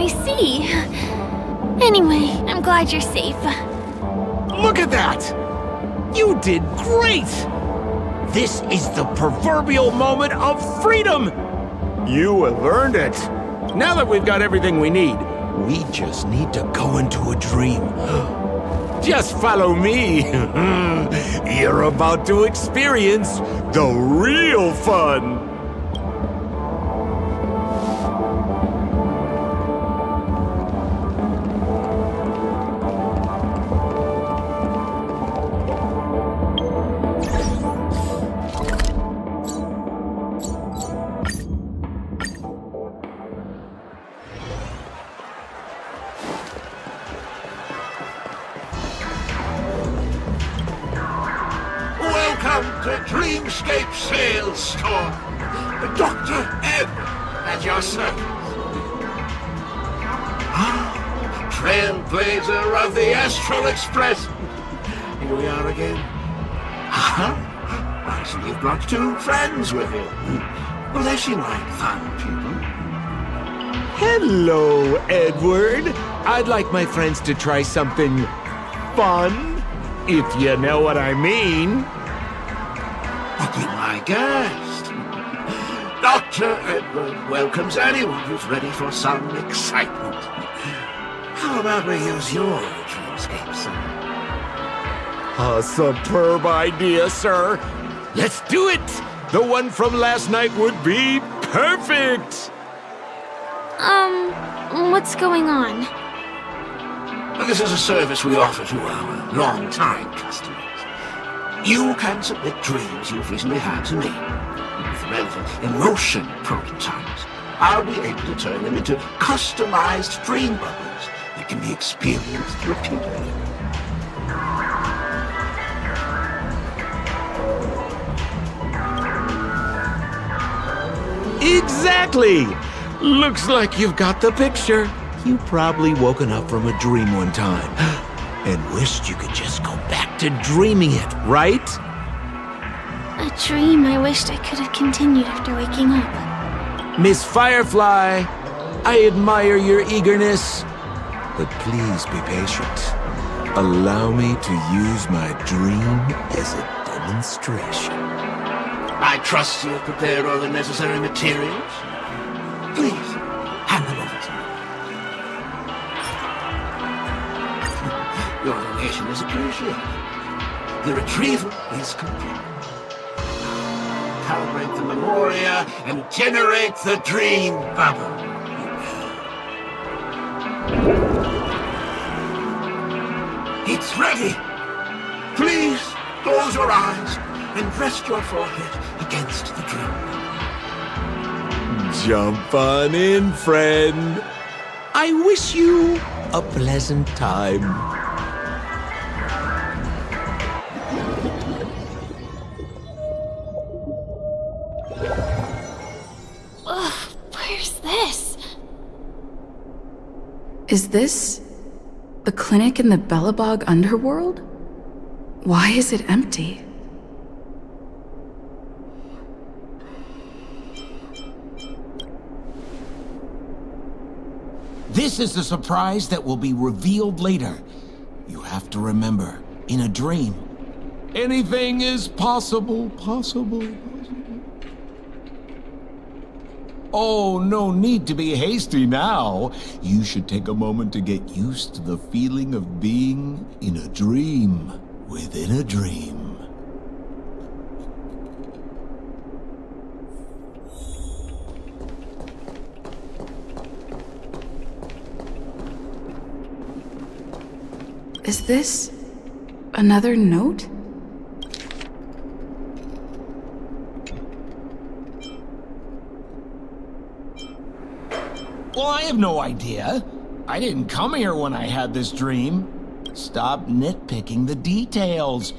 see. Anyway, I'm glad you're safe. Look at that! You did great! This is the proverbial moment of freedom! You have earned it. Now that we've got everything we need, we just need to go into a dream. Just follow me. You're about to experience the real fun. Welcome to Dreamscape Sales Store. Dr. Ed at your service. Trailblazer of the Astral Express. Here we are again. I see you've brought two friends with you. Well, they seem like fun people. Hello, Edward. I'd like my friends to try something fun, if you know what I mean. Be my guest. Dr. Edward welcomes anyone who's ready for some excitement. How about we use your dreamscape, sir? A superb idea, sir. Let's do it! The one from last night would be perfect! What's going on? This is a service we offer to our long-time customers. You can submit dreams you've recently had to me. With relevant emotion prototypes, I'll be able to turn them into customized dream bubbles that can be experienced repeatedly. Exactly! Looks like you've got the picture. You've probably woken up from a dream one time and wished you could just go back to dreaming it, right? A dream I wished I could have continued after waking up. Miss Firefly, I admire your eagerness, but please be patient. Allow me to use my dream as a demonstration. I trust you have prepared all the necessary materials. Please, hand them over to me. Your donation is appreciated. The retrieval is complete. Calibrate the memoria and generate the dream bubble. It's ready. Please close your eyes and rest your forehead against the dream. Jump on in, friend. I wish you a pleasant time. Ugh, where's this? Is this the clinic in the Bellabog underworld? Why is it empty? This is the surprise that will be revealed later. You have to remember, in a dream, anything is possible. Oh, no need to be hasty now. You should take a moment to get used to the feeling of being in a dream within a dream. Is this another note? Well, I have no idea. I didn't come here when I had this dream. Stop nitpicking the details.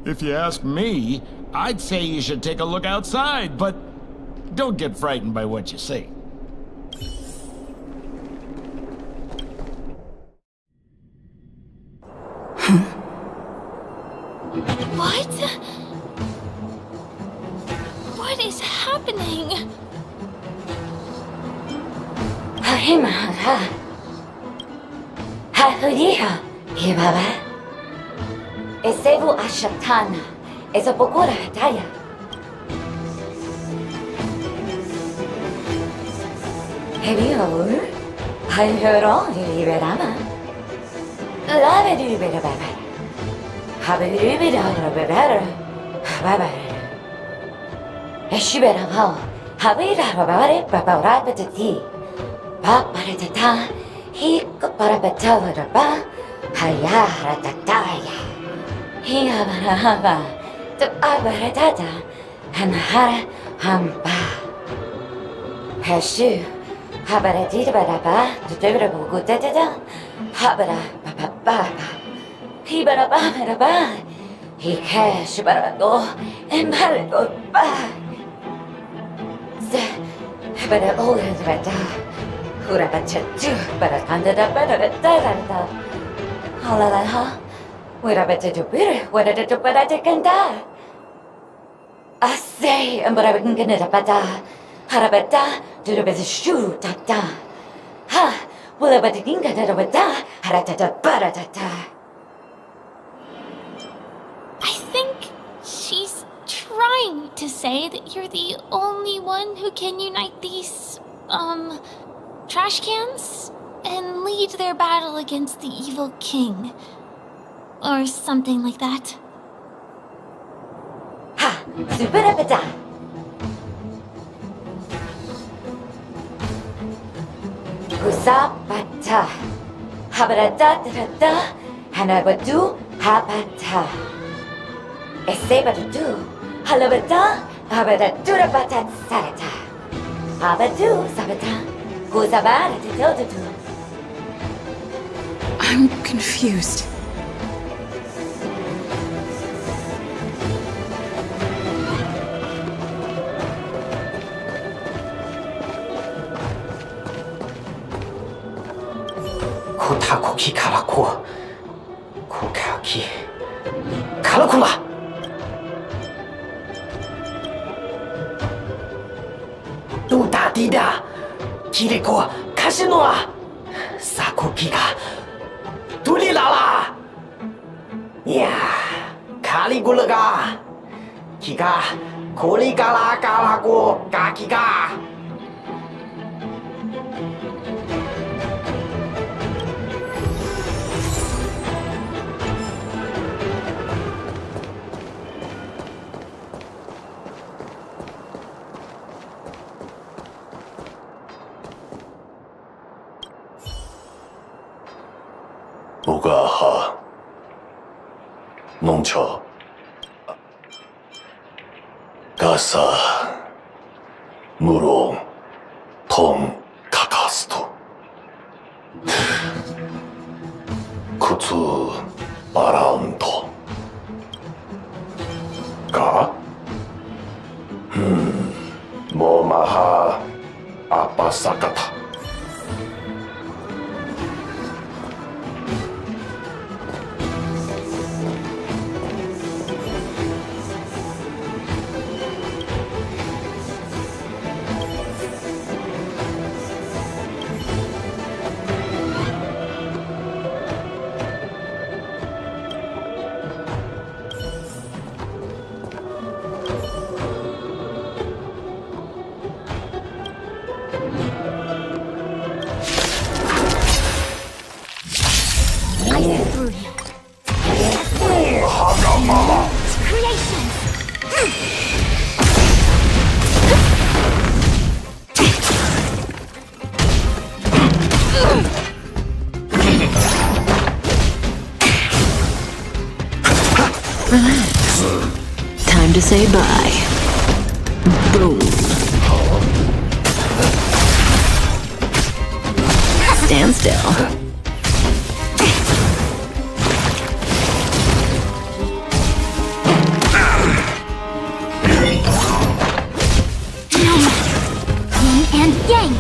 If you ask me, I'd say you should take a look outside, but don't get frightened by what you see. What? What is happening? Hahudiha, Hibaba. Esevu Ashatana, Ezapokura Hataya. Have you heard? I heard all you Iberama. Love it, Ibera. Have it, Ibera. Baba. Eshibera, Havira, Babare, Babarabati. Paparatata, he Parabatava, Hayara Tataya. He Abarahava, to Abaratata, and Hara Hamba. Hashu, Habaratita Baraba, to Deborah Guteta, Habara Baba, he Baraba, he cash Barado, and Barado Ba. But I always better. Hurabachatu, but I can't da. All of that, huh? We're about to do better. What did it do? But I can die. I say, and but I can get it up. Harabata, do the best shoe, tata. Ha, will I but the king get it up? Haratata, baratata. I think she's trying to say that you're the only one who can unite these, trash cans and lead their battle against the evil king. Or something like that. Ha! Superapata! Kusapata! Habarata, Hanabatu, Habata. Esebatu, Halabata, Habaratura Batat Sarata. Habatu, Sabata, Kusabara to do. I'm confused. Kotakoki Karako. Kokaki. Karakula! Duda Dida! Kiriko Kashinoa! Sakoki ga Tulilala! Ya, Caligula ga Kiga Koligala Galago Gakiga! Ugaha Nongcho Gasa Muro Tom Kakasto Kutsu Baranto Ga Momaha Apasakata Relax. Time to say bye. Boom. Stand still. Yin and yang.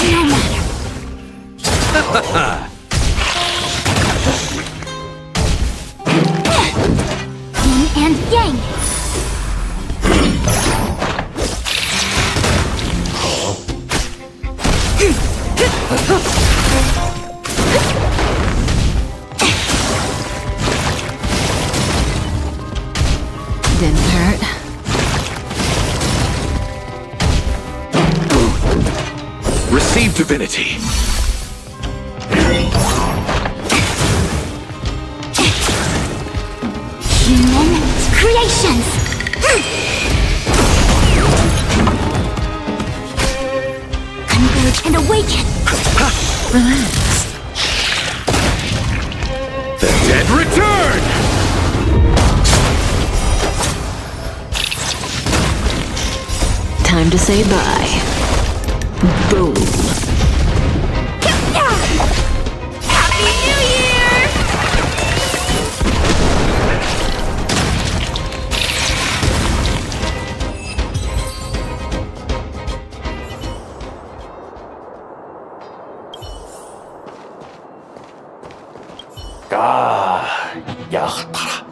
Yin and yang. divinity. Human creations! Converge and awaken! Relax. The dead return! Time to say bye. Boom. Happy New Year! 야따라.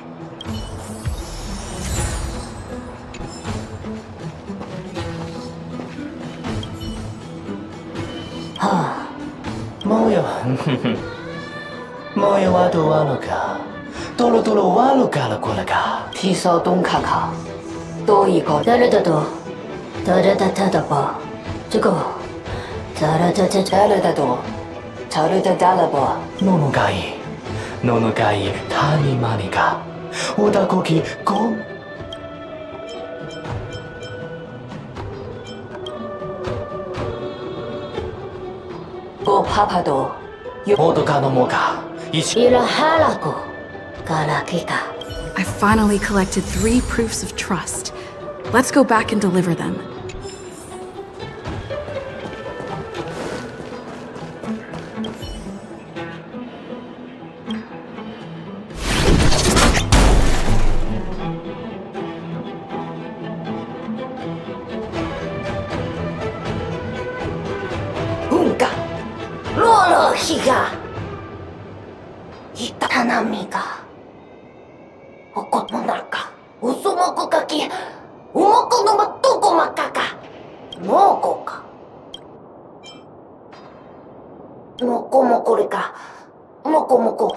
뭐요? 뭐요 와도 와노가 또로또로 와노가라 꼴라가 提手东卡卡，多一个哒啦哒哒，哒啦哒哒哒吧，这个哒啦哒哒哒啦哒哒，哒啦哒哒啦吧。 노노가이 타니마니가 오다고기 곰 고 파파도 모두가 넘어가 이라하라고 가라키가. I finally collected 3 proofs of trust. Let's go back and deliver them. Honkai, 로로히가 이타나미가 오코모나카 우소모코카키 우모코노마 토코마카카 모코카 모코모코리카 모코모코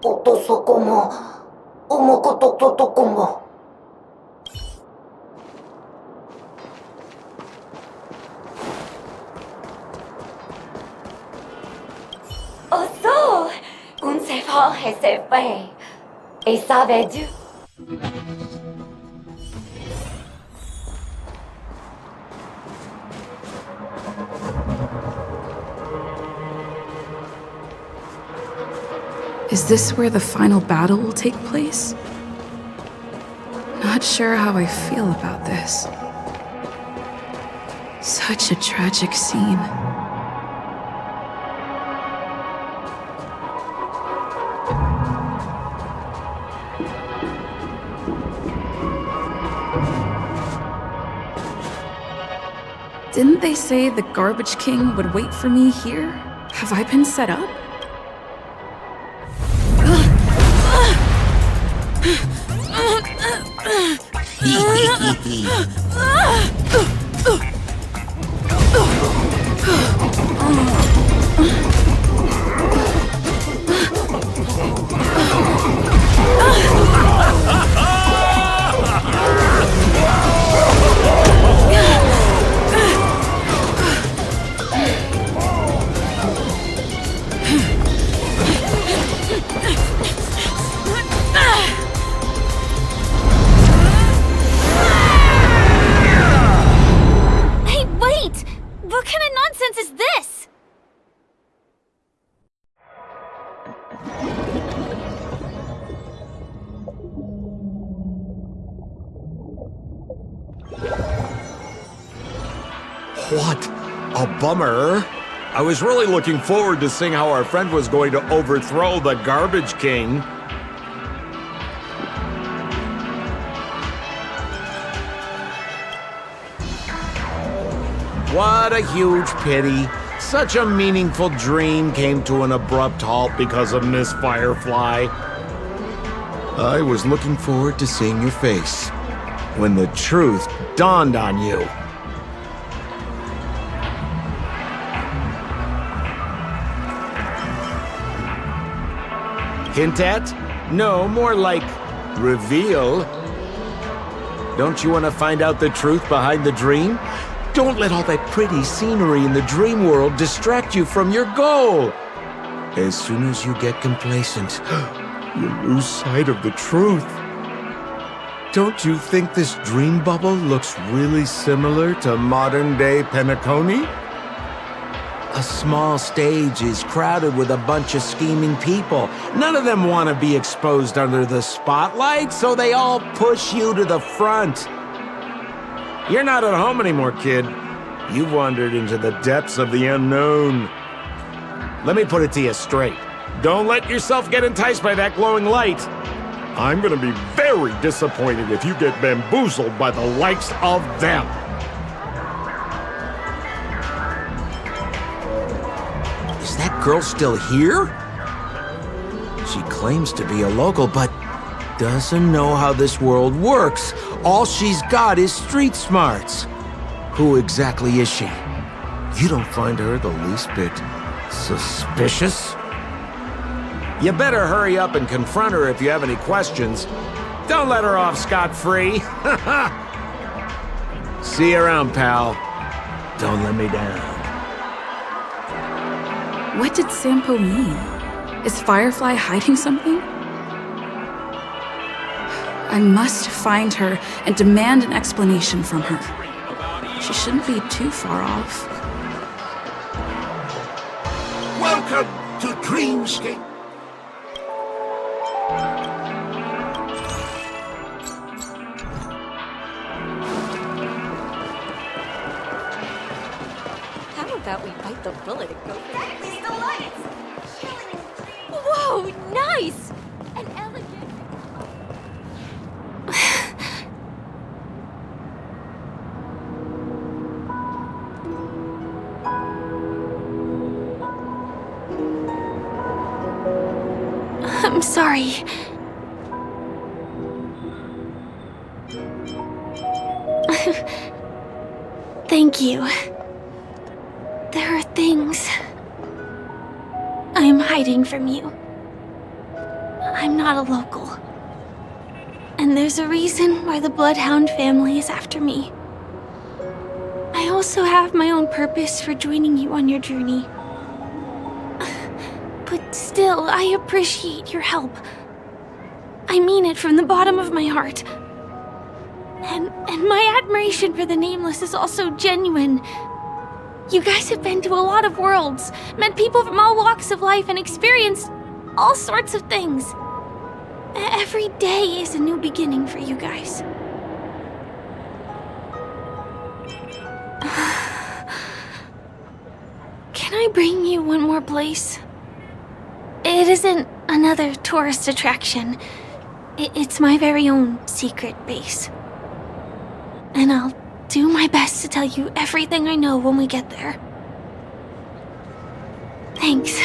오토소코모 오모코토토토코모. Oh, un se fa et se fait. Et ça va du. Is this where the final battle will take place? Not sure how I feel about this. Such a tragic scene. Didn't they say the Garbage King would wait for me here? Have I been set up? What a bummer. I was really looking forward to seeing how our friend was going to overthrow the Garbage King. What a huge pity. Such a meaningful dream came to an abrupt halt because of Miss Firefly. I was looking forward to seeing your face when the truth dawned on you. Hint at? No, more like reveal. Don't you want to find out the truth behind the dream? Don't let all that pretty scenery in the dream world distract you from your goal. As soon as you get complacent, you lose sight of the truth. Don't you think this dream bubble looks really similar to modern-day Penacony? A small stage is crowded with a bunch of scheming people. None of them want to be exposed under the spotlight, so they all push you to the front. You're not at home anymore, kid. You've wandered into the depths of the unknown. Let me put it to you straight. Don't let yourself get enticed by that glowing light. I'm gonna be very disappointed if you get bamboozled by the likes of them. Is that girl still here? She claims to be a local, but doesn't know how this world works. All she's got is street smarts. Who exactly is she? You don't find her the least bit suspicious? You better hurry up and confront her if you have any questions. Don't let her off scot-free. See you around, pal. Don't let me down. What did Sampo mean? Is Firefly hiding something? I must find her and demand an explanation from her. She shouldn't be too far off. Welcome to Dreamscape. How about we bite the bullet and go for At least the lights! Whoa, nice! An elegant... I'm sorry. Thank you. There are things I'm hiding from you. I'm not a local. And there's a reason why the Bloodhound family is after me. I also have my own purpose for joining you on your journey. But still, I appreciate your help. I mean it from the bottom of my heart. And my admiration for the Nameless is also genuine. You guys have been to a lot of worlds, met people from all walks of life, and experienced all sorts of things. Every day is a new beginning for you guys. Can I bring you one more place? It isn't another tourist attraction. It's my very own secret base. And I'll do my best to tell you everything I know when we get there. Thanks.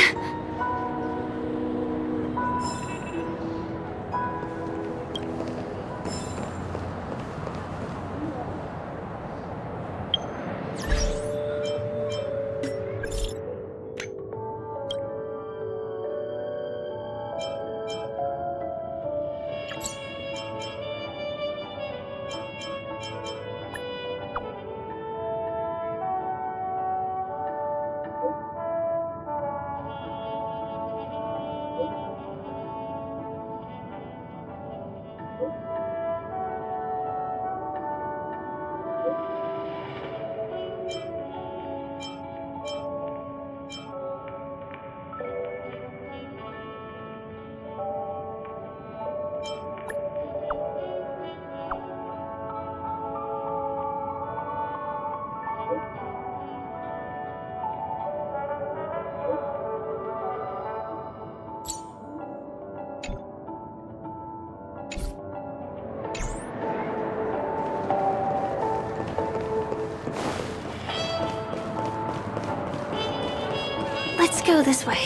Let's go this way.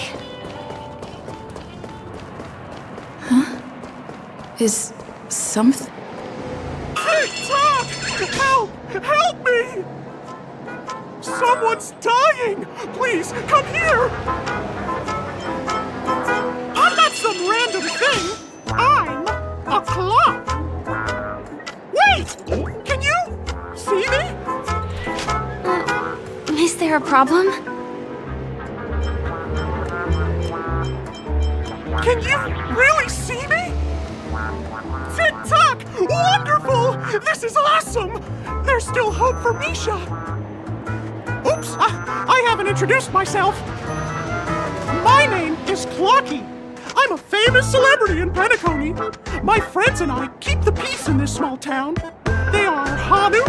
Huh? Is something... TikTok! Help! Help me! Someone's dying! Please, come here! I'm not some random thing! I'm a clock! Wait! Can you see me? there a problem? Can you really see me? Tick-tock! Wonderful! This is awesome! There's still hope for Misha! Oops, I haven't introduced myself. My name is Clocky. I'm a famous celebrity in Penacony. My friends and I keep the peace in this small town. They are Hanu,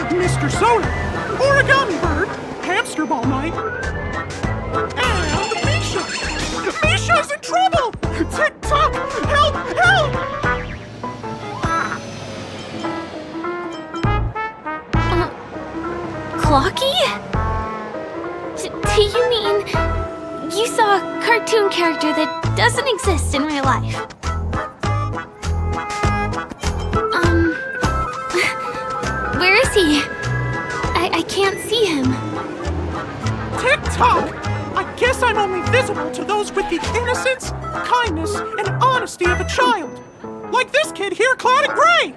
Mr. Soda, Origami Bird, Hamster Ball Night, and Misha! Misha's in trouble! Tick-tock! Help! Help! Clocky? Do you mean you saw a cartoon character that doesn't exist in real life? Where is he? I can't see him. Tick-tock! I guess I'm only visible to those with the innocence, kindness, and honesty of a child. Like this kid here clad in gray!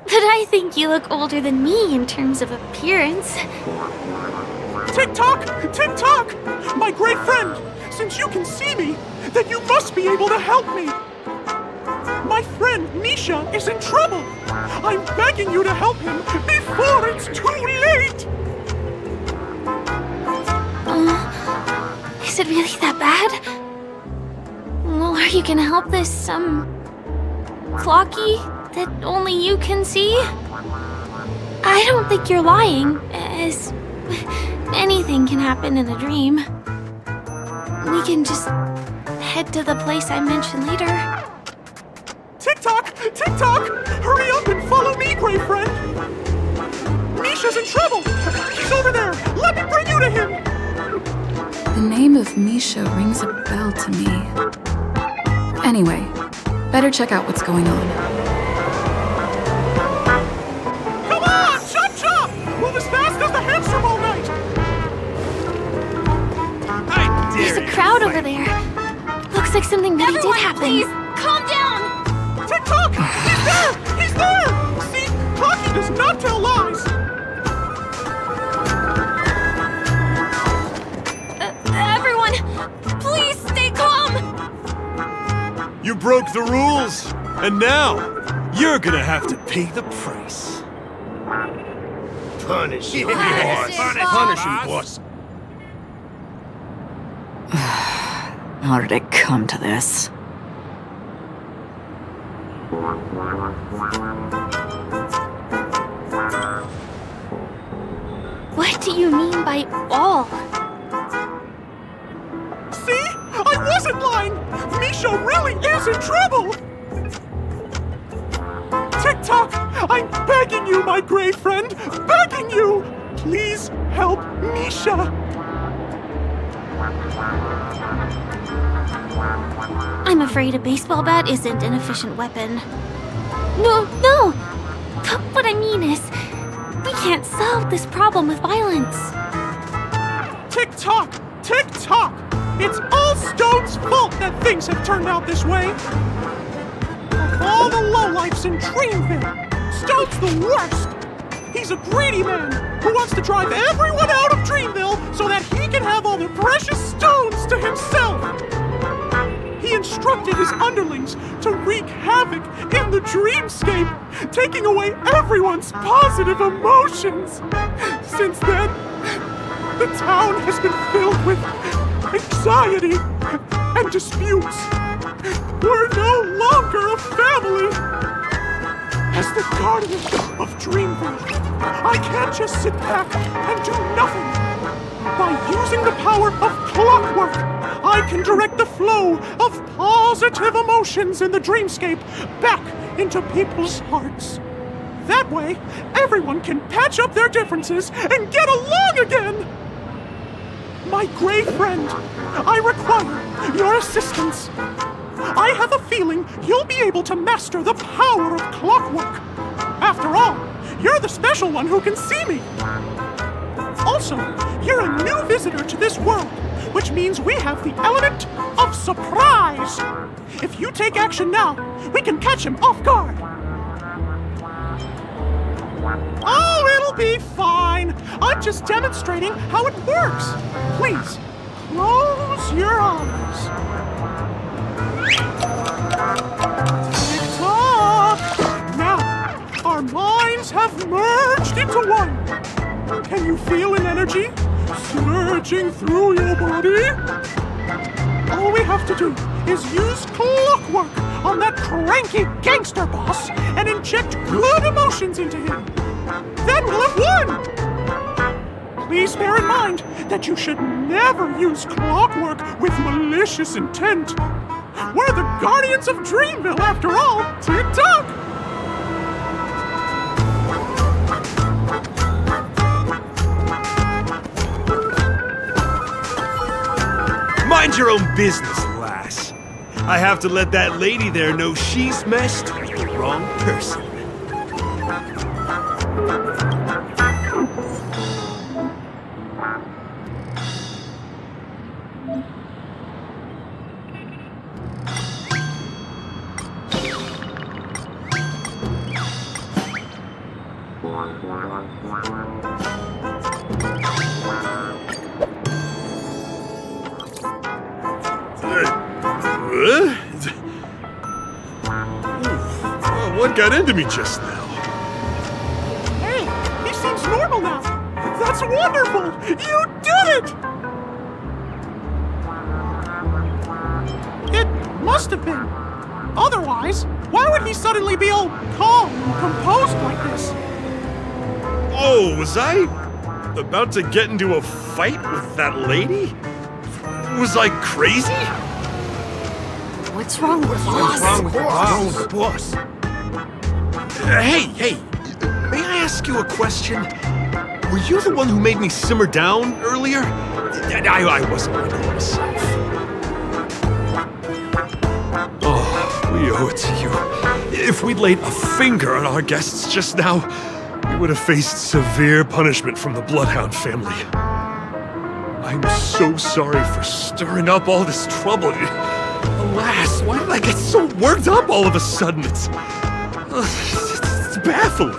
But I think you look older than me in terms of appearance. Tick-tock! Tick-tock! My great friend! Since you can see me, then you must be able to help me! My friend Misha is in trouble! I'm begging you to help him before it's too late! Is it really that bad? Well, are you gonna help this, Clocky that only you can see? I don't think you're lying, as anything can happen in a dream. We can just head to the place I mentioned later. Tick-tock! Tick-tock! Hurry up and follow me, great friend! Misha's in trouble! He's over there! Let me bring you to him! The name of Misha rings a bell to me. Anyway, better check out what's going on. Come on! Chop chop! Move as fast as the hamster ball night! There's a crowd over there. Looks like something really did happen. Please, calm down! Tick-tock! He's there! He's there! See? Clocky does not tell lies! Everyone, please stay calm! You broke the rules, and now you're gonna have to pay the price. Punish him, boss. Punish him, boss. How did it come to this? What do you mean by all? See? I wasn't lying! Misha really is in trouble! Tick-tock! I'm begging you, my great friend! Begging you! Please help Misha! I'm afraid a baseball bat isn't an efficient weapon. No! What I mean is, we can't solve this problem with violence. Tick-tock! Tick-tock! It's all Stone's fault that things have turned out this way! Of all the lowlifes in Dreamville, Stone's the worst! He's a greedy man who wants to drive everyone out of Dreamville so that he can have all the precious stones to himself! He instructed his underlings to wreak havoc in the dreamscape, taking away everyone's positive emotions. Since then, the town has been filled with anxiety and disputes. We're no longer a family. As the guardian of Dreamville, I can't just sit back and do nothing. By using the power of clockwork, I can direct the flow of positive emotions in the dreamscape back into people's hearts. That way, everyone can patch up their differences and get along again! My great friend, I require your assistance. I have a feeling you'll be able to master the power of clockwork. After all, you're the special one who can see me. Also, you're a new visitor to this world, which means we have the element of surprise. If you take action now, we can catch him off guard. Oh, it'll be fine. I'm just demonstrating how it works. Please, close your eyes. Tick-tock. Now, our minds have merged into one. Can you feel an energy surging through your body? All we have to do is use clockwork on that cranky gangster boss and inject good emotions into him. Then we'll have won! Please bear in mind that you should never use clockwork with malicious intent. We're the Guardians of Dreamville, after all. Tick-tock! Mind your own business, lass. I have to let that lady there know she's messed with the wrong person. What got into me just now? Hey, he seems normal now. That's wonderful! You did it! It must have been. Otherwise, why would he suddenly be all calm and composed like this? Oh, was I about to get into a fight with that lady? Was I crazy? What's wrong with the boss? Hey, may I ask you a question? Were you the one who made me simmer down earlier? I wasn't my normal self. Oh, we owe it to you. If we'd laid a finger on our guests just now, we would have faced severe punishment from the Bloodhound family. I'm so sorry for stirring up all this trouble. Alas, why did I get so worked up all of a sudden? It's baffling.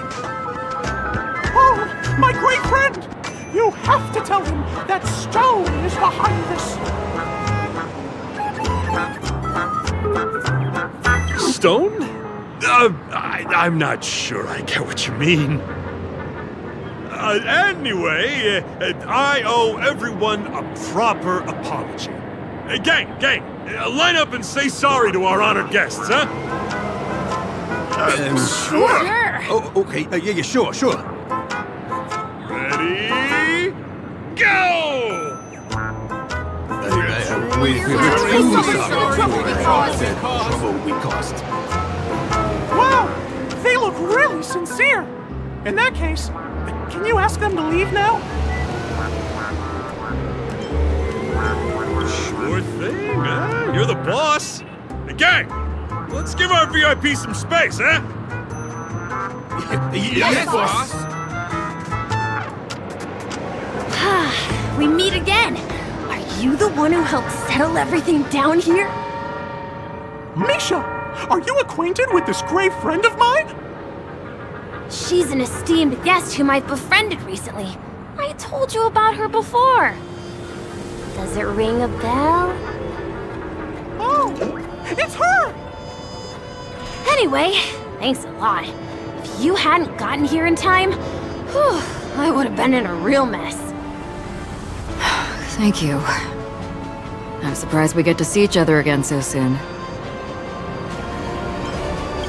Oh, my great friend! You have to tell him that Stone is behind this. Stone? I'm not sure I get what you mean. Anyway, I owe everyone a proper apology. Gang, line up and say sorry to our honored guests, huh? Sure. Oh, okay. Yeah, sure. Ready? Go! We're truly sorry for the trouble we caused. Wow, they look really sincere. In that case, can you ask them to leave now? Sure thing, huh? You're the boss. Hey, gang, let's give our VIP some space, huh? Yes, boss. We meet again. Are you the one who helped settle everything down here? Misha, are you acquainted with this grave friend of mine? She's an esteemed guest whom I've befriended recently. I told you about her before. Does it ring a bell? Oh, it's her! Anyway, thanks a lot. If you hadn't gotten here in time, whew, I would have been in a real mess. Thank you. I'm surprised we get to see each other again so soon.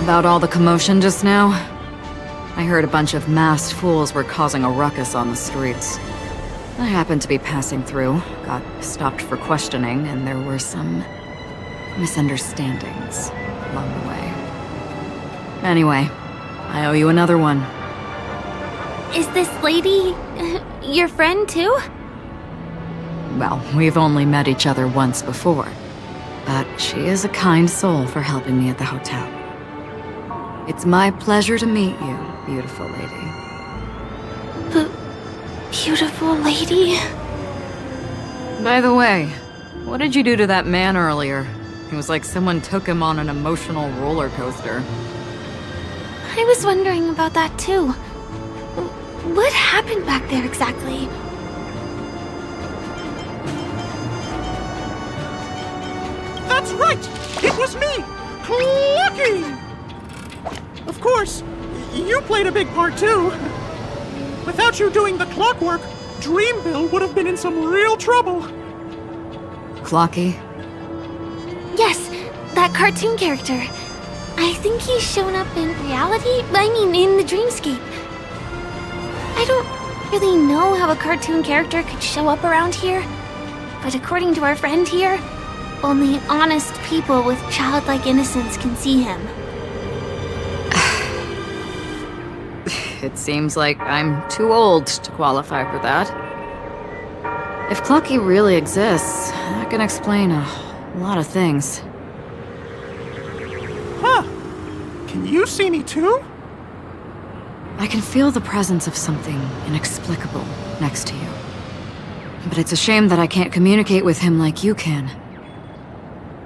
About all the commotion just now, I heard a bunch of masked fools were causing a ruckus on the streets. I happened to be passing through, got stopped for questioning, and there were some misunderstandings along the way. Anyway, I owe you another one. Is this lady your friend too? Well, we've only met each other once before, but she is a kind soul for helping me at the hotel. It's my pleasure to meet you, beautiful lady. Beautiful lady? By the way, what did you do to that man earlier? It was like someone took him on an emotional roller coaster. I was wondering about that too. What happened back there exactly? That's right! It was me! Clucky! Of course, you played a big part too. Without you doing the clockwork, Dreamville would have been in some real trouble. Clocky? Yes, that cartoon character. I think he's shown up in reality. I mean, in the dreamscape. I don't really know how a cartoon character could show up around here, but according to our friend here, only honest people with childlike innocence can see him. It seems like I'm too old to qualify for that. If Clucky really exists, that can explain a lot of things. Huh. Can you see me too? I can feel the presence of something inexplicable next to you. But it's a shame that I can't communicate with him like you can.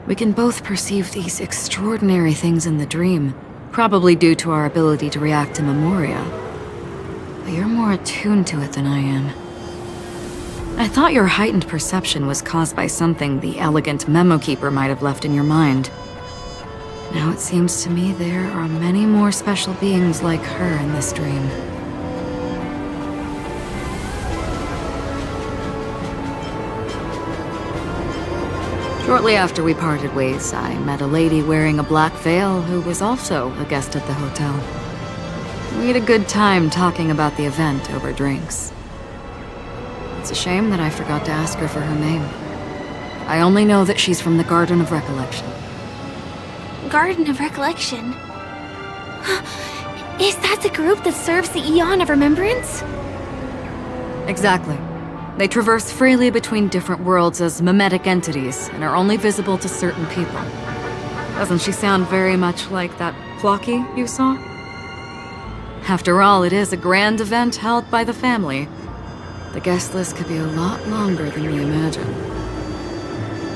We can both perceive these extraordinary things in the dream, probably due to our ability to react to memoria. But you're more attuned to it than I am. I thought your heightened perception was caused by something the elegant memo keeper might have left in your mind. Now it seems to me there are many more special beings like her in this dream. Shortly after we parted ways, I met a lady wearing a black veil who was also a guest at the hotel. We had a good time talking about the event over drinks. It's a shame that I forgot to ask her for her name. I only know that she's from the Garden of Recollection. Garden of Recollection? Is that the group that serves the Eon of Remembrance? Exactly. They traverse freely between different worlds as mimetic entities and are only visible to certain people. Doesn't she sound very much like that Clocky you saw? After all, it is a grand event held by the family. The guest list could be a lot longer than we imagine.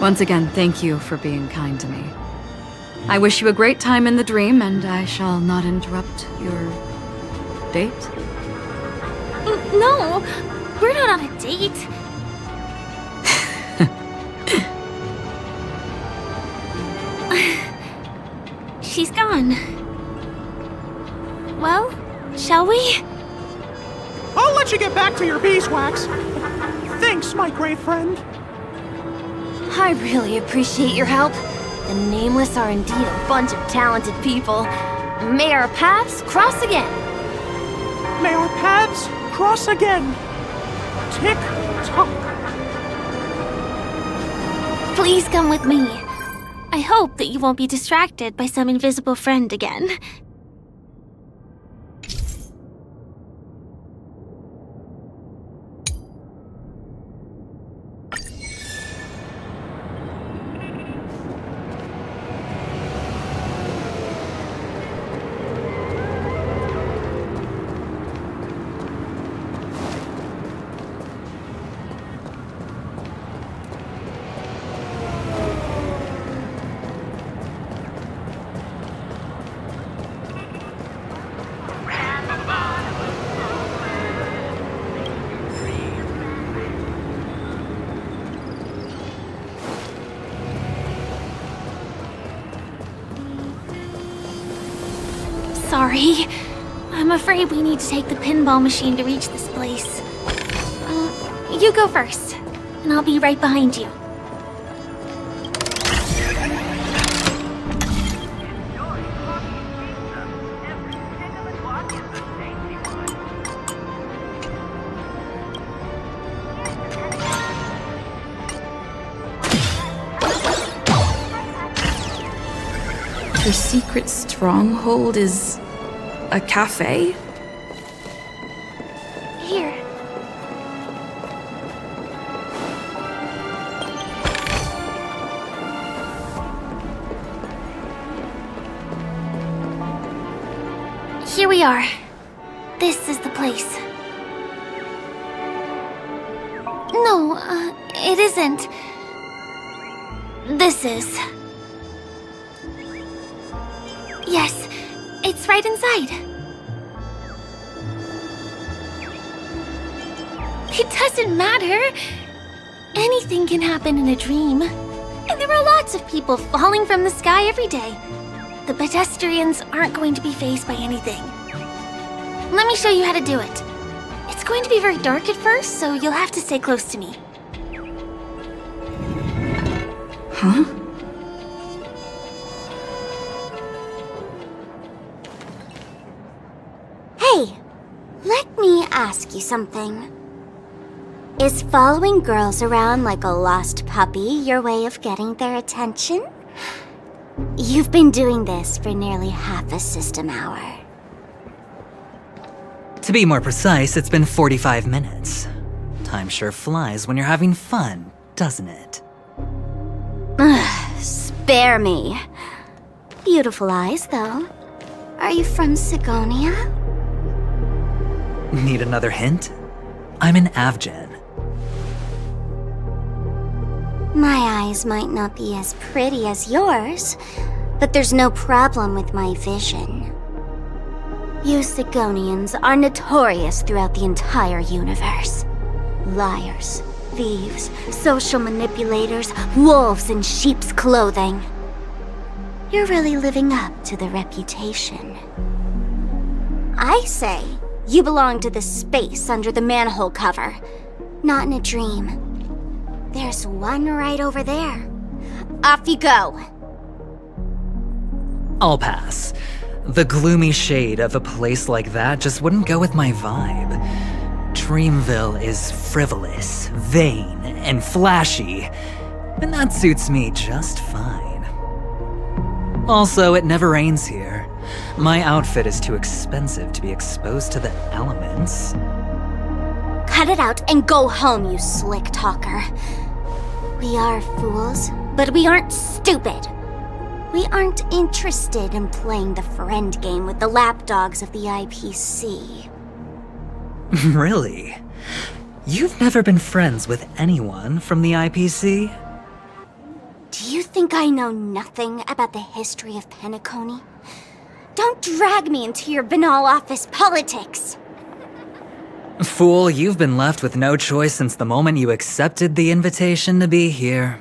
Once again, thank you for being kind to me. I wish you a great time in the dream, and I shall not interrupt your date. No, we're not on a date. She's gone. Well, shall we? I'll let you get back to your beeswax. Thanks, my great friend. I really appreciate your help. The Nameless are indeed a bunch of talented people. May our paths cross again. May our paths cross again. Tick tock. Please come with me. I hope that you won't be distracted by some invisible friend again. Sorry. I'm afraid we need to take the pinball machine to reach this place. You go first, and I'll be right behind you. Your secret stronghold is a cafe? Here. Here we are. This is the place. No, it isn't. This is. Yes, it's right inside. It doesn't matter. Anything can happen in a dream. And there are lots of people falling from the sky every day. The pedestrians aren't going to be fazed by anything. Let me show you how to do it. It's going to be very dark at first, so you'll have to stay close to me. Huh? Hey, let me ask you something. Is following girls around like a lost puppy your way of getting their attention? You've been doing this for nearly half a system hour. To be more precise, it's been 45 minutes. Time sure flies when you're having fun, doesn't it? Spare me. Beautiful eyes, though. Are you from Sigonia? Need another hint? I'm an Avgen. My eyes might not be as pretty as yours, but there's no problem with my vision. You Sigonians are notorious throughout the entire universe. Liars, thieves, social manipulators, wolves in sheep's clothing. You're really living up to the reputation. I say you belong to the space under the manhole cover, not in a dream. There's one right over there. Off you go. I'll pass. The gloomy shade of a place like that just wouldn't go with my vibe. Dreamville is frivolous, vain, and flashy, and that suits me just fine. Also, it never rains here. My outfit is too expensive to be exposed to the elements. Cut it out and go home, you slick talker. We are fools, but we aren't stupid. We aren't interested in playing the friend game with the lapdogs of the IPC. Really? You've never been friends with anyone from the IPC? Do you think I know nothing about the history of Penacony? Don't drag me into your banal office politics! Fool, you've been left with no choice since the moment you accepted the invitation to be here.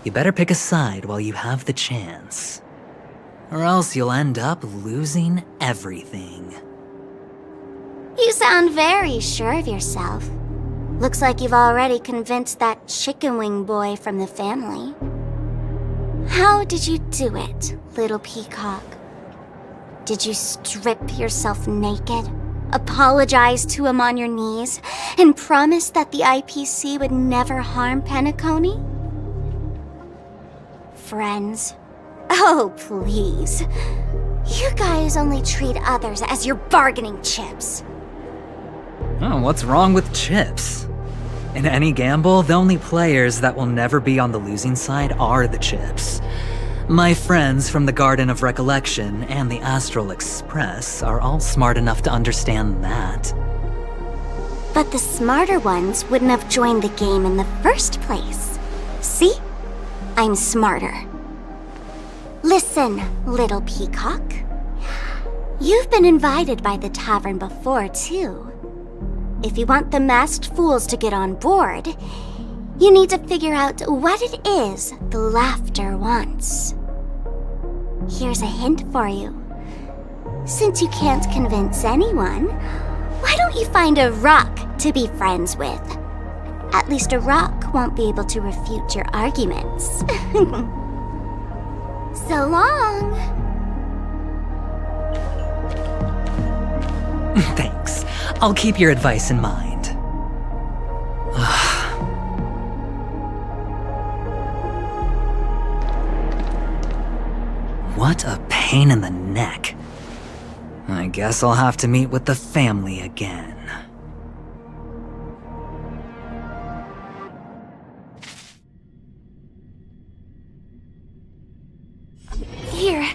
You better pick a side while you have the chance. Or else you'll end up losing everything. You sound very sure of yourself. Looks like you've already convinced that chicken wing boy from the family. How did you do it, little peacock? Did you strip yourself naked, apologize to him on your knees, and promise that the IPC would never harm Penacony? Friends? Oh, please. You guys only treat others as your bargaining chips. Oh, what's wrong with chips? In any gamble, the only players that will never be on the losing side are the chips. My friends from the Garden of Recollection and the Astral Express are all smart enough to understand that. But the smarter ones wouldn't have joined the game in the first place. See? I'm smarter. Listen, little peacock. You've been invited by the tavern before, too. If you want the masked fools to get on board, you need to figure out what it is the laughter wants. Here's a hint for you. Since you can't convince anyone, why don't you find a rock to be friends with? At least a rock won't be able to refute your arguments. So long! Thanks. I'll keep your advice in mind. What a pain in the neck. I guess I'll have to meet with the family again. Here.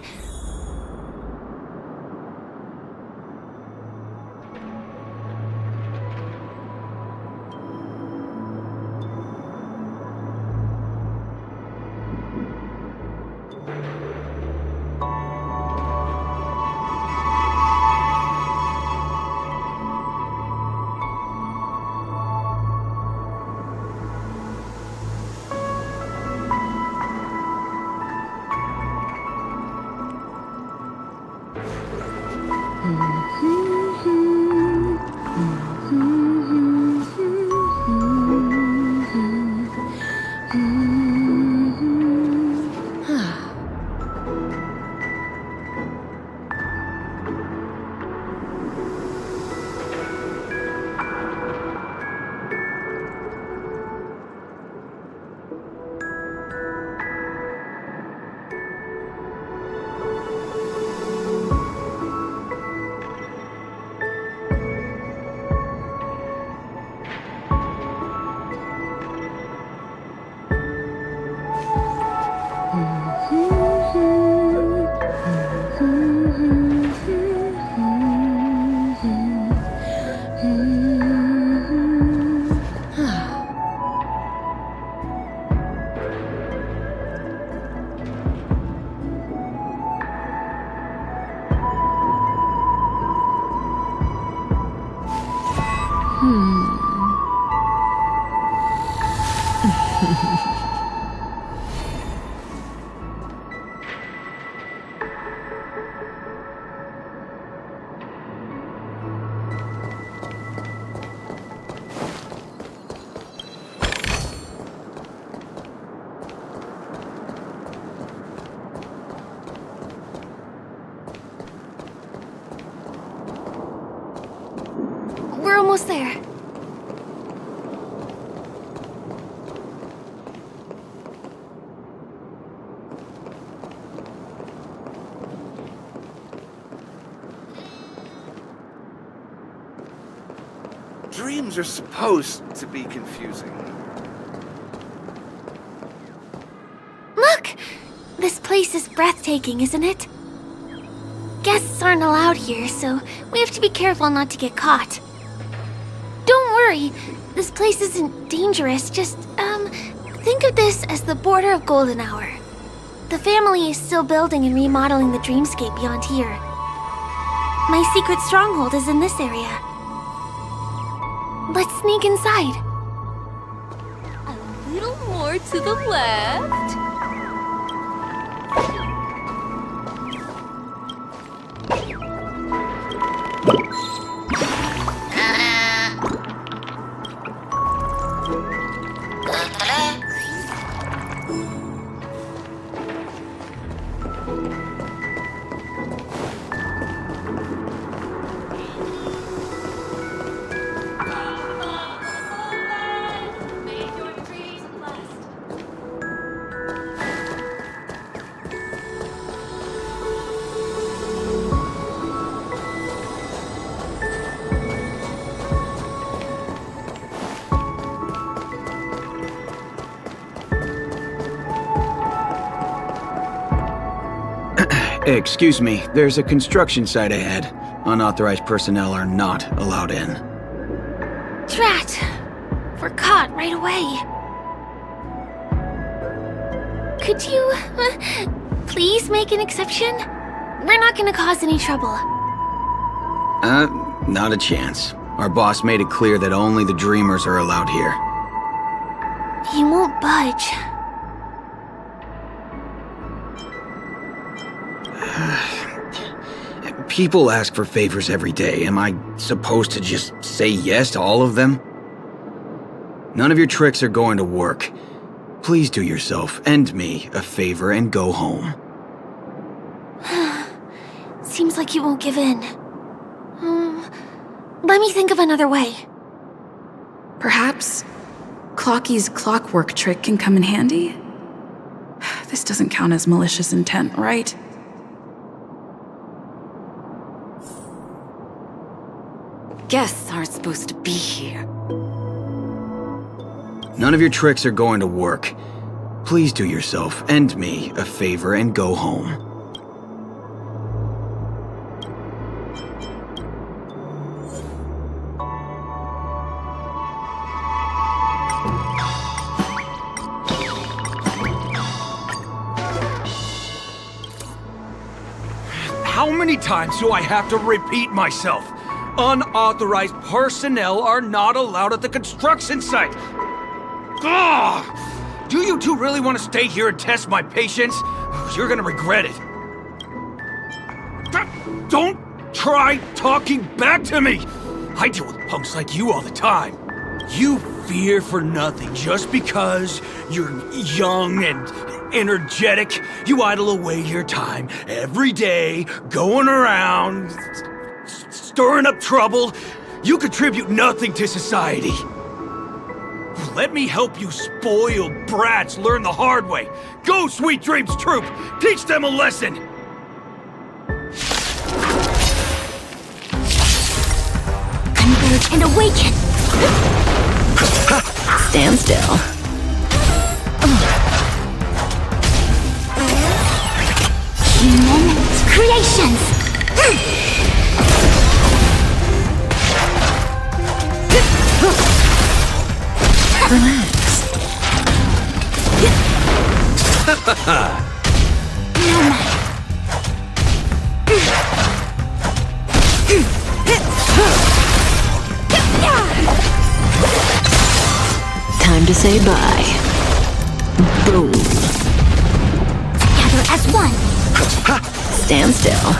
almost there. Dreams are supposed to be confusing. Look! This place is breathtaking, isn't it? Guests aren't allowed here, so we have to be careful not to get caught. Don't worry, this place isn't dangerous, just, think of this as the border of Golden Hour. The family is still building and remodeling the dreamscape beyond here. My secret stronghold is in this area. Let's sneak inside. A little more to the left. Excuse me, there's a construction site ahead. Unauthorized personnel are not allowed in. Drat! We're caught right away. Could you, please make an exception? We're not gonna cause any trouble. Not a chance. Our boss made it clear that only the dreamers are allowed here. He won't budge. People ask for favors every day. Am I supposed to just say yes to all of them? None of your tricks are going to work. Please do yourself and me a favor and go home. Seems like you won't give in. Let me think of another way. Perhaps Clocky's clockwork trick can come in handy? This doesn't count as malicious intent, right? Guests aren't supposed to be here. None of your tricks are going to work. Please do yourself and me a favor and go home. How many times do I have to repeat myself? Unauthorized personnel are not allowed at the construction site. Ugh! Do you two really want to stay here and test my patience? You're gonna regret it. Don't try talking back to me! I deal with punks like you all the time. You fear for nothing just because you're young and energetic. You idle away your time every day, going around, stirring up trouble. You contribute nothing to society. Let me help you spoiled brats learn the hard way. Go, Sweet Dreams Troop! Teach them a lesson! Converge and awaken! Stand still. Moments creations! Relax. Time to say bye. Boom. Together as one! Stand still.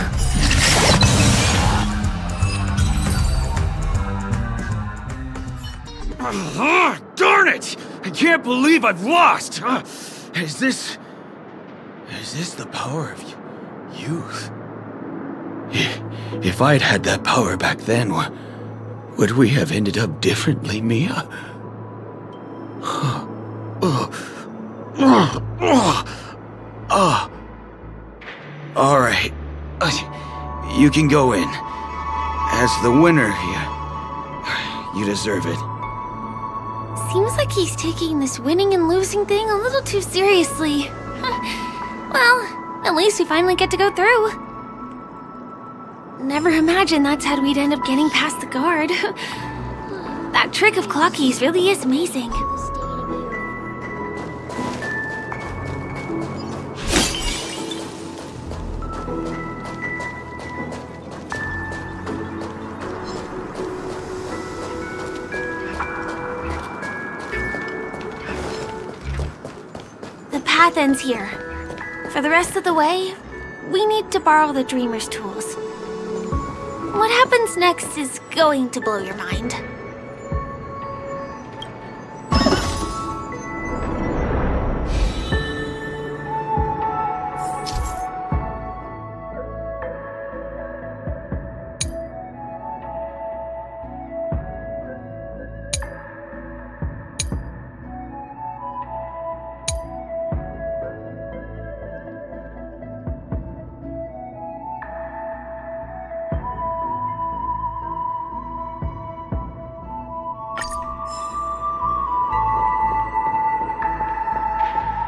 Darn it! I can't believe I've lost! Is this the power of youth? If I'd had that power back then, Would we have ended up differently, Mia? All right. You can go in. As the winner here, you deserve it. Seems like he's taking this winning and losing thing a little too seriously. Well, at least we finally get to go through. Never imagined that's how we'd end up getting past the guard. That trick of Clocky's really is amazing. The path ends here. For the rest of the way, we need to borrow the Dreamer's tools. What happens next is going to blow your mind.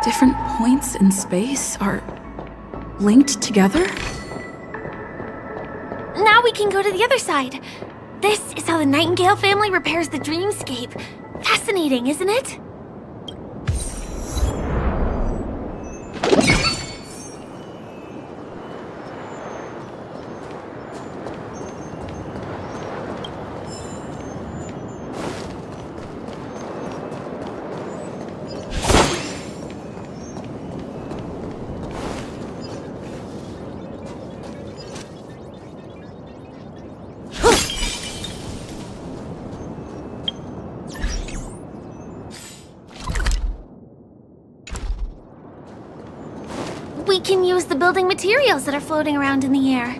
Different points in space are linked together? Now we can go to the other side. This is how the Nightingale family repairs the dreamscape. Fascinating, isn't it? We can use the building materials that are floating around in the air.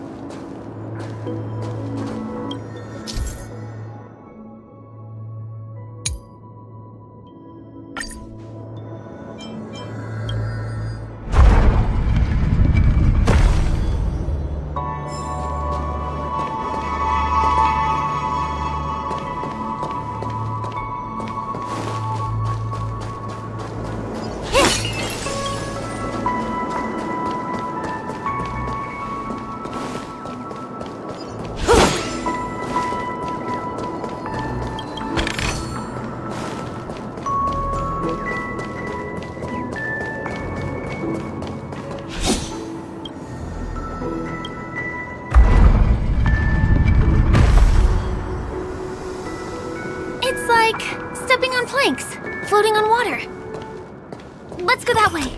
It's like stepping on planks, floating on water. Let's go that way.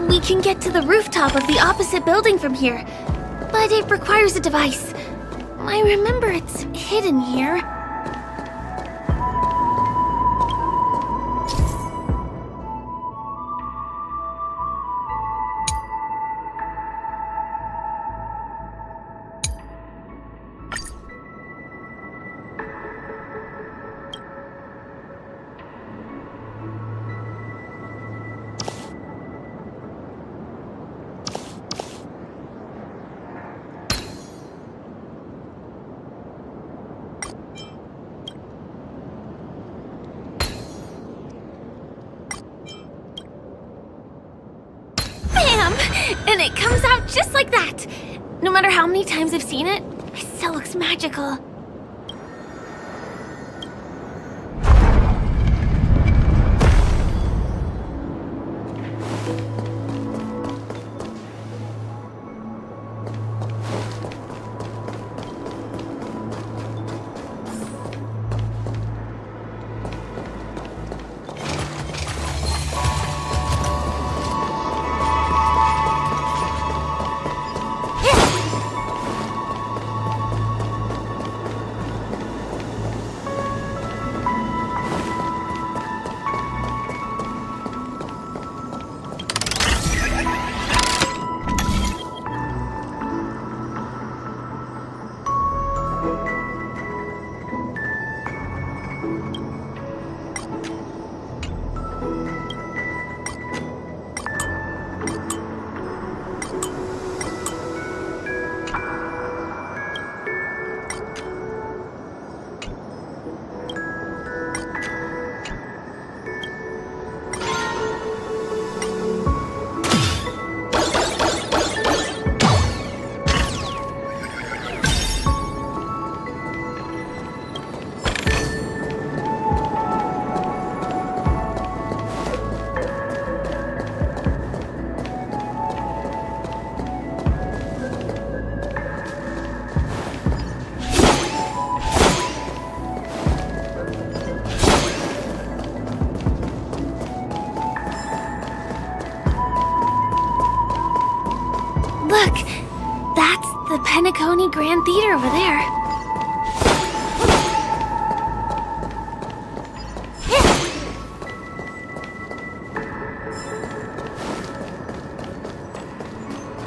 We can get to the rooftop of the opposite building from here, but it requires a device. I remember it's hidden here. And it comes out just like that. No matter how many times I've seen it, it still looks magical. grand theater over there.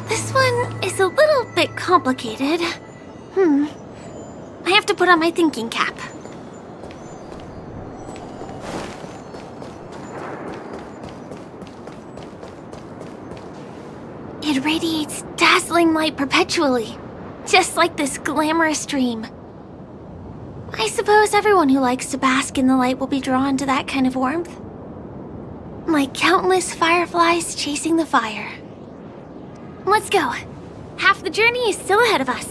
This one is a little bit complicated. I have to put on my thinking cap. It radiates dazzling light perpetually, just like this glamorous dream. I suppose everyone who likes to bask in the light will be drawn to that kind of warmth. Like countless fireflies chasing the fire. Let's go. Half the journey is still ahead of us.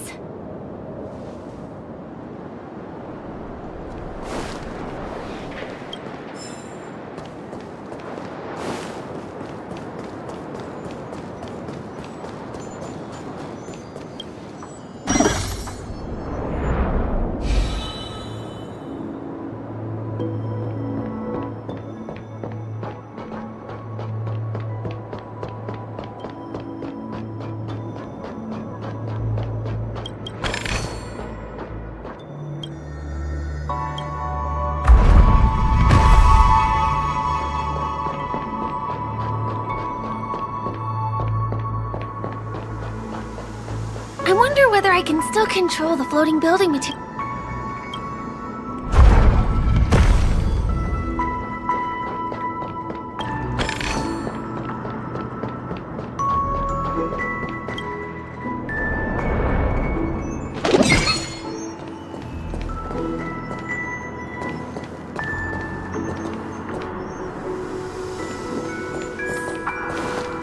I wonder whether I can still control the floating building material.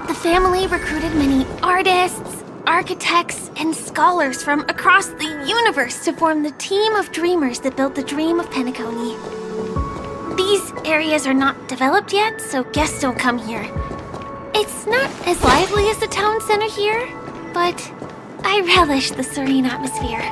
The family recruited many artists, architects, and scholars from across the universe to form the team of dreamers that built the dream of Penacony. These areas are not developed yet, so guests don't come here. It's not as lively as the town center here, but I relish the serene atmosphere.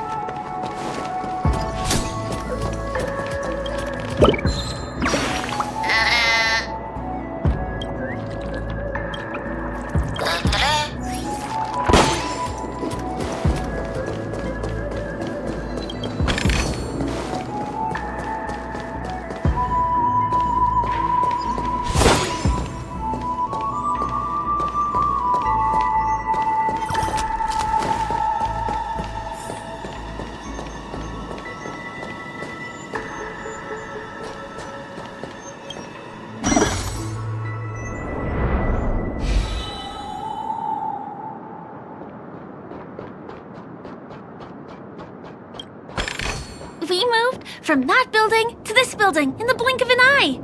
We moved from that building to this building in the blink of an eye.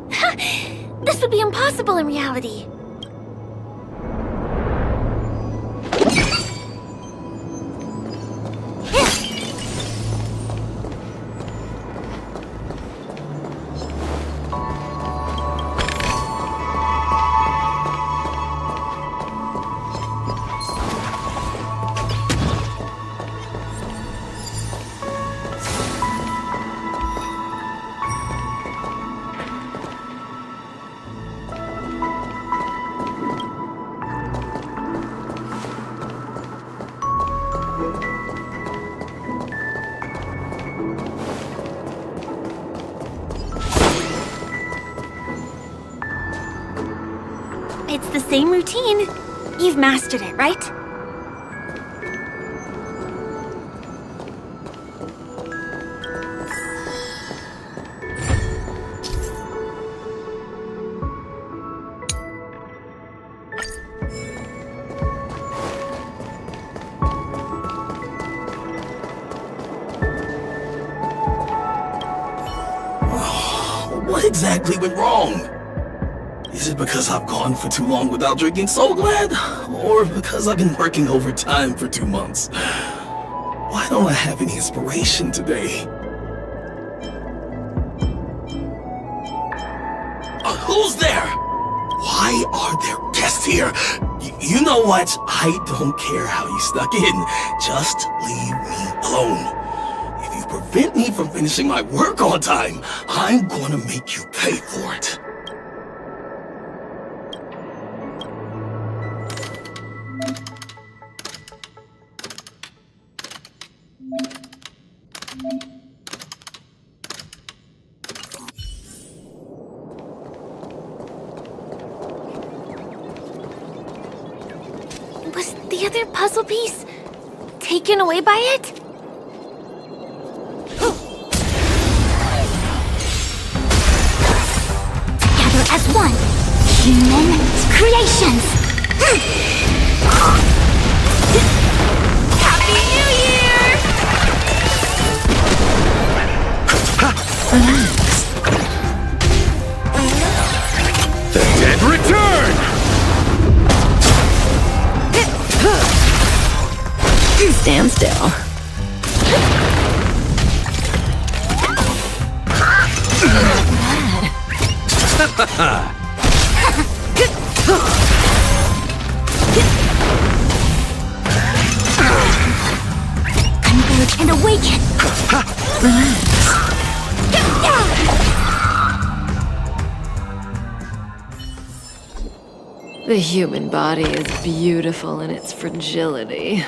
This would be impossible in reality. It's the same routine. You've mastered it, right? What exactly went wrong? Is it because I've gone for too long without drinking So Glad? Or because I've been working overtime for 2 months? Why don't I have any inspiration today? Who's there? Why are there guests here? You know what? I don't care how you snuck in. Just leave me alone. If you prevent me from finishing my work on time, I'm gonna make you pay for it. the other puzzle piece taken away by it? Together as one, human creations. Happy New Year! The dead return! Stand still. Converge and awaken. The human body is beautiful in its fragility.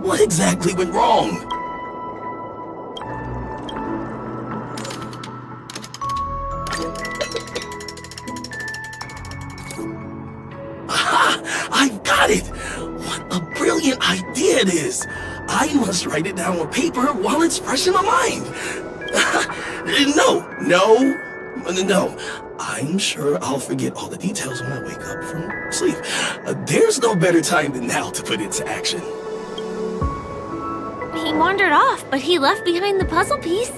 What exactly went wrong? Aha! I've got it! What a brilliant idea it is! I must write it down on paper while it's fresh in my mind. No. I'm sure I'll forget all the details when I wake up from sleep. There's no better time than now to put it into action. He wandered off, but he left behind the puzzle piece.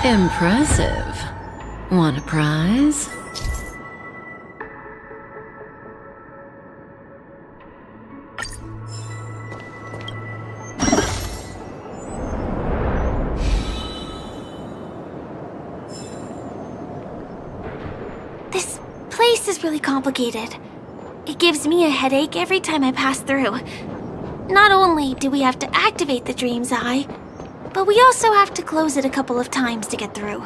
Impressive. Want a prize? This place is really complicated. It gives me a headache every time I pass through. Not only do we have to activate the Dream's Eye, but we also have to close it a couple of times to get through.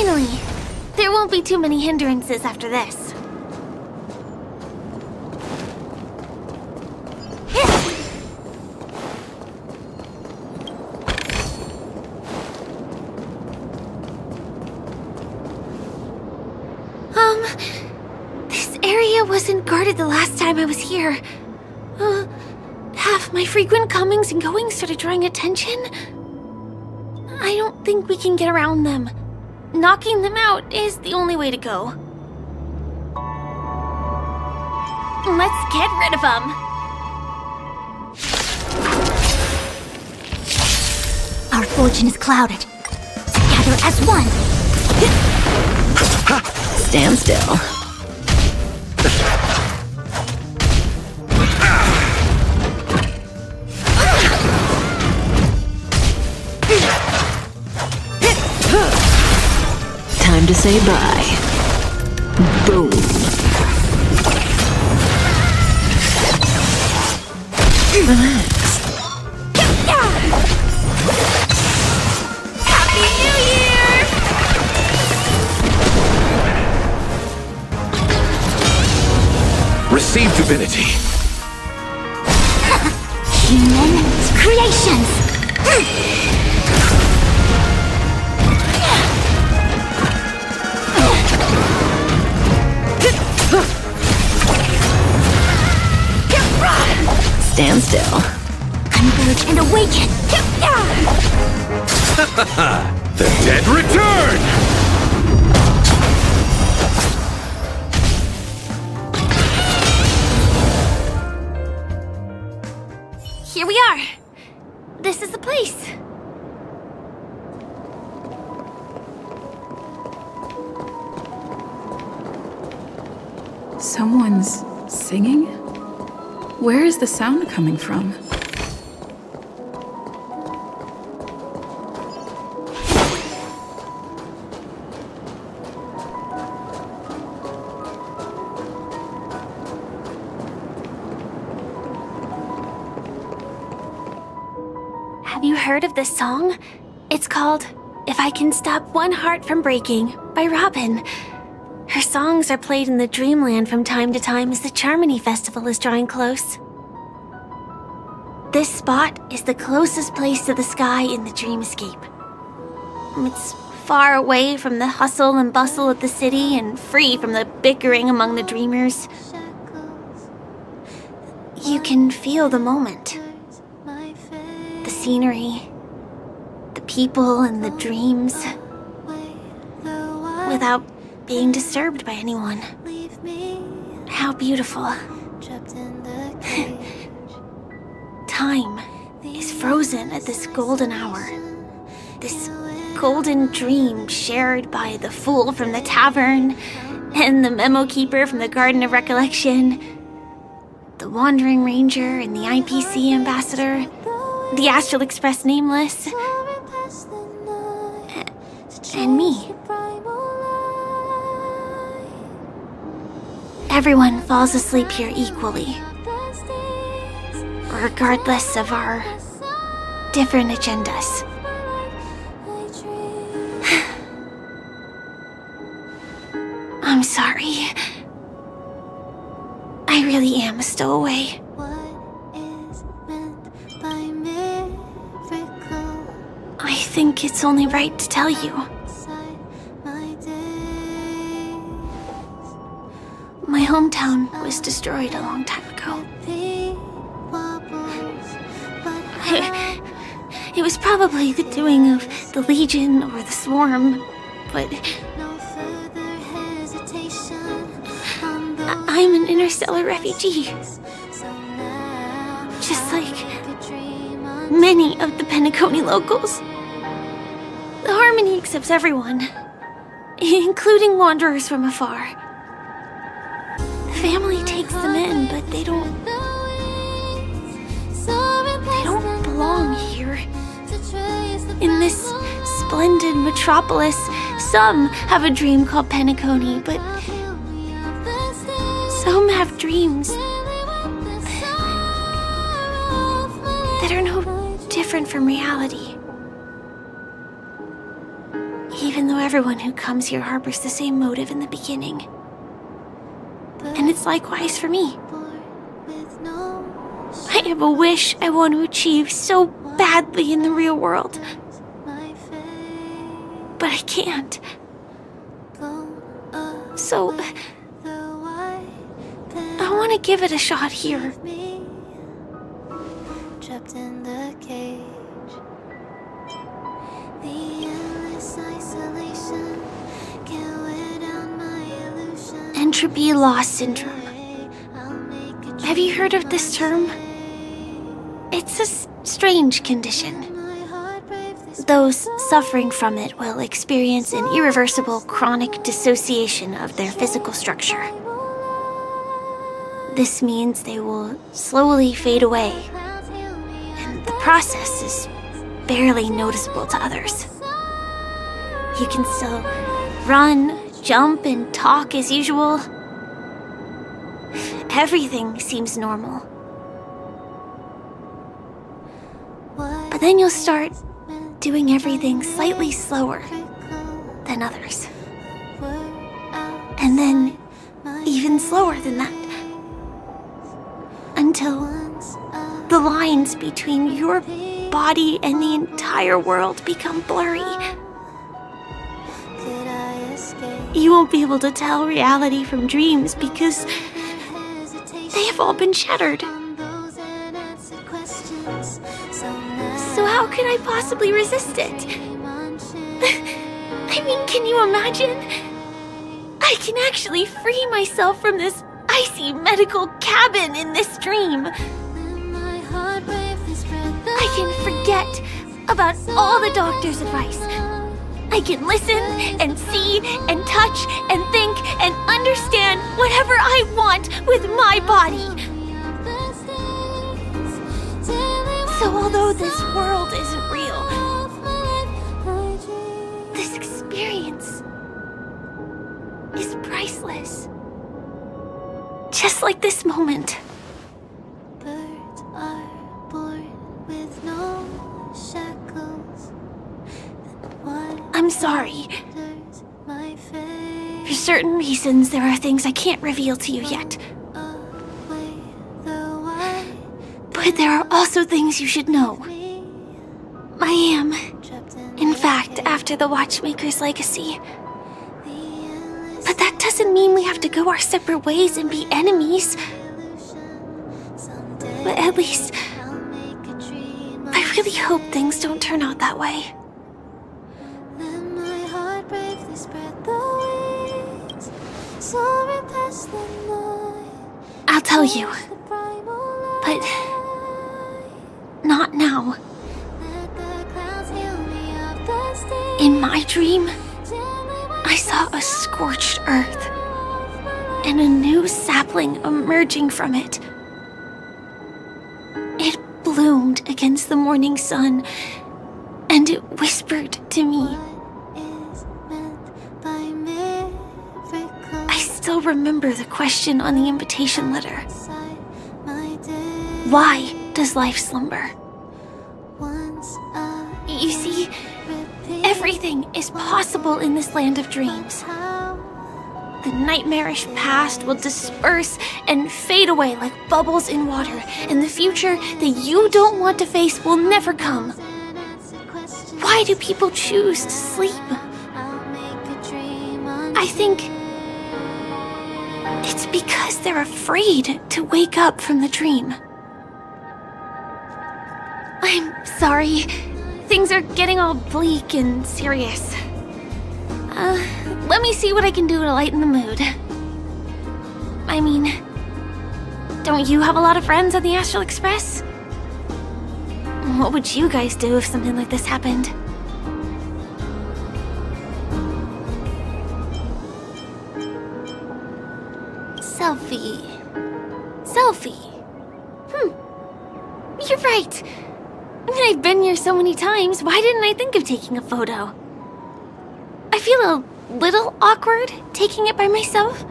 Finally! There won't be too many hindrances after this. This area wasn't guarded the last time I was here. Have my frequent comings and goings started drawing attention? I don't think we can get around them. Knocking them out is the only way to go. Let's get rid of them. Our fortune is clouded. Together as one. Stand still. Time to say bye. Boom. Relax. Happy New Year! Receive divinity. Human creations. Stand still. Converge and awaken. The dead return! Here we are. This is the place. Someone's singing? Where is the sound coming from? Have you heard of this song? It's called If I Can Stop One Heart From Breaking by Robin. Her songs are played in the Dreamland from time to time as the Charmony Festival is drawing close. This spot is the closest place to the sky in the dreamscape. It's far away from the hustle and bustle of the city and free from the bickering among the dreamers. You can feel the moment. The scenery, the people and the dreams, without being disturbed by anyone. How beautiful. Time is frozen at this golden hour. This golden dream shared by the fool from the tavern and the memo keeper from the Garden of Recollection, the Wandering Ranger and the IPC ambassador, the Astral Express Nameless, and me. Everyone falls asleep here equally, regardless of our different agendas. I'm sorry. I really am a stowaway. I think it's only right to tell you. My hometown was destroyed a long time ago. It was probably the doing of the Legion or the Swarm, but I'm an interstellar refugee. Just like many of the Penacony locals. The Harmony accepts everyone, including wanderers from afar. The family takes them in, but they don't belong here. In this splendid metropolis, some have a dream called Penacony, but some have dreams that are no different from reality. even though everyone who comes here harbors the same motive in the beginning. And it's likewise for me. I have a wish I want to achieve so badly in the real world. But I can't. So, I want to give it a shot here. Trapped in the cage. The endless isolation can't wear down my illusion. Entropy loss syndrome. Have you heard of this term? It's a strange condition. Those suffering from it will experience an irreversible chronic dissociation of their physical structure. This means they will slowly fade away, and the process is barely noticeable to others. You can still run, jump, and talk as usual. Everything seems normal. But then you'll start doing everything slightly slower than others. And then even slower than that. Until the lines between your body and the entire world become blurry. You won't be able to tell reality from dreams because they have all been shattered. So how can I possibly resist it? I mean, can you imagine? I can actually free myself from this icy medical cabin in this dream. I can forget about all the doctor's advice. I can listen and see and touch and think and understand whatever I want with my body. So although this world isn't real, this experience is priceless. Just like this moment. Birds are born with no shackles. I'm sorry. For certain reasons, there are things I can't reveal to you yet. But there are also things you should know. I am, in fact, after the Watchmaker's legacy. But that doesn't mean we have to go our separate ways and be enemies. But at least, I really hope things don't turn out that way. I'll tell you. But not now. In my dream, I saw a scorched earth and a new sapling emerging from it. It bloomed against the morning sun, and it whispered to me. I still remember the question on the invitation letter. Why does life slumber? You see, everything is possible in this land of dreams. The nightmarish past will disperse and fade away like bubbles in water, and the future that you don't want to face will never come. Why do people choose to sleep? I think it's because they're afraid to wake up from the dream. I'm sorry. Things are getting all bleak and serious. Let me see what I can do to lighten the mood. I mean, don't you have a lot of friends on the Astral Express? What would you guys do if something like this happened? Selfie. You're right. I mean, I've been here so many times. Why didn't I think of taking a photo? I feel a little awkward taking it by myself.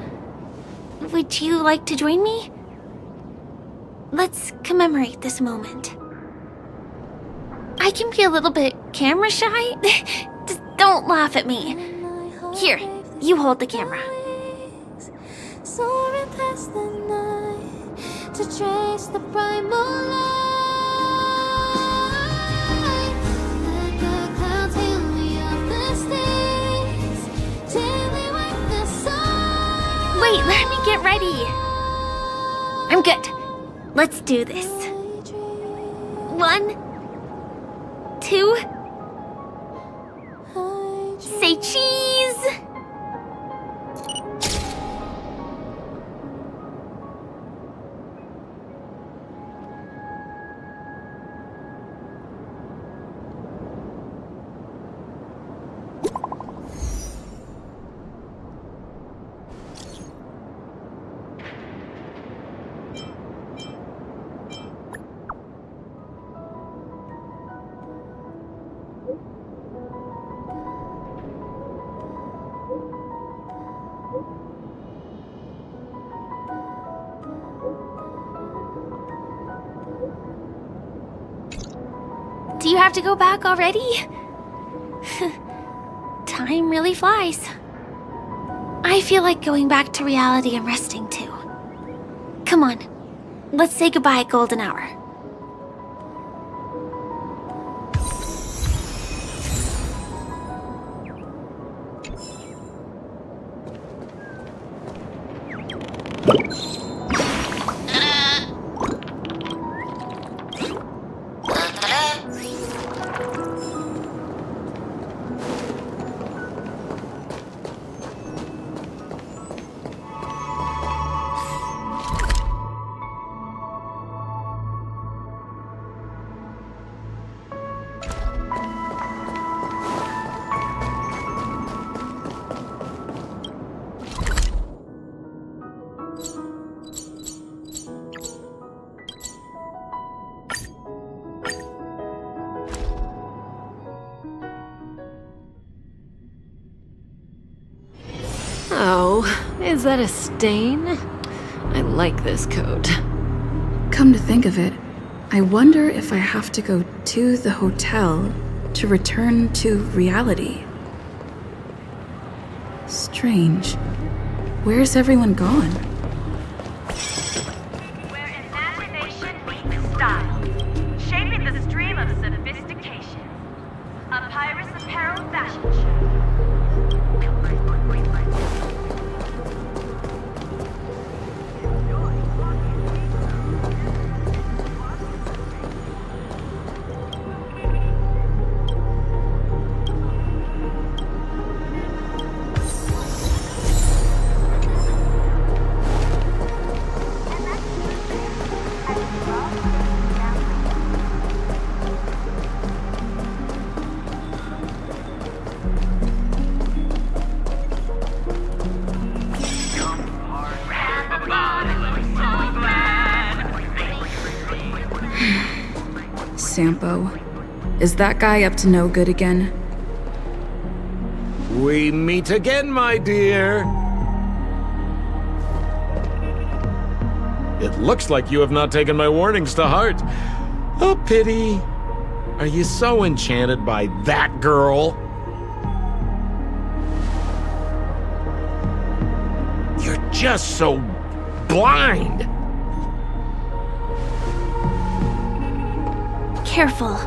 Would you like to join me? Let's commemorate this moment. I can be a little bit camera shy. Don't laugh at me. Here, you hold the camera. Soaring past the night to trace the primal light. Let the clouds heal me of the stains till we wake the sun. Wait, let me get ready. I'm good. Let's do this. 1, 2. Say cheese! Do you have to go back already? Time really flies. I feel like going back to reality and resting too. Come on, let's say goodbye, Golden Hour. Oh, is that a stain? I like this coat. Come to think of it, I wonder if I have to go to the hotel to return to reality. Strange. Where's everyone gone? Where imagination meets style, shaping the stream of sophistication. A Pirates Apparel fashion show. Sampo. Is that guy up to no good again? We meet again, my dear. It looks like you have not taken my warnings to heart. A pity. Are you so enchanted by that girl? You're just so blind. Careful.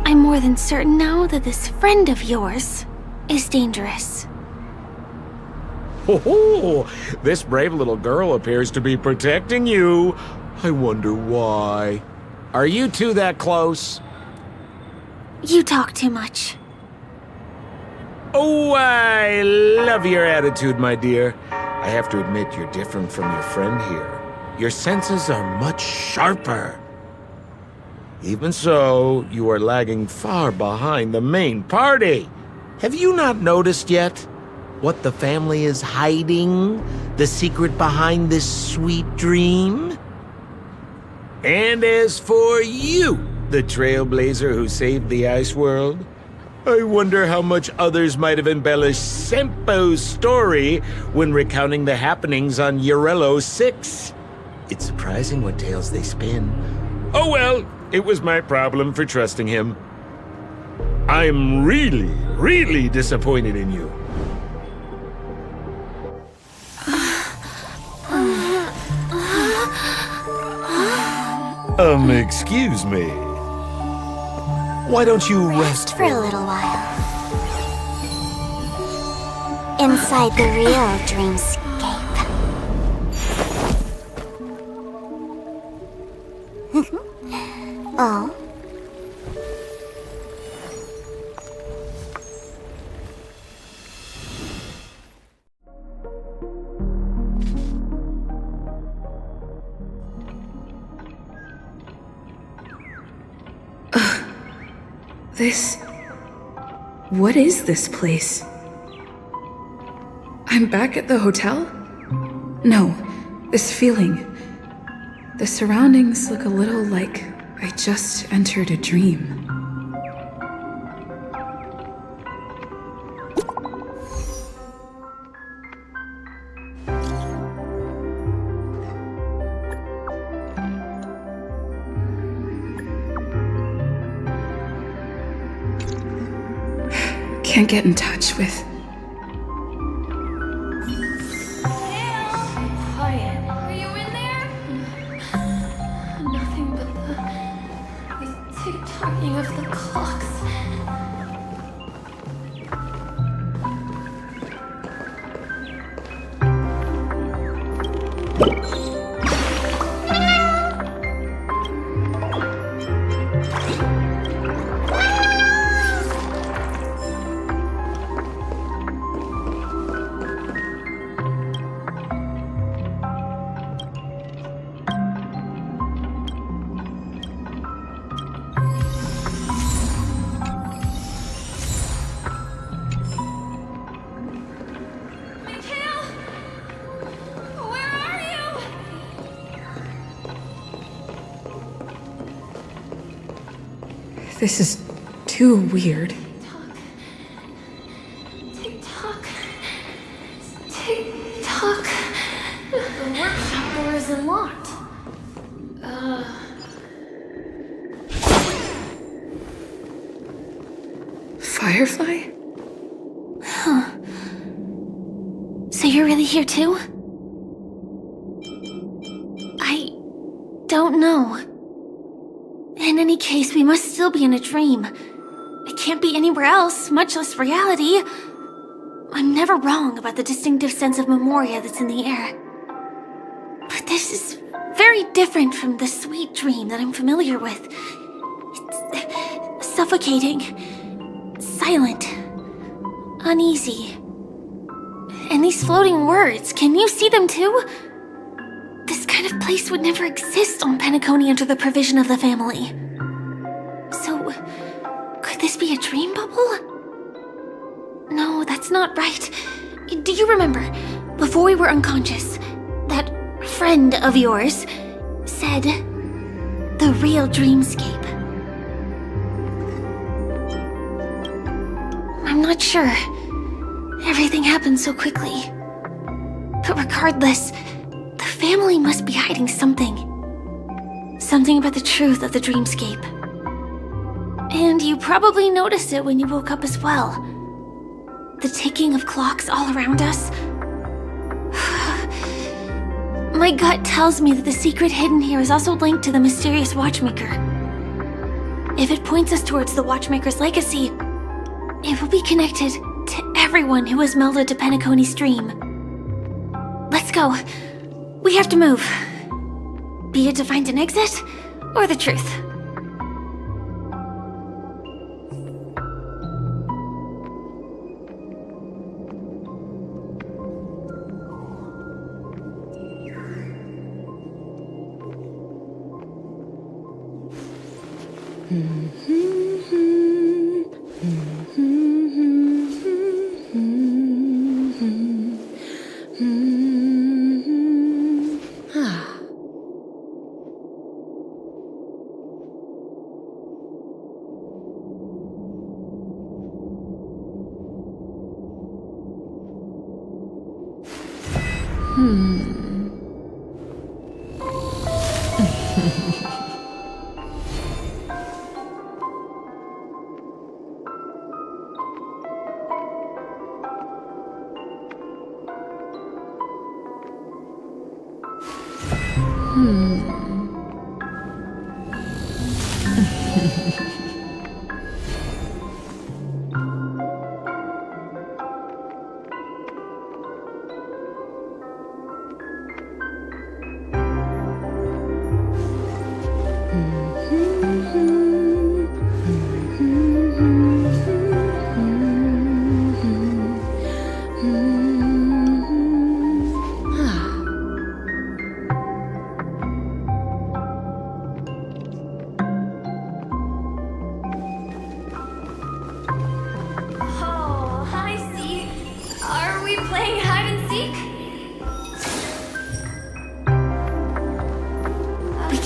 I'm more than certain now that this friend of yours is dangerous. Oh, this brave little girl appears to be protecting you. I wonder why. Are you two that close? You talk too much. Oh, I love your attitude, my dear. I have to admit you're different from your friend here. Your senses are much sharper. Even so, you are lagging far behind the main party. Have you not noticed yet what the family is hiding? The secret behind this sweet dream? And as for you, the Trailblazer who saved the ice world, I wonder how much others might have embellished Sempo's story when recounting the happenings on Eurello 6. It's surprising what tales they spin. Oh well, it was my problem for trusting him. I'm really, really disappointed in you. Excuse me. Why don't you rest For a little while. Inside the real dreamscape. Oh? What is this place? I'm back at the hotel? No, this feeling. The surroundings look a little like I just entered a dream. Can't get in touch with. Quiet. Are you in there? Nothing but the tick-tocking of the clocks. This is too weird. Tick-tock. Tick-tock. The workshop door is unlocked. Firefly? Huh. So you're really here too? I don't know. In any case, we must still be in a dream. It can't be anywhere else, much less reality. I'm never wrong about the distinctive sense of memoria that's in the air. But this is very different from the sweet dream that I'm familiar with. It's suffocating, silent, uneasy. And these floating words, can you see them too? This kind of place would never exist on Penacony under the provision of the family. So, could this be a dream bubble? No, that's not right. Do you remember, before we were unconscious, that friend of yours said the real dreamscape? I'm not sure. Everything happened so quickly. But regardless, the family must be hiding something. Something about the truth of the dreamscape. And you probably noticed it when you woke up as well. The ticking of clocks all around us. My gut tells me that the secret hidden here is also linked to the mysterious Watchmaker. If it points us towards the Watchmaker's legacy, it will be connected to everyone who has melded to Penacony's dream. Let's go. We have to move. Be it to find an exit, or the truth.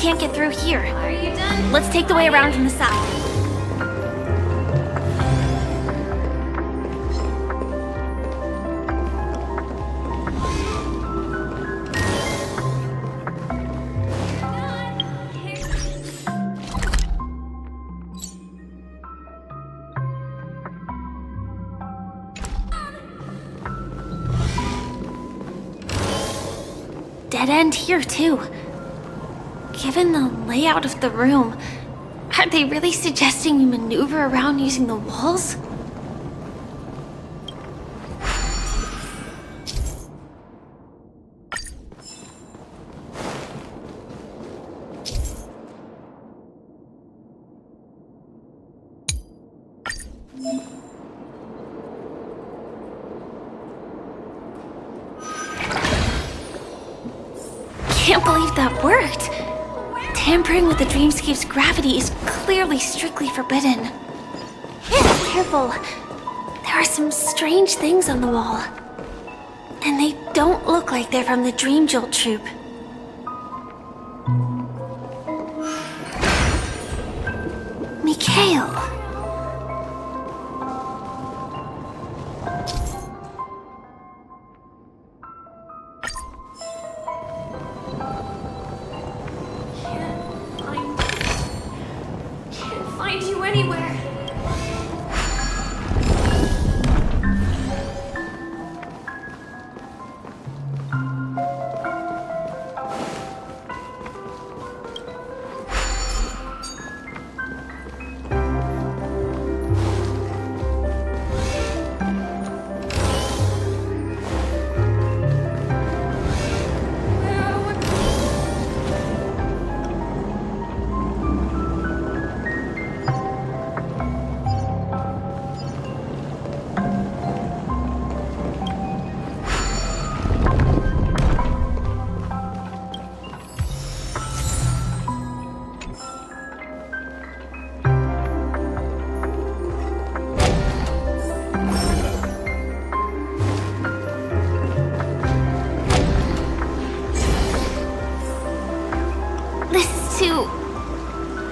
can't get through here. Are you done? Let's take the way around from the side. Dead end here, too. Given the layout of the room, are they really suggesting we maneuver around using the walls? Can't believe that worked. Tampering with the dreamscape's gravity is clearly strictly forbidden. Careful. There are some strange things on the wall. And they don't look like they're from the Dream Jolt troupe. Mikhail. Find you anywhere.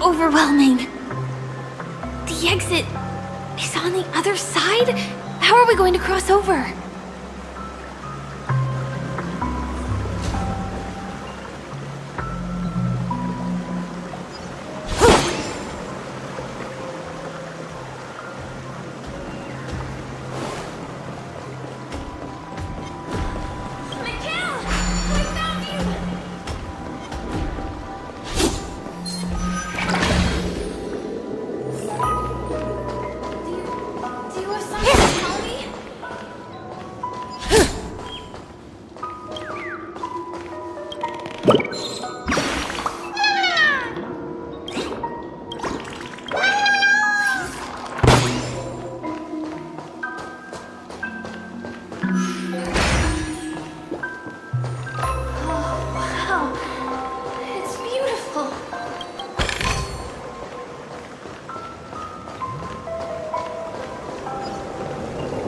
Overwhelming. The exit is on the other side? How are we going to cross over?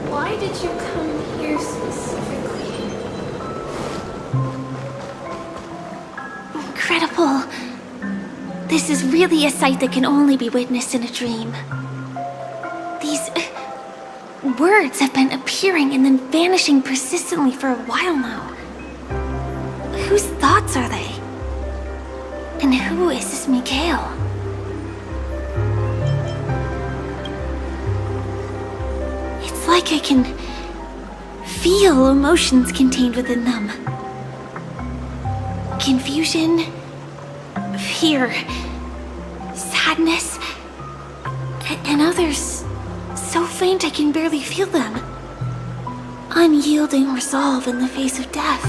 Why did you come here specifically? Incredible. This is really a sight that can only be witnessed in a dream. These words have been appearing and then vanishing persistently for a while now. Whose thoughts are they? And who is this Mikhail? It's like I can feel emotions contained within them. Confusion, fear, sadness, and others so faint I can barely feel them. Unyielding resolve in the face of death.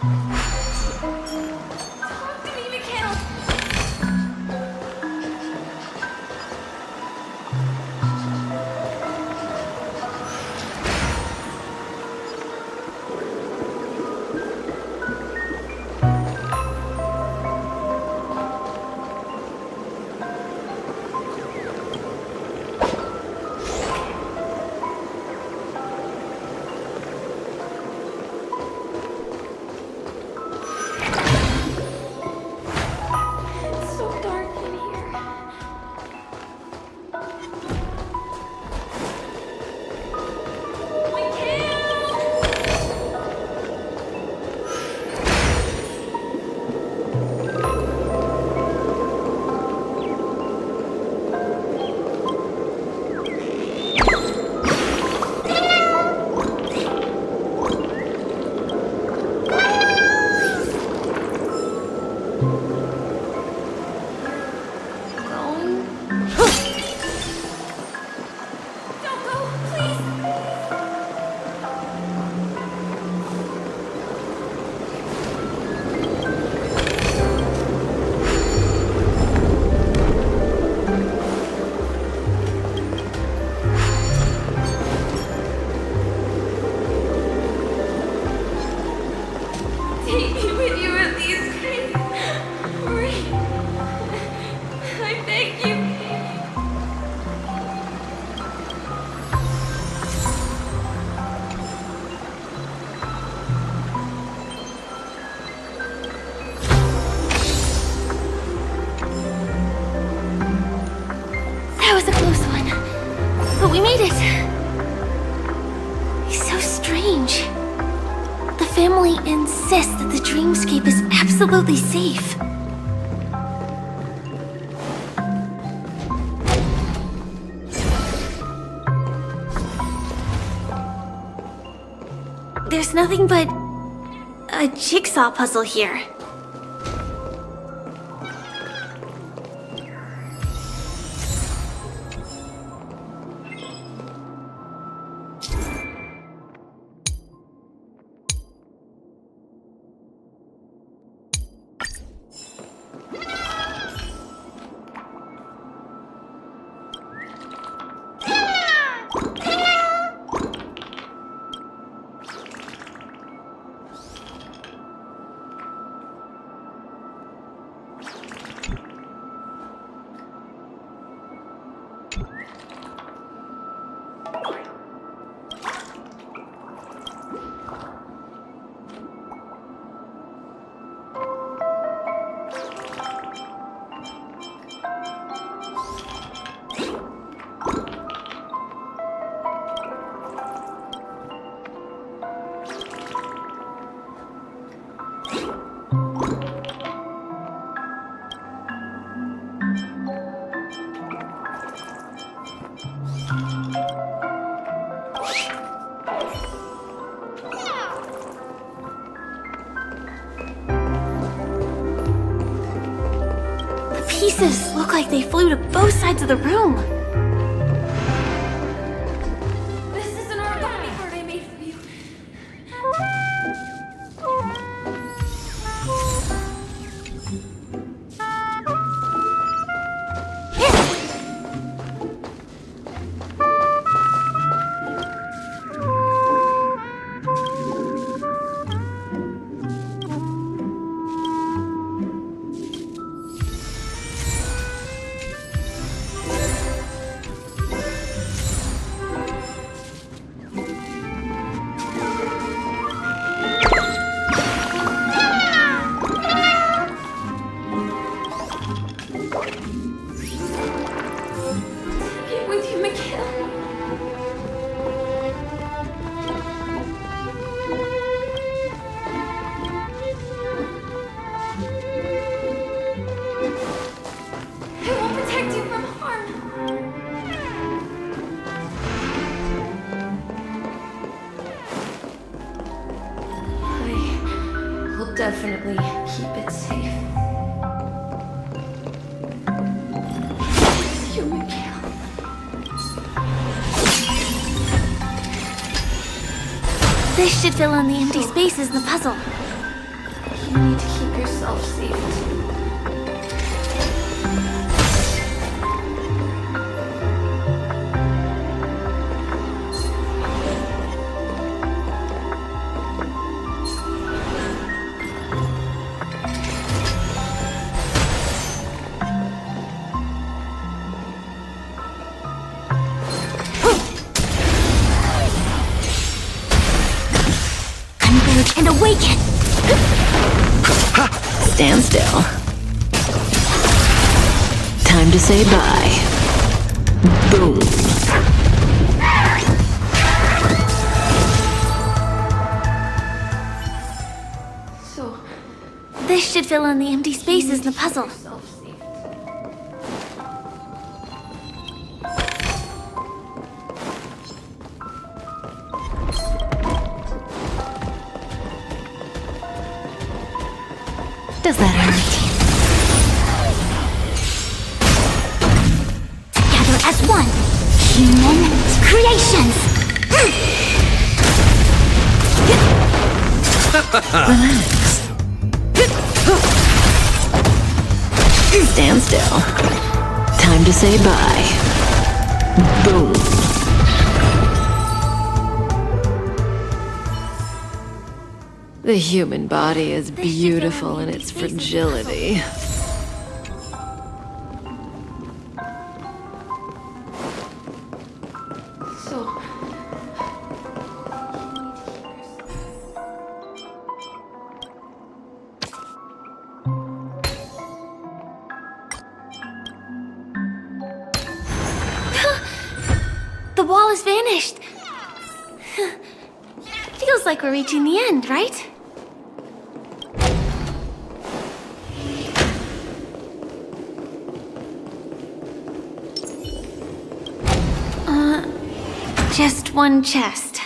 Important. So strange. The family insists that the dreamscape is absolutely safe. There's nothing but a jigsaw puzzle here. Pieces look like they flew to both sides of the room. This is an origami card I made for you. Get with you, Mikhail. I will protect you from harm. I will definitely keep it safe. You, Mikhail. This should fill in the empty spaces in the puzzle. You need to keep yourself safe too. Converge and awaken! Stand still. Time to say bye. Boom. So, This should fill in the empty spaces in the puzzle. yourself safe. Does that hurt? Together as one. Human creations. Relax. Stand still. Time to say bye. Boom. The human body is beautiful in its fragility. So, The wall has vanished. feels like we're reaching the end, right? Just one chest.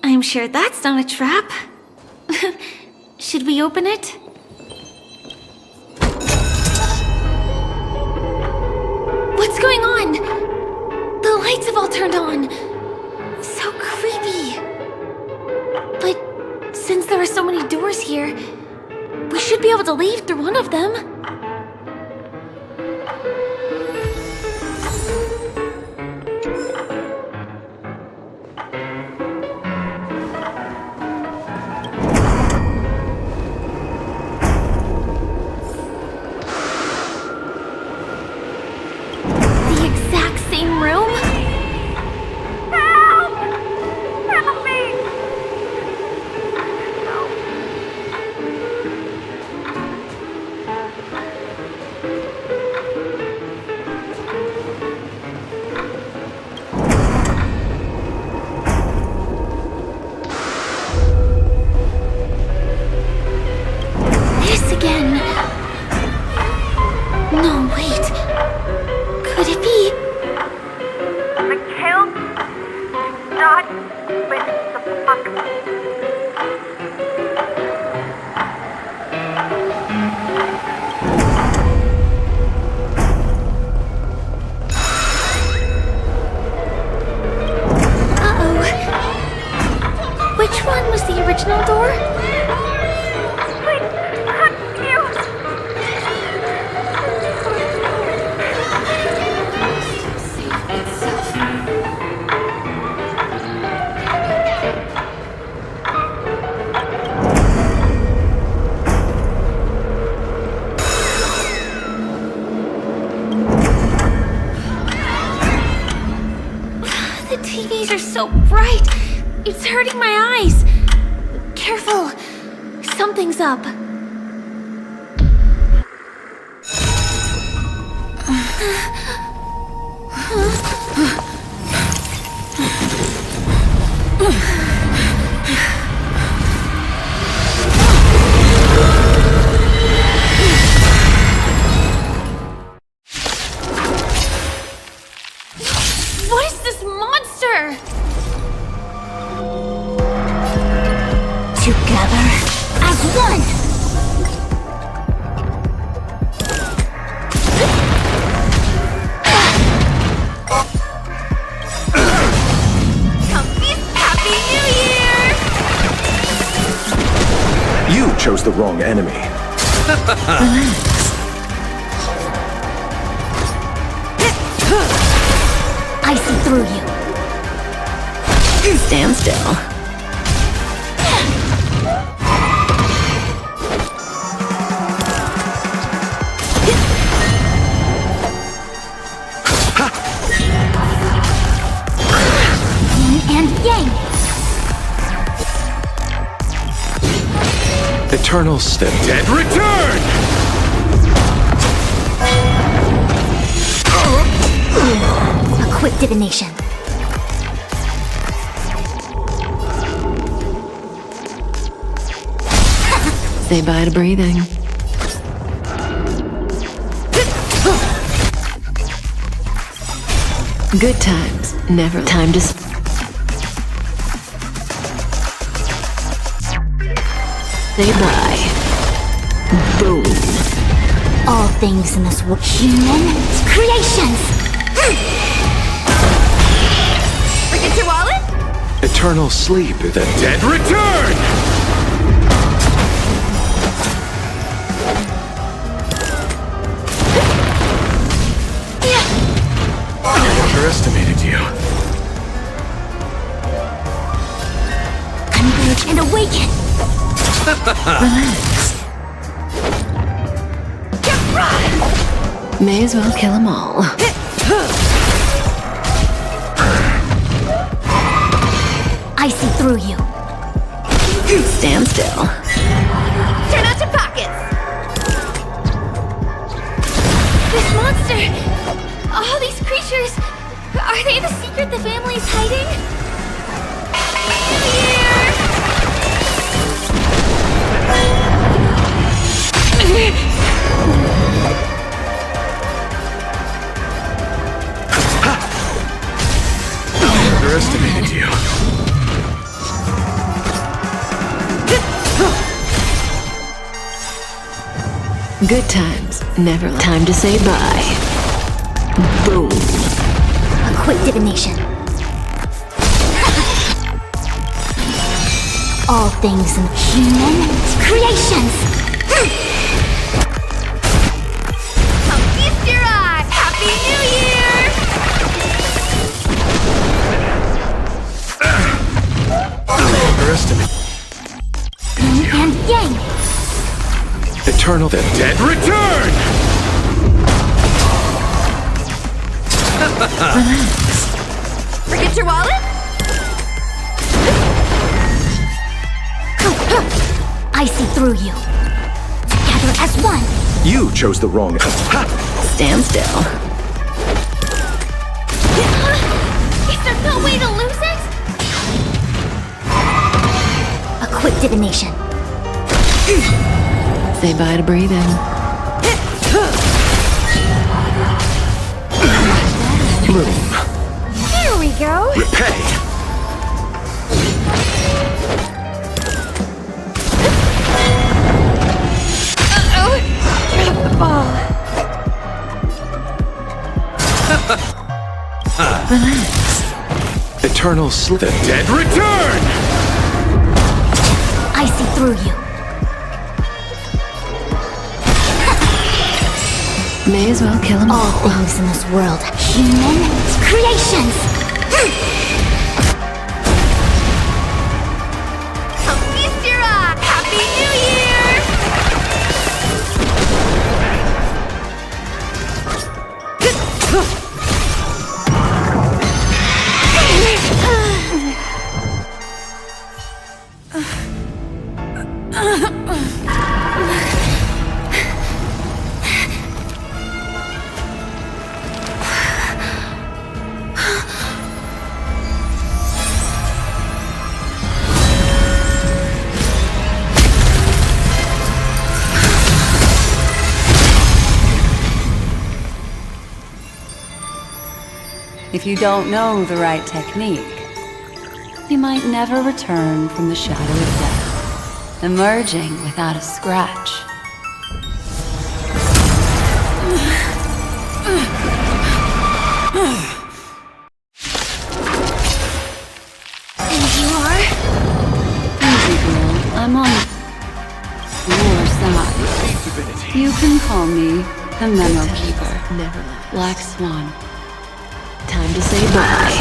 I'm sure that's not a trap. Should we open it? What's going on? The lights have all turned on. So creepy. But since there are so many doors here, we should be able to leave through one of them. It's hurting my eyes. Careful. Something's up. What is this monster? Together as one! Happy New Year! You chose the wrong enemy. I see through you. Stand still. Eternal step. Dead return! A quick divination. Say bye to breathing. Good times, never time to... Say bye. Boom. All things in this world, human creations. Forget your wallet? Eternal sleep. The dead return! I underestimated you. Converge and awaken. Relax. May as well kill them all. I see through you. Stand still. Turn out your pockets! This monster! All these creatures! Are they the secret the family's hiding? New Year! Good times, never time to say bye. Boom. A quick divination. All things in human creations. Feast your eye! Happy New Year! Underestimate. Yin and yang. Eternal. The dead return! Forget your wallet? I see through you. Together as one. You chose the wrong. Stand still. Is there no way to lose it? A quick divination. Say bye to breathing. Bloom. Here we go. Repay. Uh-oh! Drop the ball. Relax. Eternal sleep. The dead return! I see through you. May as well kill 'em All things in this world, human creations. Feast your eye! Happy New Year! If you don't know the right technique, you might never return from the shadow of death, emerging without a scratch. And you are? Easy, girl. I'm on your side. You can call me the Memo Keeper. Never. Black Swan. Time to say bye.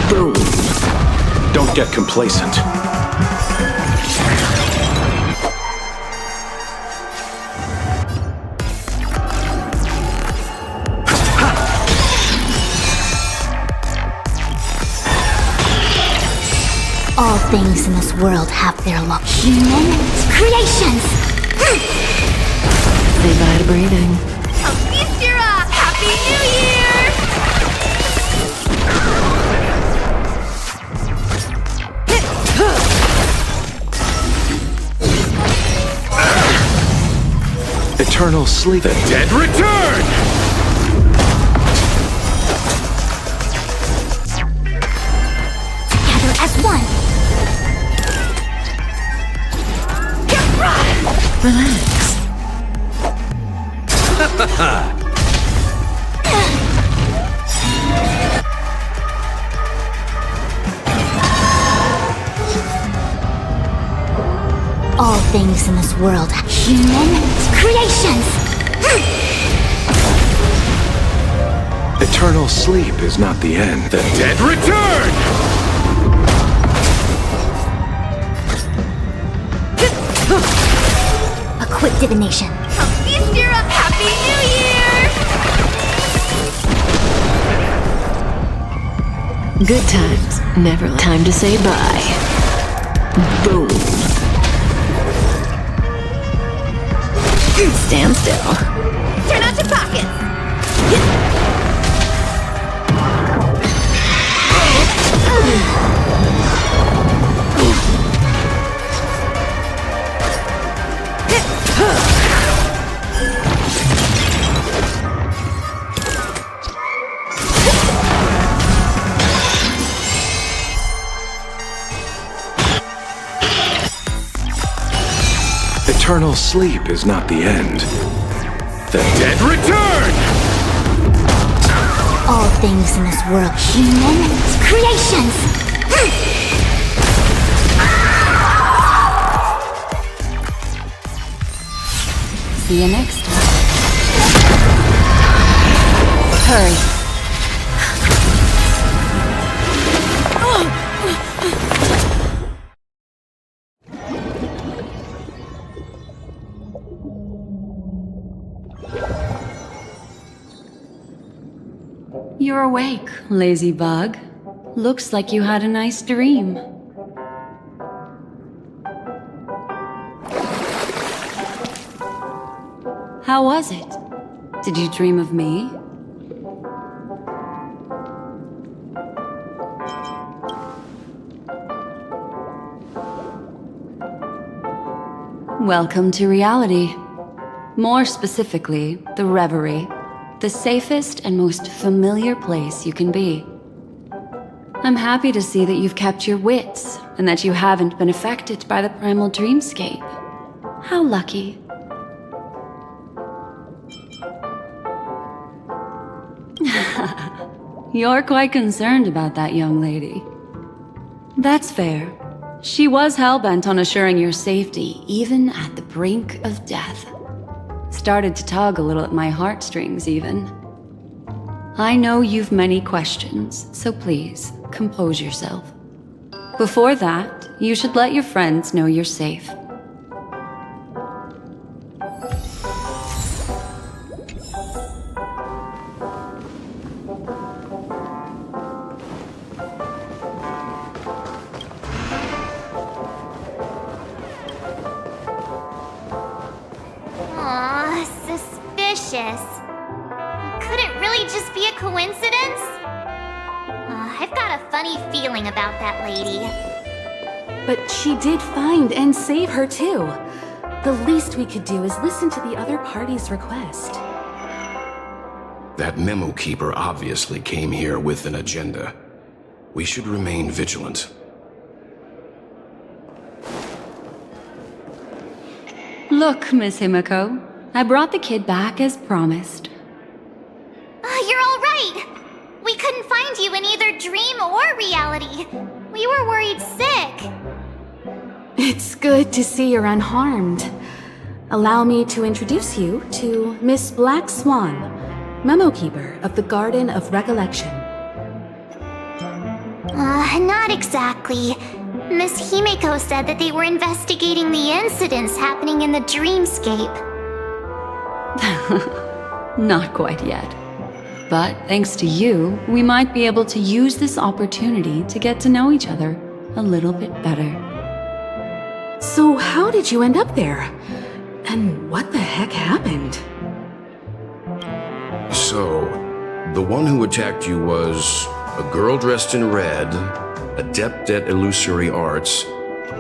Boom. Don't get complacent. All things in this world have their luck. Human creations. Say bye to breathing. Feast your eye! Happy New Year! Eternal sleep. The dead return! Together as one. Relax. All things in this world, human creations. Eternal sleep is not the end. The dead return! A quick divination. Feast your eye! Happy New Year! Good times, never. Time to say bye. Boom. Stand still. Turn out your pockets! Eternal sleep is not the end. The dead return! All things in this world, human creations! See you next time. Hurry. You're awake, lazy bug. Looks like you had a nice dream. How was it? Did you dream of me? Welcome to reality. More specifically, the Reverie. The safest and most familiar place you can be. I'm happy to see that you've kept your wits, and that you haven't been affected by the primal dreamscape. How lucky. You're quite concerned about that young lady. That's fair. She was hell-bent on assuring your safety, even at the brink of death. Started to tug a little at my heartstrings, even. I know you've many questions, so please, compose yourself. Before that, you should let your friends know you're safe. Aw, suspicious. Could it really just be a coincidence? I've got a funny feeling about that lady. But she did find and save her too. The least we could do is listen to the other party's request. That memo keeper obviously came here with an agenda. We should remain vigilant. Look, Miss Himiko, I brought the kid back as promised. You're all right. We couldn't find you in either dream or reality. We were worried sick. It's good to see you're unharmed. Allow me to introduce you to Miss Black Swan, Memo Keeper of the Garden of Recollection. Not exactly. Miss Himiko said that they were investigating the incidents happening in the dreamscape. Not quite yet. But thanks to you, we might be able to use this opportunity to get to know each other a little bit better. So how did you end up there? And what the heck happened? So, the one who attacked you was a girl dressed in red, adept at illusory arts,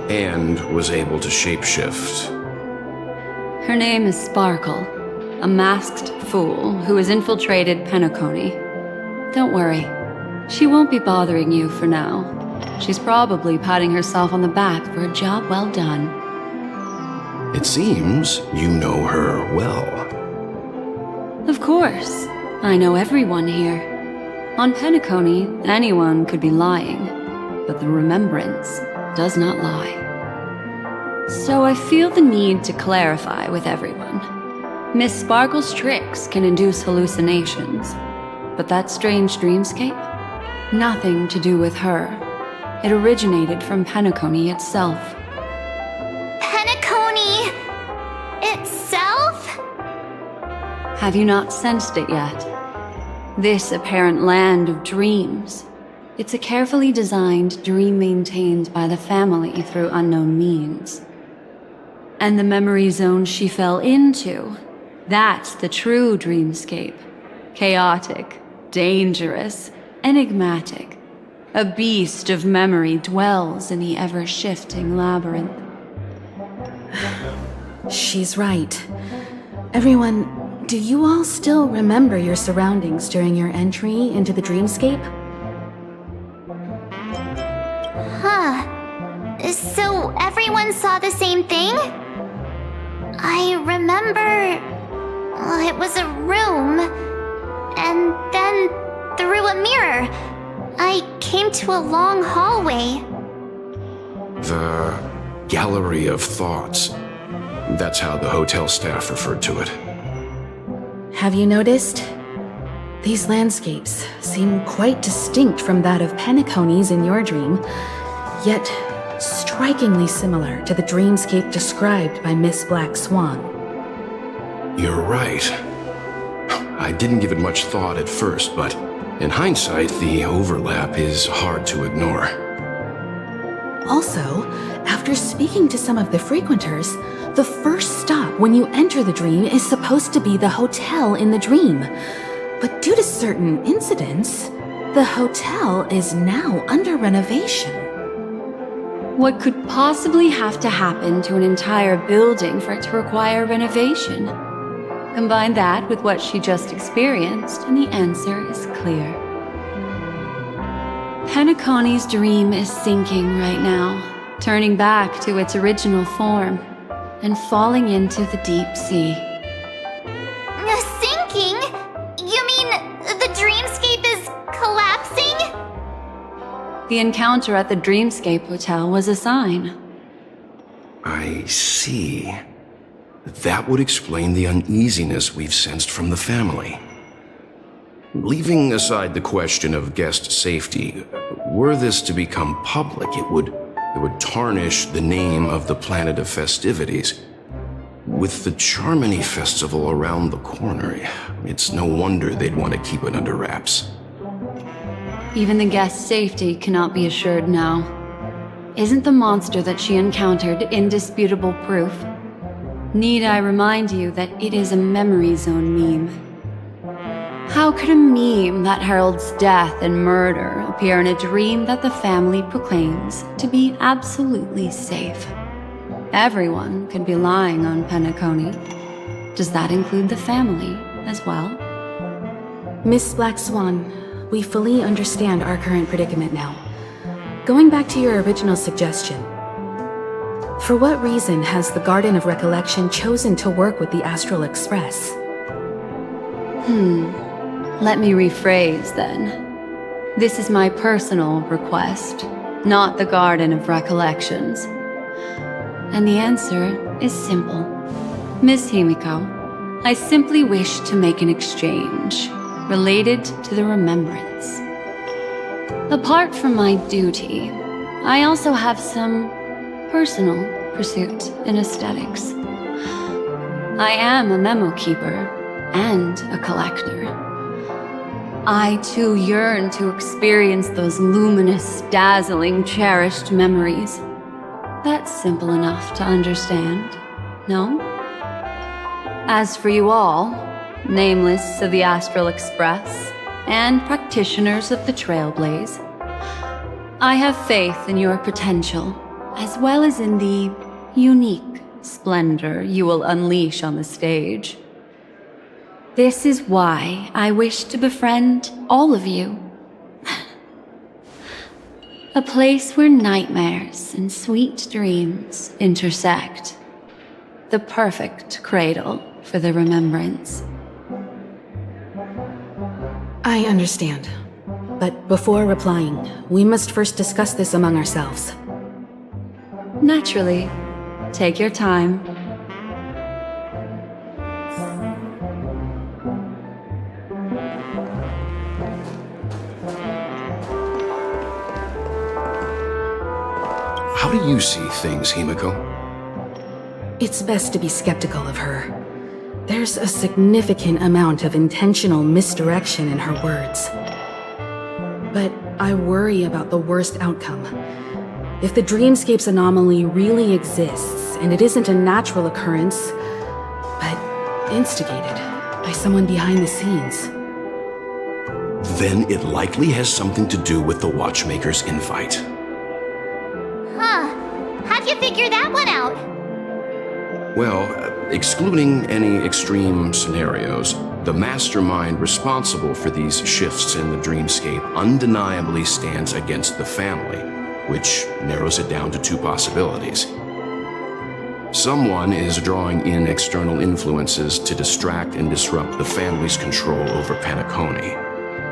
and was able to shapeshift. Her name is Sparkle, a masked fool who has infiltrated Penacony. Don't worry, she won't be bothering you for now. She's probably patting herself on the back for a job well done. It seems you know her well. Of course, I know everyone here. On Penacony, anyone could be lying, but the remembrance does not lie. So I feel the need to clarify with everyone. Miss Sparkle's tricks can induce hallucinations, but that strange dreamscape? Nothing to do with her. It originated from Penacony itself. Penacony itself? Have you not sensed it yet? This apparent land of dreams. It's a carefully designed dream maintained by the family through unknown means. And the memory zone she fell into, that's the true dreamscape. Chaotic, dangerous, enigmatic. A beast of memory dwells in the ever-shifting labyrinth. She's right. Everyone, do you all still remember your surroundings during your entry into the dreamscape? Huh. So everyone saw the same thing? I remember... it was a room. And then, through a mirror, I came to a long hallway. The Gallery of Thoughts. That's how the hotel staff referred to it. Have you noticed? These landscapes seem quite distinct from that of Penacony's in your dream, yet strikingly similar to the dreamscape described by Miss Black Swan. You're right. I didn't give it much thought at first, but in hindsight, the overlap is hard to ignore. Also, after speaking to some of the frequenters, the first stop when you enter the dream is supposed to be the hotel in the dream. But due to certain incidents, the hotel is now under renovation. What could possibly have to happen to an entire building for it to require renovation? Combine that with what she just experienced, and the answer is clear. Penacony's dream is sinking right now, turning back to its original form, and falling into the deep sea. Sinking? You mean the dreamscape is collapsing? The encounter at the Dreamscape Hotel was a sign. I see. That would explain the uneasiness we've sensed from the family. Leaving aside the question of guest safety, were this to become public, it would tarnish the name of the planet of festivities. With the Charmony Festival around the corner, it's no wonder they'd want to keep it under wraps. Even the guest's safety cannot be assured now. Isn't the monster that she encountered indisputable proof? Need I remind you that it is a memory zone meme? How could a meme that heralds death and murder appear in a dream that the family proclaims to be absolutely safe? Everyone could be lying on Penacony. Does that include the family as well? Miss Black Swan, we fully understand our current predicament now. Going back to your original suggestion, for what reason has the Garden of Recollection chosen to work with the Astral Express? Let me rephrase then. This is my personal request, not the Garden of Recollections. And the answer is simple. Miss Himiko, I simply wish to make an exchange related to the remembrance. Apart from my duty, I also have some personal pursuit in aesthetics. I am a memo keeper and a collector. I too yearn to experience those luminous, dazzling, cherished memories. That's simple enough to understand, no? As for you all, nameless of the Astral Express and practitioners of the Trailblaze, I have faith in your potential, as well as in the unique splendor you will unleash on the stage. This is why I wish to befriend all of you. A place where nightmares and sweet dreams intersect. The perfect cradle for the remembrance. I understand. But before replying, we must first discuss this among ourselves. Naturally. Take your time. How do you see things, Himiko? It's best to be skeptical of her. There's a significant amount of intentional misdirection in her words. But I worry about the worst outcome. If the dreamscape's anomaly really exists, and it isn't a natural occurrence, but instigated by someone behind the scenes, then it likely has something to do with the Watchmaker's invite. Huh. How'd you figure that one out? Well, excluding any extreme scenarios, the mastermind responsible for these shifts in the dreamscape undeniably stands against the family, which narrows it down to two possibilities. Someone is drawing in external influences to distract and disrupt the family's control over Penacony.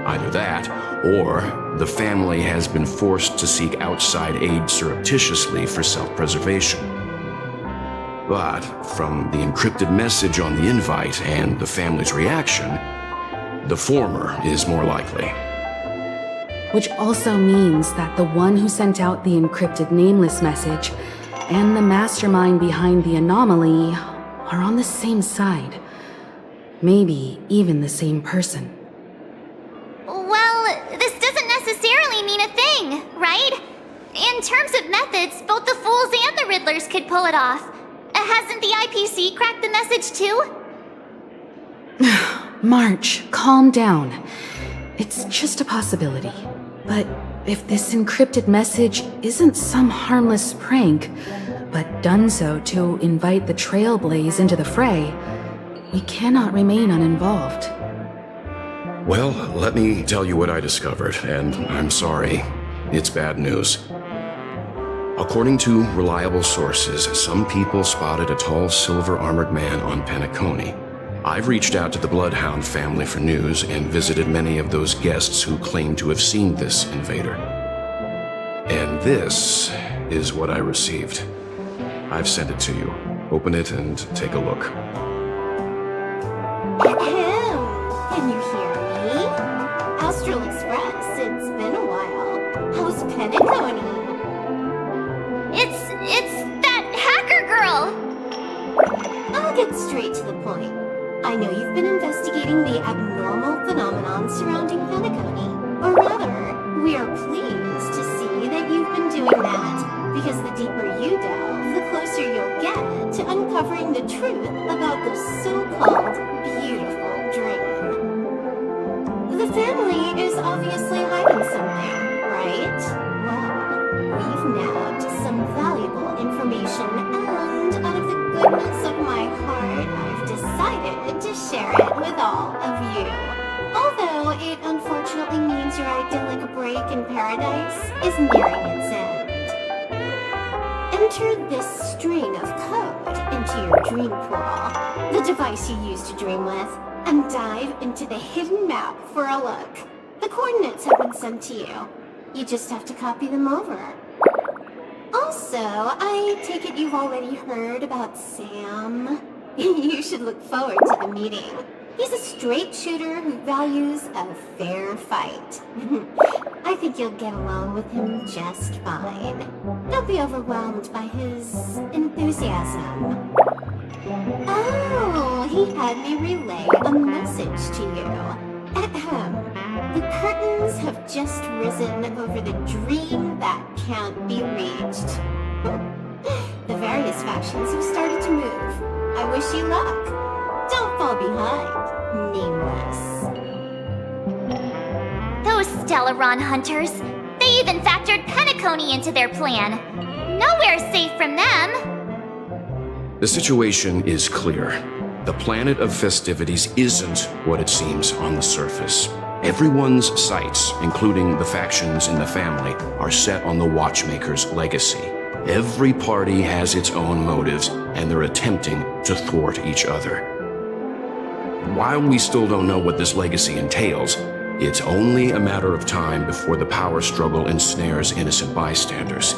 Either that, or the family has been forced to seek outside aid surreptitiously for self-preservation. But from the encrypted message on the invite and the family's reaction, the former is more likely. Which also means that the one who sent out the encrypted nameless message and the mastermind behind the anomaly are on the same side. Maybe even the same person. Well, this doesn't necessarily mean a thing, right? In terms of methods, both the Fools and the Riddlers could pull it off. Hasn't the IPC cracked the message too? March, calm down. It's just a possibility. But if this encrypted message isn't some harmless prank, but done so to invite the Trailblaze into the fray, we cannot remain uninvolved. Well, let me tell you what I discovered, and I'm sorry. It's bad news. According to reliable sources, some people spotted a tall silver-armored man on Penacony. I've reached out to the Bloodhound family for news and visited many of those guests who claim to have seen this invader. And this is what I received. I've sent it to you. Open it and take a look. Can you hear me? Astral Express, it's been a while. How's Penacony? It's that hacker girl! I'll get straight to the point. I know you've been investigating the abnormal phenomenon surrounding Penacony. Or rather, we are pleased to see that you've been doing that, because the deeper you delve, the closer you'll get to uncovering the truth about this so-called beautiful dream. The family is obviously hiding something, right? Well, we've nabbed some valuable information, and out of the goodness of my heart, I've decided to share it with all of you. Although it unfortunately means your idyllic break in paradise is nearing its end. Enter this string of code into your dream portal, the device you use to dream with, and dive into the hidden map for a look. The coordinates have been sent to you. You just have to copy them over. Also, I take it you've already heard about Sam. You should look forward to the meeting. He's a straight shooter who values a fair fight. I think you'll get along with him just fine. Don't be overwhelmed by his enthusiasm. Oh, he had me relay a message to you. Ahem. The curtains have just risen over the dream that can't be reached. The various factions have started to move. I wish you luck. Don't fall behind, nameless. Those Stellaron hunters, they even factored Penacony into their plan. Nowhere's safe from them. The situation is clear. The planet of festivities isn't what it seems on the surface. Everyone's sights, including the factions in the family, are set on the Watchmaker's legacy. Every party has its own motives, and they're attempting to thwart each other. While we still don't know what this legacy entails, it's only a matter of time before the power struggle ensnares innocent bystanders.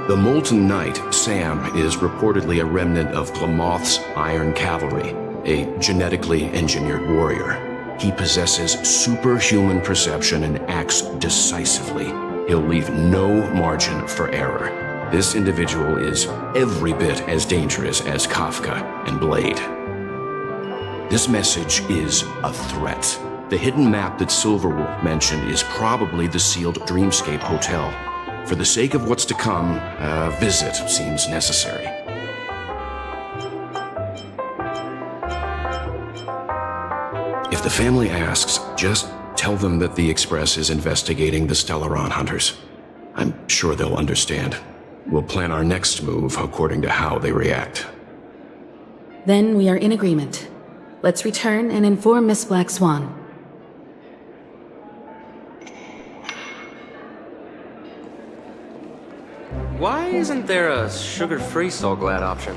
The Molten Knight, Sam, is reportedly a remnant of Klamoth's Iron Cavalry, a genetically engineered warrior. He possesses superhuman perception and acts decisively. He'll leave no margin for error. This individual is every bit as dangerous as Kafka and Blade. This message is a threat. The hidden map that Silverwolf mentioned is probably the sealed Dreamscape Hotel. For the sake of what's to come, a visit seems necessary. If the family asks, just tell them that the Express is investigating the Stellaron hunters. I'm sure they'll understand. We'll plan our next move according to how they react. Then we are in agreement. Let's return and inform Miss Black Swan. Why isn't there a sugar-free Soul Glad option?